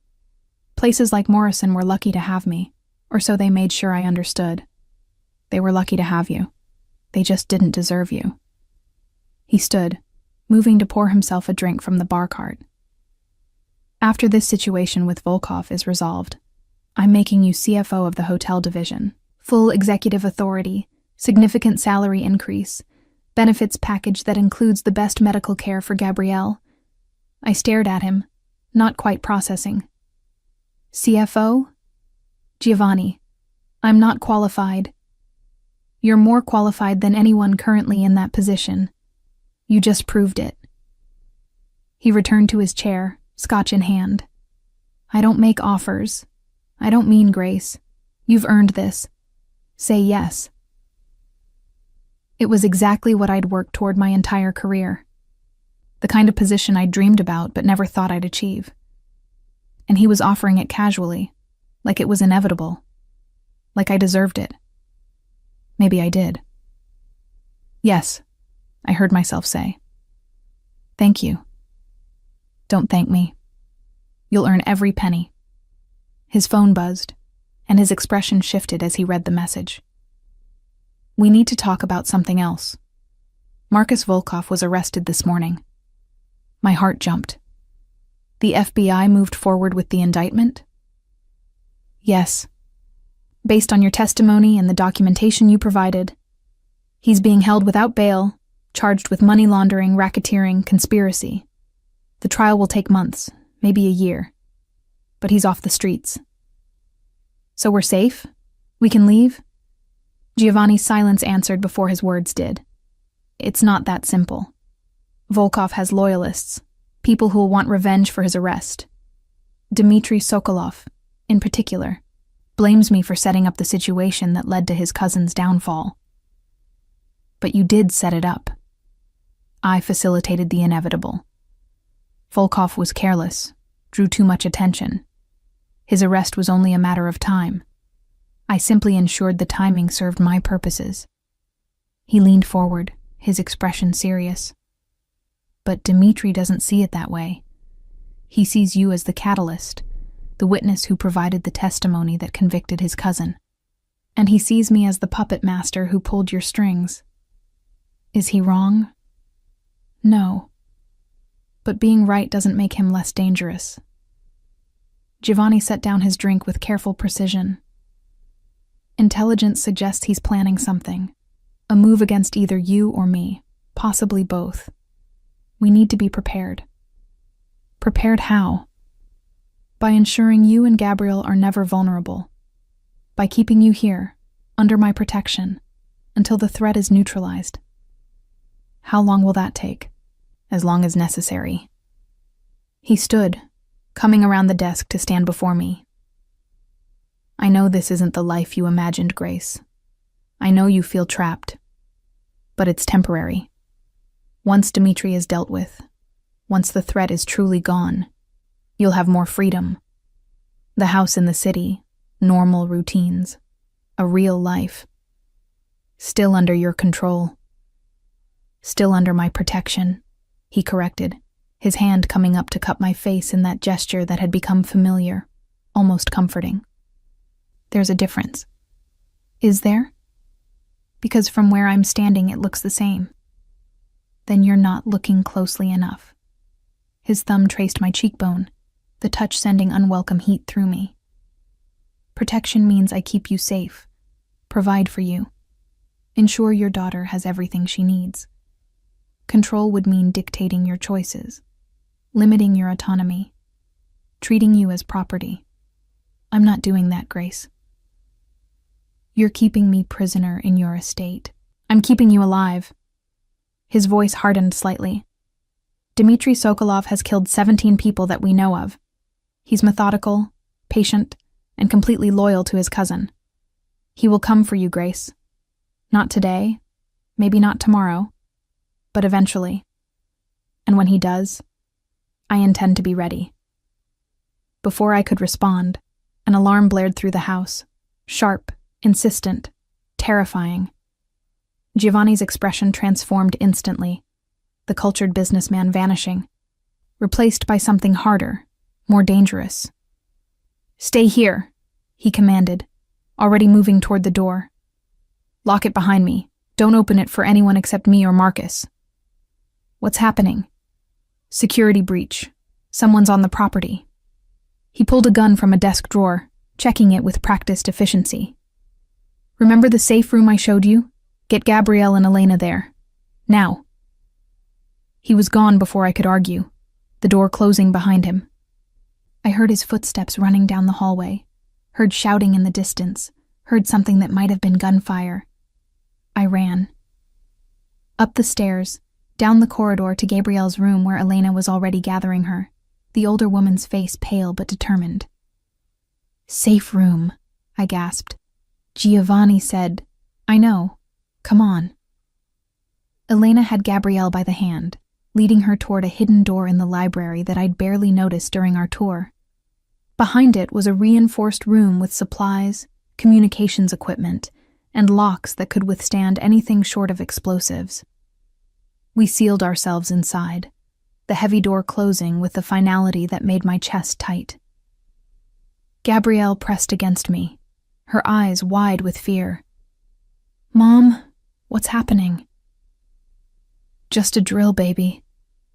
Places like Morrison were lucky to have me, or so they made sure I understood. They were lucky to have you. They just didn't deserve you. He stood, moving to pour himself a drink from the bar cart. "After this situation with Volkov is resolved, I'm making you CFO of the hotel division. Full executive authority, significant salary increase, benefits package that includes the best medical care for Gabrielle." I stared at him, not quite processing. "CFO? Giovanni, I'm not qualified." "You're more qualified than anyone currently in that position. You just proved it." He returned to his chair, scotch in hand. "I don't make offers. I don't mean grace. You've earned this. Say yes. It was exactly what I'd worked toward my entire career. The kind of position I'd dreamed about but never thought I'd achieve. And he was offering it casually, like it was inevitable, like I deserved it. Maybe I did. Yes, I heard myself say. Thank you. Don't thank me. You'll earn every penny. His phone buzzed, and his expression shifted as he read the message. We need to talk about something else. Marcus Volkov was arrested this morning. My heart jumped. The FBI moved forward with the indictment? Yes. Based on your testimony and the documentation you provided, he's being held without bail, charged with money laundering, racketeering, conspiracy. The trial will take months, maybe a year. But he's off the streets. So we're safe? We can leave? Giovanni's silence answered before his words did. It's not that simple. Volkov has loyalists, people who will want revenge for his arrest. Dmitry Sokolov, in particular, blames me for setting up the situation that led to his cousin's downfall. But you did set it up. I facilitated the inevitable. Volkov was careless, drew too much attention. His arrest was only a matter of time. I simply ensured the timing served my purposes. He leaned forward, his expression serious. But Dmitry doesn't see it that way. He sees you as the catalyst, the witness who provided the testimony that convicted his cousin. And he sees me as the puppet master who pulled your strings. Is he wrong? No. But being right doesn't make him less dangerous. Giovanni set down his drink with careful precision. Intelligence suggests he's planning something, a move against either you or me, possibly both. We need to be prepared. Prepared how? By ensuring you and Gabriel are never vulnerable. By keeping you here, under my protection, until the threat is neutralized. How long will that take? As long as necessary. He stood, coming around the desk to stand before me. I know this isn't the life you imagined, Grace. I know you feel trapped. But it's temporary. Once Dmitry is dealt with, once the threat is truly gone, you'll have more freedom. The house in the city, normal routines, a real life. Still under your control. Still under my protection, he corrected, his hand coming up to cup my face in that gesture that had become familiar, almost comforting. There's a difference. Is there? Because from where I'm standing it looks the same. Then you're not looking closely enough. His thumb traced my cheekbone, the touch sending unwelcome heat through me. Protection means I keep you safe, provide for you, ensure your daughter has everything she needs. Control would mean dictating your choices, limiting your autonomy, treating you as property. I'm not doing that, Grace. You're keeping me prisoner in your estate. I'm keeping you alive. His voice hardened slightly. Dmitry Sokolov has killed 17 people that we know of. He's methodical, patient, and completely loyal to his cousin. He will come for you, Grace. Not today, maybe not tomorrow, but eventually. And when he does, I intend to be ready. Before I could respond, an alarm blared through the house, sharp, insistent, terrifying. Giovanni's expression transformed instantly, the cultured businessman vanishing, replaced by something harder, more dangerous. Stay here, he commanded, already moving toward the door. Lock it behind me. Don't open it for anyone except me or Marcus. What's happening? Security breach. Someone's on the property. He pulled a gun from a desk drawer, checking it with practiced efficiency. Remember the safe room I showed you? Get Gabrielle and Elena there. Now. He was gone before I could argue, the door closing behind him. I heard his footsteps running down the hallway, heard shouting in the distance, heard something that might have been gunfire. I ran. Up the stairs, down the corridor to Gabrielle's room where Elena was already gathering her, the older woman's face pale but determined. Safe room, I gasped. Giovanni said, "I know. Come on." Elena had Gabrielle by the hand, leading her toward a hidden door in the library that I'd barely noticed during our tour. Behind it was a reinforced room with supplies, communications equipment, and locks that could withstand anything short of explosives. We sealed ourselves inside, the heavy door closing with the finality that made my chest tight. Gabrielle pressed against me, her eyes wide with fear. "Mom, what's happening?" "Just a drill, baby.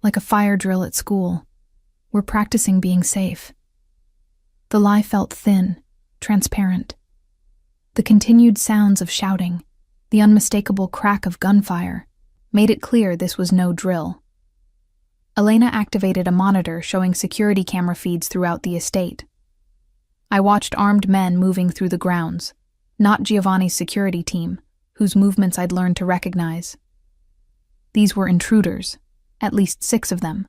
Like a fire drill at school. We're practicing being safe." The lie felt thin, transparent. The continued sounds of shouting, the unmistakable crack of gunfire, made it clear this was no drill. Elena activated a monitor showing security camera feeds throughout the estate. I watched armed men moving through the grounds, not Giovanni's security team, whose movements I'd learned to recognize. These were intruders, at least 6 of them,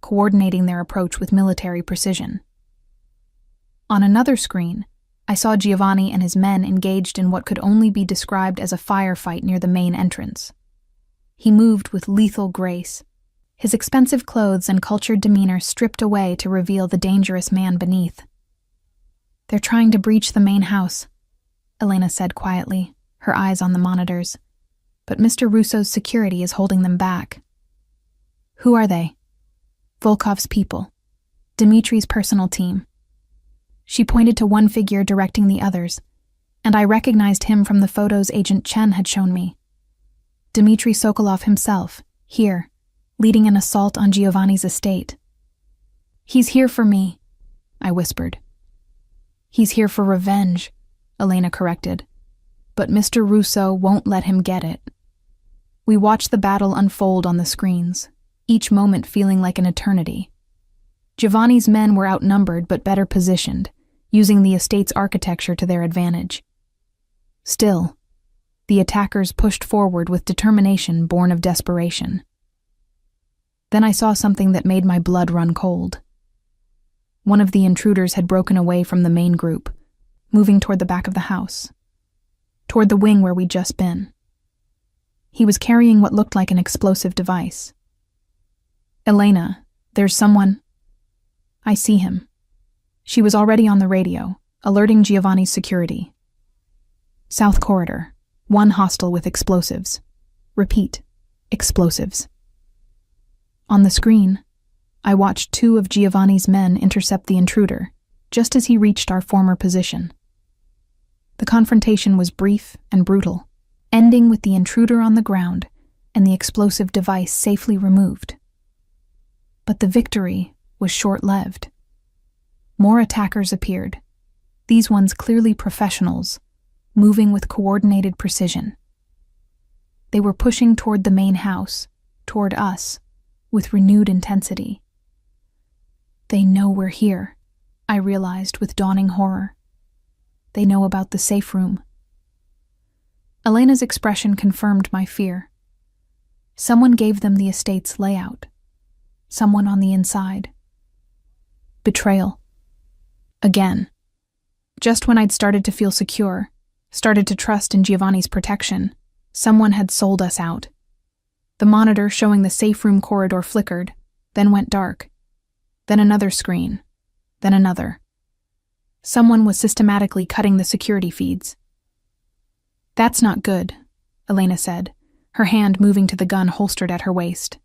coordinating their approach with military precision. On another screen, I saw Giovanni and his men engaged in what could only be described as a firefight near the main entrance. He moved with lethal grace, his expensive clothes and cultured demeanor stripped away to reveal the dangerous man beneath. "They're trying to breach the main house," Elena said quietly, her eyes on the monitors. "But Mr. Russo's security is holding them back." "Who are they?" "Volkov's people. Dmitri's personal team." She pointed to one figure directing the others, and I recognized him from the photos Agent Chen had shown me. Dmitri Sokolov himself, here, leading an assault on Giovanni's estate. "He's here for me," I whispered. "He's here for revenge," Elena corrected. "But Mr. Russo won't let him get it." We watched the battle unfold on the screens, each moment feeling like an eternity. Giovanni's men were outnumbered but better positioned, using the estate's architecture to their advantage. Still, the attackers pushed forward with determination born of desperation. Then I saw something that made my blood run cold. One of the intruders had broken away from the main group, moving toward the back of the house, toward the wing where we'd just been. He was carrying what looked like an explosive device. "Elena, there's someone—" "I see him." She was already on the radio, alerting Giovanni's security. "South corridor, 1 hostile with explosives. Repeat, explosives." On the screen, I watched 2 of Giovanni's men intercept the intruder, just as he reached our former position. The confrontation was brief and brutal, ending with the intruder on the ground and the explosive device safely removed. But the victory was short-lived. More attackers appeared, these ones clearly professionals, moving with coordinated precision. They were pushing toward the main house, toward us, with renewed intensity. "They know we're here," I realized with dawning horror. "They know about the safe room." Elena's expression confirmed my fear. Someone gave them the estate's layout. Someone on the inside. Betrayal. Again. Just when I'd started to feel secure, started to trust in Giovanni's protection, someone had sold us out. The monitor showing the safe room corridor flickered, then went dark. Then another screen. Then another. Someone was systematically cutting the security feeds. "That's not good," Elena said, her hand moving to the gun holstered at her waist.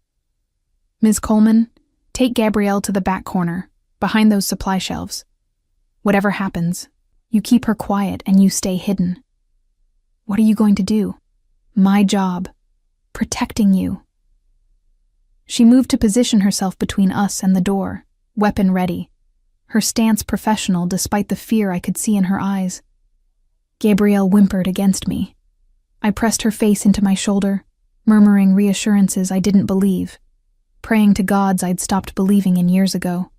"Ms. Coleman, take Gabrielle to the back corner, behind those supply shelves. Whatever happens, you keep her quiet and you stay hidden." "What are you going to do?" "My job. Protecting you." She moved to position herself between us and the door, weapon ready, her stance professional despite the fear I could see in her eyes. Gabrielle whimpered against me. I pressed her face into my shoulder, murmuring reassurances I didn't believe, praying to gods I'd stopped believing in years ago.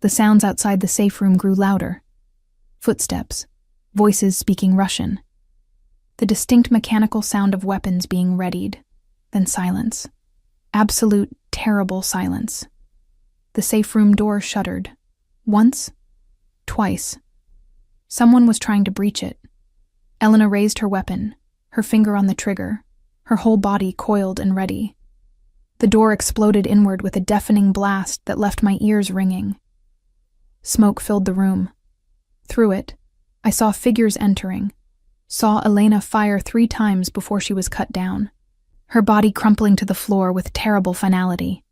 The sounds outside the safe room grew louder. Footsteps, voices speaking Russian. The distinct mechanical sound of weapons being readied, then silence. Absolute, terrible silence. The safe room door shuddered. Once, twice. Someone was trying to breach it. Elena raised her weapon, her finger on the trigger, her whole body coiled and ready. The door exploded inward with a deafening blast that left my ears ringing. Smoke filled the room. Through it, I saw figures entering, saw Elena fire 3 times before she was cut down, her body crumpling to the floor with terrible finality.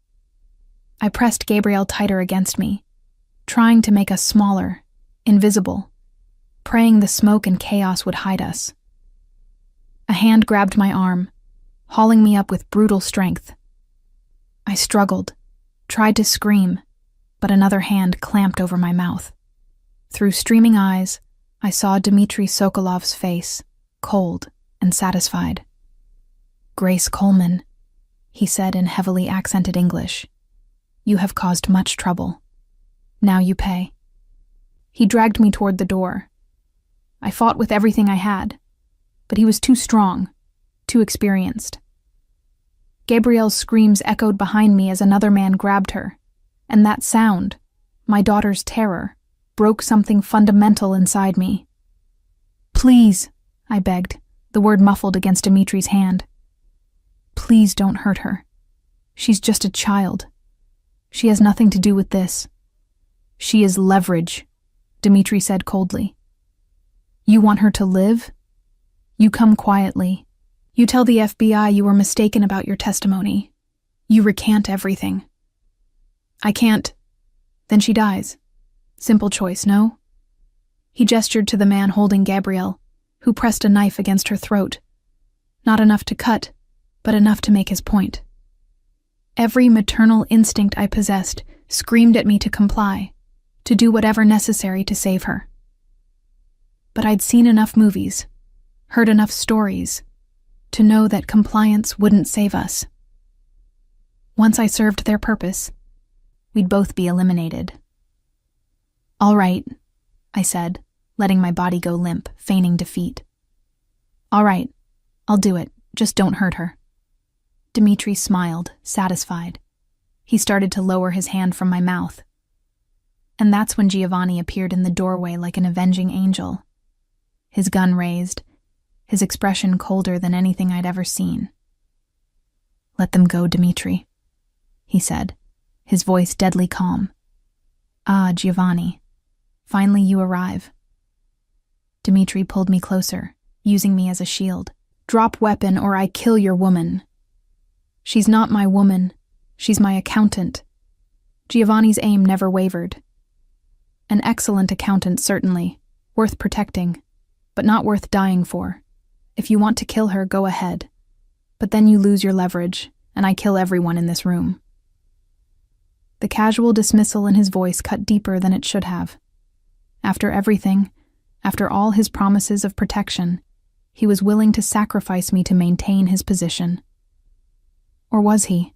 I pressed Gabrielle tighter against me, trying to make us smaller, invisible, praying the smoke and chaos would hide us. A hand grabbed my arm, hauling me up with brutal strength. I struggled, tried to scream, but another hand clamped over my mouth. Through streaming eyes, I saw Dmitry Sokolov's face, cold and satisfied. "Grace Coleman," he said in heavily accented English. "You have caused much trouble. Now you pay." He dragged me toward the door. I fought with everything I had, but he was too strong, too experienced. Gabrielle's screams echoed behind me as another man grabbed her, and that sound, my daughter's terror, broke something fundamental inside me. "Please," I begged, the word muffled against Dimitri's hand. "Please don't hurt her. She's just a child. She has nothing to do with this." "She is leverage," Dmitry said coldly. "You want her to live? You come quietly. You tell the FBI you were mistaken about your testimony. You recant everything. I can't. Then she dies. Simple choice, no?" He gestured to the man holding Gabrielle, who pressed a knife against her throat. Not enough to cut, but enough to make his point. Every maternal instinct I possessed screamed at me to comply, to do whatever necessary to save her. But I'd seen enough movies, heard enough stories, to know that compliance wouldn't save us. Once I served their purpose, we'd both be eliminated. "All right," I said, letting my body go limp, feigning defeat. "All right, I'll do it. Just don't hurt her." Dmitry smiled, satisfied. He started to lower his hand from my mouth. And that's when Giovanni appeared in the doorway like an avenging angel. His gun raised, his expression colder than anything I'd ever seen. "Let them go, Dmitry," he said, his voice deadly calm. "Ah, Giovanni, finally you arrive." Dmitry pulled me closer, using me as a shield. "Drop weapon or I kill your woman." "She's not my woman. She's my accountant." Giovanni's aim never wavered. An excellent accountant, certainly, worth protecting, but not worth dying for. If you want to kill her, go ahead. But then you lose your leverage, and I kill everyone in this room. The casual dismissal in his voice cut deeper than it should have. After everything, after all his promises of protection, he was willing to sacrifice me to maintain his position. Or was he?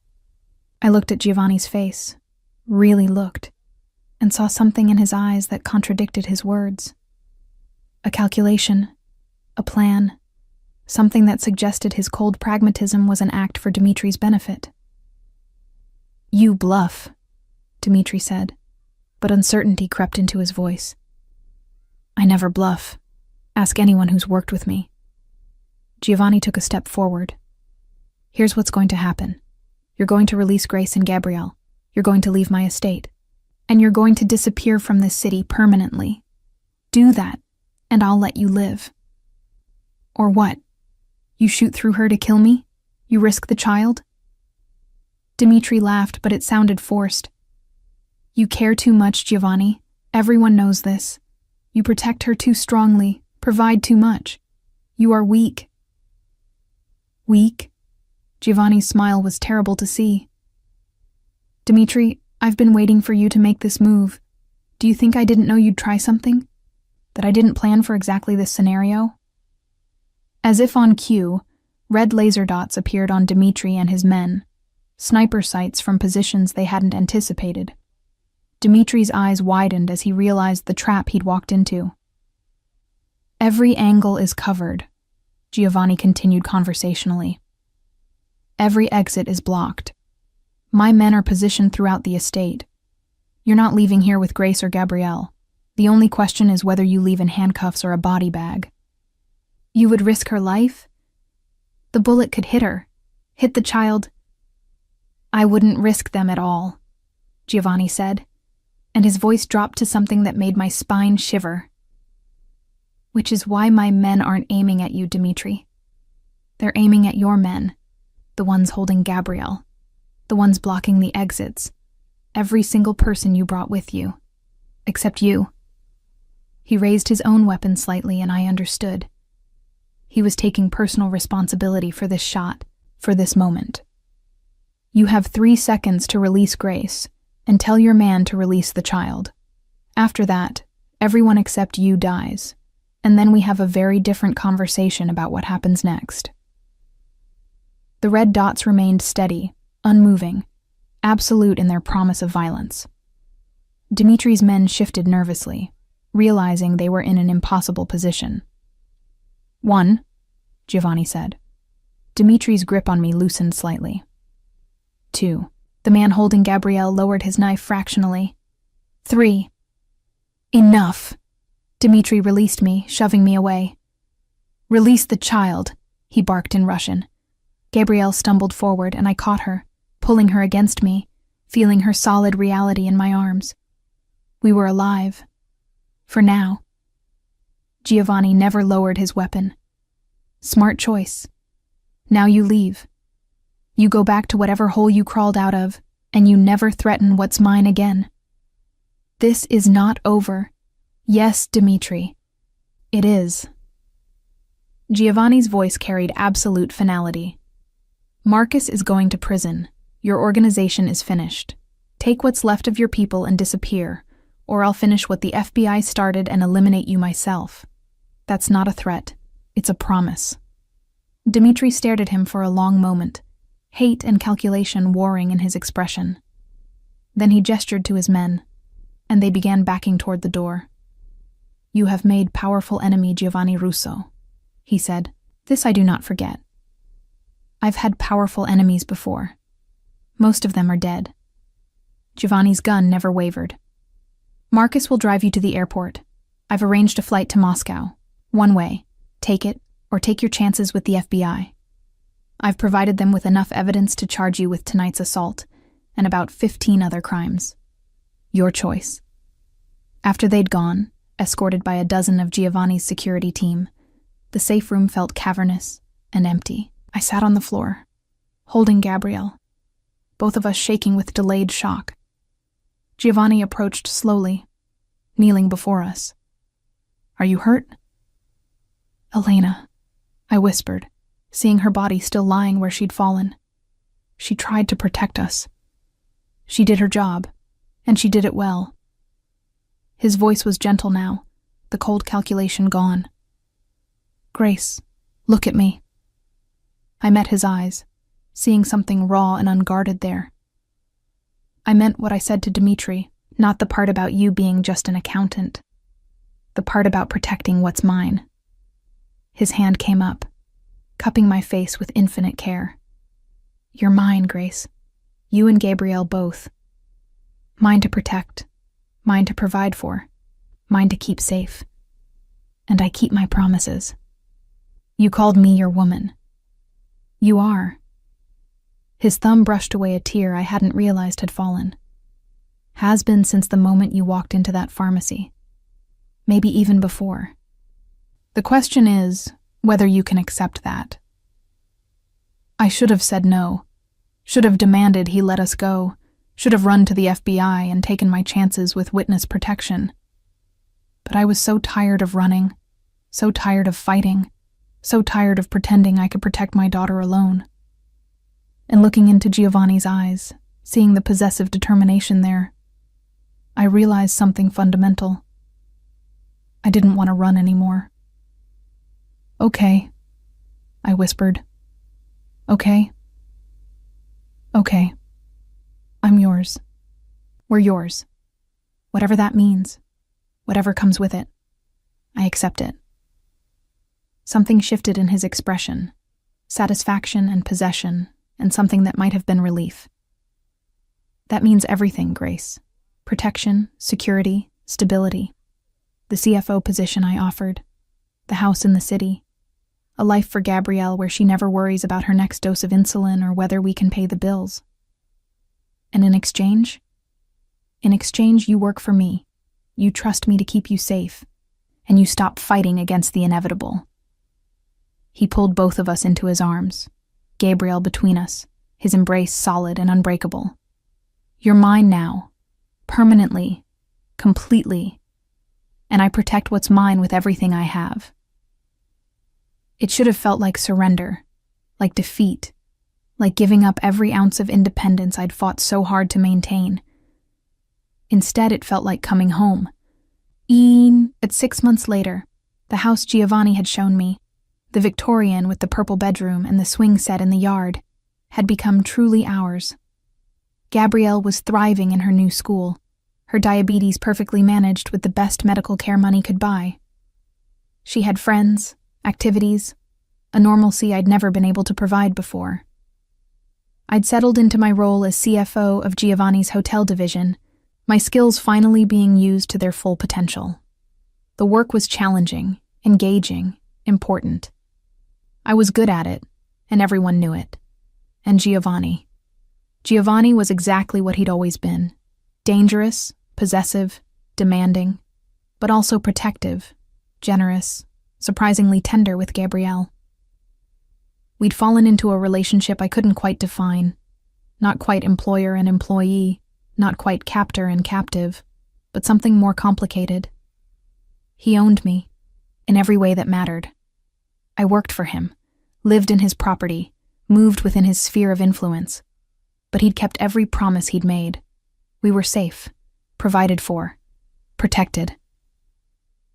I looked at Giovanni's face, really looked, and saw something in his eyes that contradicted his words. A calculation, a plan, something that suggested his cold pragmatism was an act for Dimitri's benefit. "You bluff," Dmitry said, but uncertainty crept into his voice. "I never bluff. Ask anyone who's worked with me." Giovanni took a step forward. "Here's what's going to happen. You're going to release Grace and Gabrielle. You're going to leave my estate. And you're going to disappear from this city permanently. Do that, and I'll let you live." "Or what? You shoot through her to kill me? You risk the child?" Dmitry laughed, but it sounded forced. "You care too much, Giovanni. Everyone knows this. You protect her too strongly, provide too much. You are weak." "Weak?" Giovanni's smile was terrible to see. "Dmitry, I've been waiting for you to make this move. Do you think I didn't know you'd try something? That I didn't plan for exactly this scenario?" As if on cue, red laser dots appeared on Dmitry and his men, sniper sights from positions they hadn't anticipated. Dmitry's eyes widened as he realized the trap he'd walked into. "Every angle is covered," Giovanni continued conversationally. "Every exit is blocked. My men are positioned throughout the estate. You're not leaving here with Grace or Gabrielle. The only question is whether you leave in handcuffs or a body bag. You would risk her life? The bullet could hit her, hit the child. I wouldn't risk them at all, Giovanni said, and his voice dropped to something that made my spine shiver. Which is why my men aren't aiming at you, Dimitri. They're aiming at your men, the ones holding Gabrielle, the ones blocking the exits, every single person you brought with you, except you. He raised his own weapon slightly, and I understood. He was taking personal responsibility for this shot, for this moment. You have 3 seconds to release Grace, and tell your man to release the child. After that, everyone except you dies, and then we have a very different conversation about what happens next. The red dots remained steady, unmoving, absolute in their promise of violence. Dimitri's men shifted nervously, realizing they were in an impossible position. 1, Giovanni said. Dimitri's grip on me loosened slightly. 2. The man holding Gabrielle lowered his knife fractionally. 3. Enough! Dimitri released me, shoving me away. Release the child, he barked in Russian. Gabrielle stumbled forward, and I caught her, pulling her against me, feeling her solid reality in my arms. We were alive. For now. Giovanni never lowered his weapon. Smart choice. Now you leave. You go back to whatever hole you crawled out of, and you never threaten what's mine again. This is not over. Yes, Dimitri. It is. Giovanni's voice carried absolute finality. Marcus is going to prison. Your organization is finished. Take what's left of your people and disappear, or I'll finish what the FBI started and eliminate you myself. That's not a threat. It's a promise. Dimitri stared at him for a long moment, hate and calculation warring in his expression. Then he gestured to his men, and they began backing toward the door. You have made powerful enemy Giovanni Russo, he said. This I do not forget. I've had powerful enemies before. Most of them are dead. Giovanni's gun never wavered. Marcus will drive you to the airport. I've arranged a flight to Moscow. One way. Take it, or take your chances with the FBI. I've provided them with enough evidence to charge you with tonight's assault, and about 15 other crimes. Your choice. After they'd gone, escorted by a dozen of Giovanni's security team, the safe room felt cavernous and empty. I sat on the floor, holding Gabrielle, both of us shaking with delayed shock. Giovanni approached slowly, kneeling before us. Are you hurt? Elena, I whispered, seeing her body still lying where she'd fallen. She tried to protect us. She did her job, and she did it well. His voice was gentle now, the cold calculation gone. Grace, look at me. I met his eyes, seeing something raw and unguarded there. I meant what I said to Dimitri, not the part about you being just an accountant. The part about protecting what's mine. His hand came up, cupping my face with infinite care. You're mine, Grace. You and Gabrielle both. Mine to protect, mine to provide for, mine to keep safe. And I keep my promises. You called me your woman. You are. His thumb brushed away a tear I hadn't realized had fallen. Has been since the moment you walked into that pharmacy. Maybe even before. The question is whether you can accept that. I should have said no. Should have demanded he let us go. Should have run to the FBI and taken my chances with witness protection. But I was so tired of running, so tired of fighting, so tired of pretending I could protect my daughter alone. And looking into Giovanni's eyes, seeing the possessive determination there, I realized something fundamental. I didn't want to run anymore. Okay, I whispered. Okay. Okay. I'm yours. We're yours. Whatever that means, whatever comes with it, I accept it. Something shifted in his expression, satisfaction and possession, and something that might have been relief. That means everything, Grace. Protection, security, stability. The CFO position I offered. The house in the city. A life for Gabrielle where she never worries about her next dose of insulin or whether we can pay the bills. And in exchange? In exchange, you work for me. You trust me to keep you safe. And you stop fighting against the inevitable. He pulled both of us into his arms, Gabrielle between us, his embrace solid and unbreakable. You're mine now. Permanently. Completely. And I protect what's mine with everything I have. It should have felt like surrender, like defeat, like giving up every ounce of independence I'd fought so hard to maintain. Instead, it felt like coming home. But 6 months later, the house Giovanni had shown me, the Victorian with the purple bedroom and the swing set in the yard, had become truly ours. Gabrielle was thriving in her new school, her diabetes perfectly managed with the best medical care money could buy. She had friends, activities, a normalcy I'd never been able to provide before. I'd settled into my role as CFO of Giovanni's hotel division, my skills finally being used to their full potential. The work was challenging, engaging, important. I was good at it, and everyone knew it. And Giovanni was exactly what he'd always been. Dangerous, possessive, demanding, but also protective, generous, surprisingly tender with Gabrielle. We'd fallen into a relationship I couldn't quite define. Not quite employer and employee, not quite captor and captive, but something more complicated. He owned me, in every way that mattered. I worked for him, lived in his property, moved within his sphere of influence. But he'd kept every promise he'd made. We were safe, provided for, protected.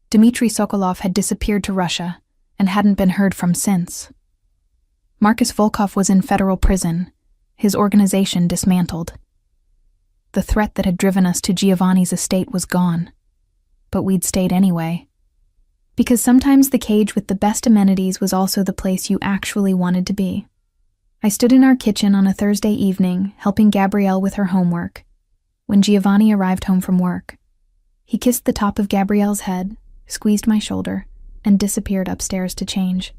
Dmitry Sokolov had disappeared to Russia and hadn't been heard from since. Marcus Volkov was in federal prison, his organization dismantled. The threat that had driven us to Giovanni's estate was gone. But we'd stayed anyway. Because sometimes the cage with the best amenities was also the place you actually wanted to be. I stood in our kitchen on a Thursday evening, helping Gabrielle with her homework, when Giovanni arrived home from work. He kissed the top of Gabrielle's head, squeezed my shoulder, and disappeared upstairs to change.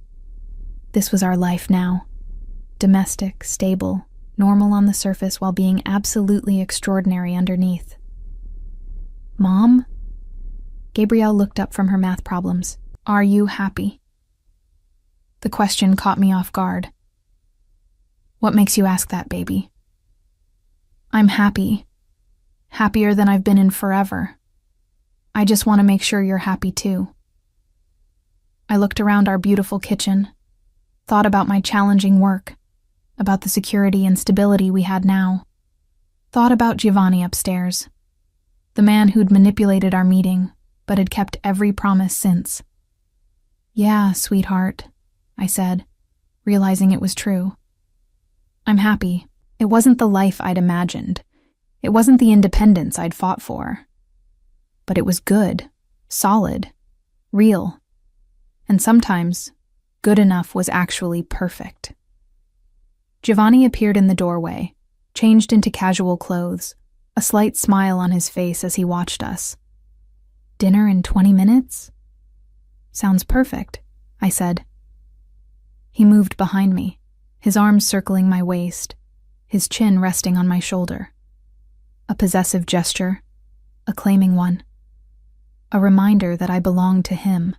This was our life now. Domestic, stable, normal on the surface while being absolutely extraordinary underneath. Mom? Gabrielle looked up from her math problems. Are you happy? The question caught me off guard. What makes you ask that, baby? I'm happy. Happier than I've been in forever. I just want to make sure you're happy too. I looked around our beautiful kitchen, thought about my challenging work, about the security and stability we had now, thought about Giovanni upstairs, the man who'd manipulated our meeting, but had kept every promise since. Yeah, sweetheart, I said, realizing it was true. I'm happy. It wasn't the life I'd imagined. It wasn't the independence I'd fought for. But it was good, solid, real. And sometimes, good enough was actually perfect. Giovanni appeared in the doorway, changed into casual clothes, a slight smile on his face as he watched us. Dinner in 20 minutes? Sounds perfect, I said. He moved behind me, his arms circling my waist, his chin resting on my shoulder. A possessive gesture, a claiming one. A reminder that I belonged to him.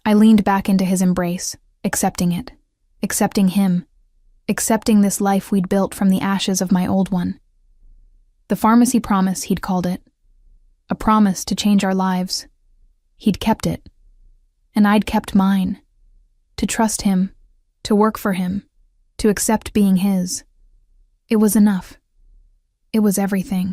I leaned back into his embrace, accepting it, accepting him, accepting this life we'd built from the ashes of my old one. The pharmacy promise, he'd called it. A promise to change our lives. He'd kept it. And I'd kept mine. To trust him, to work for him, to accept being his. It was enough. It was everything.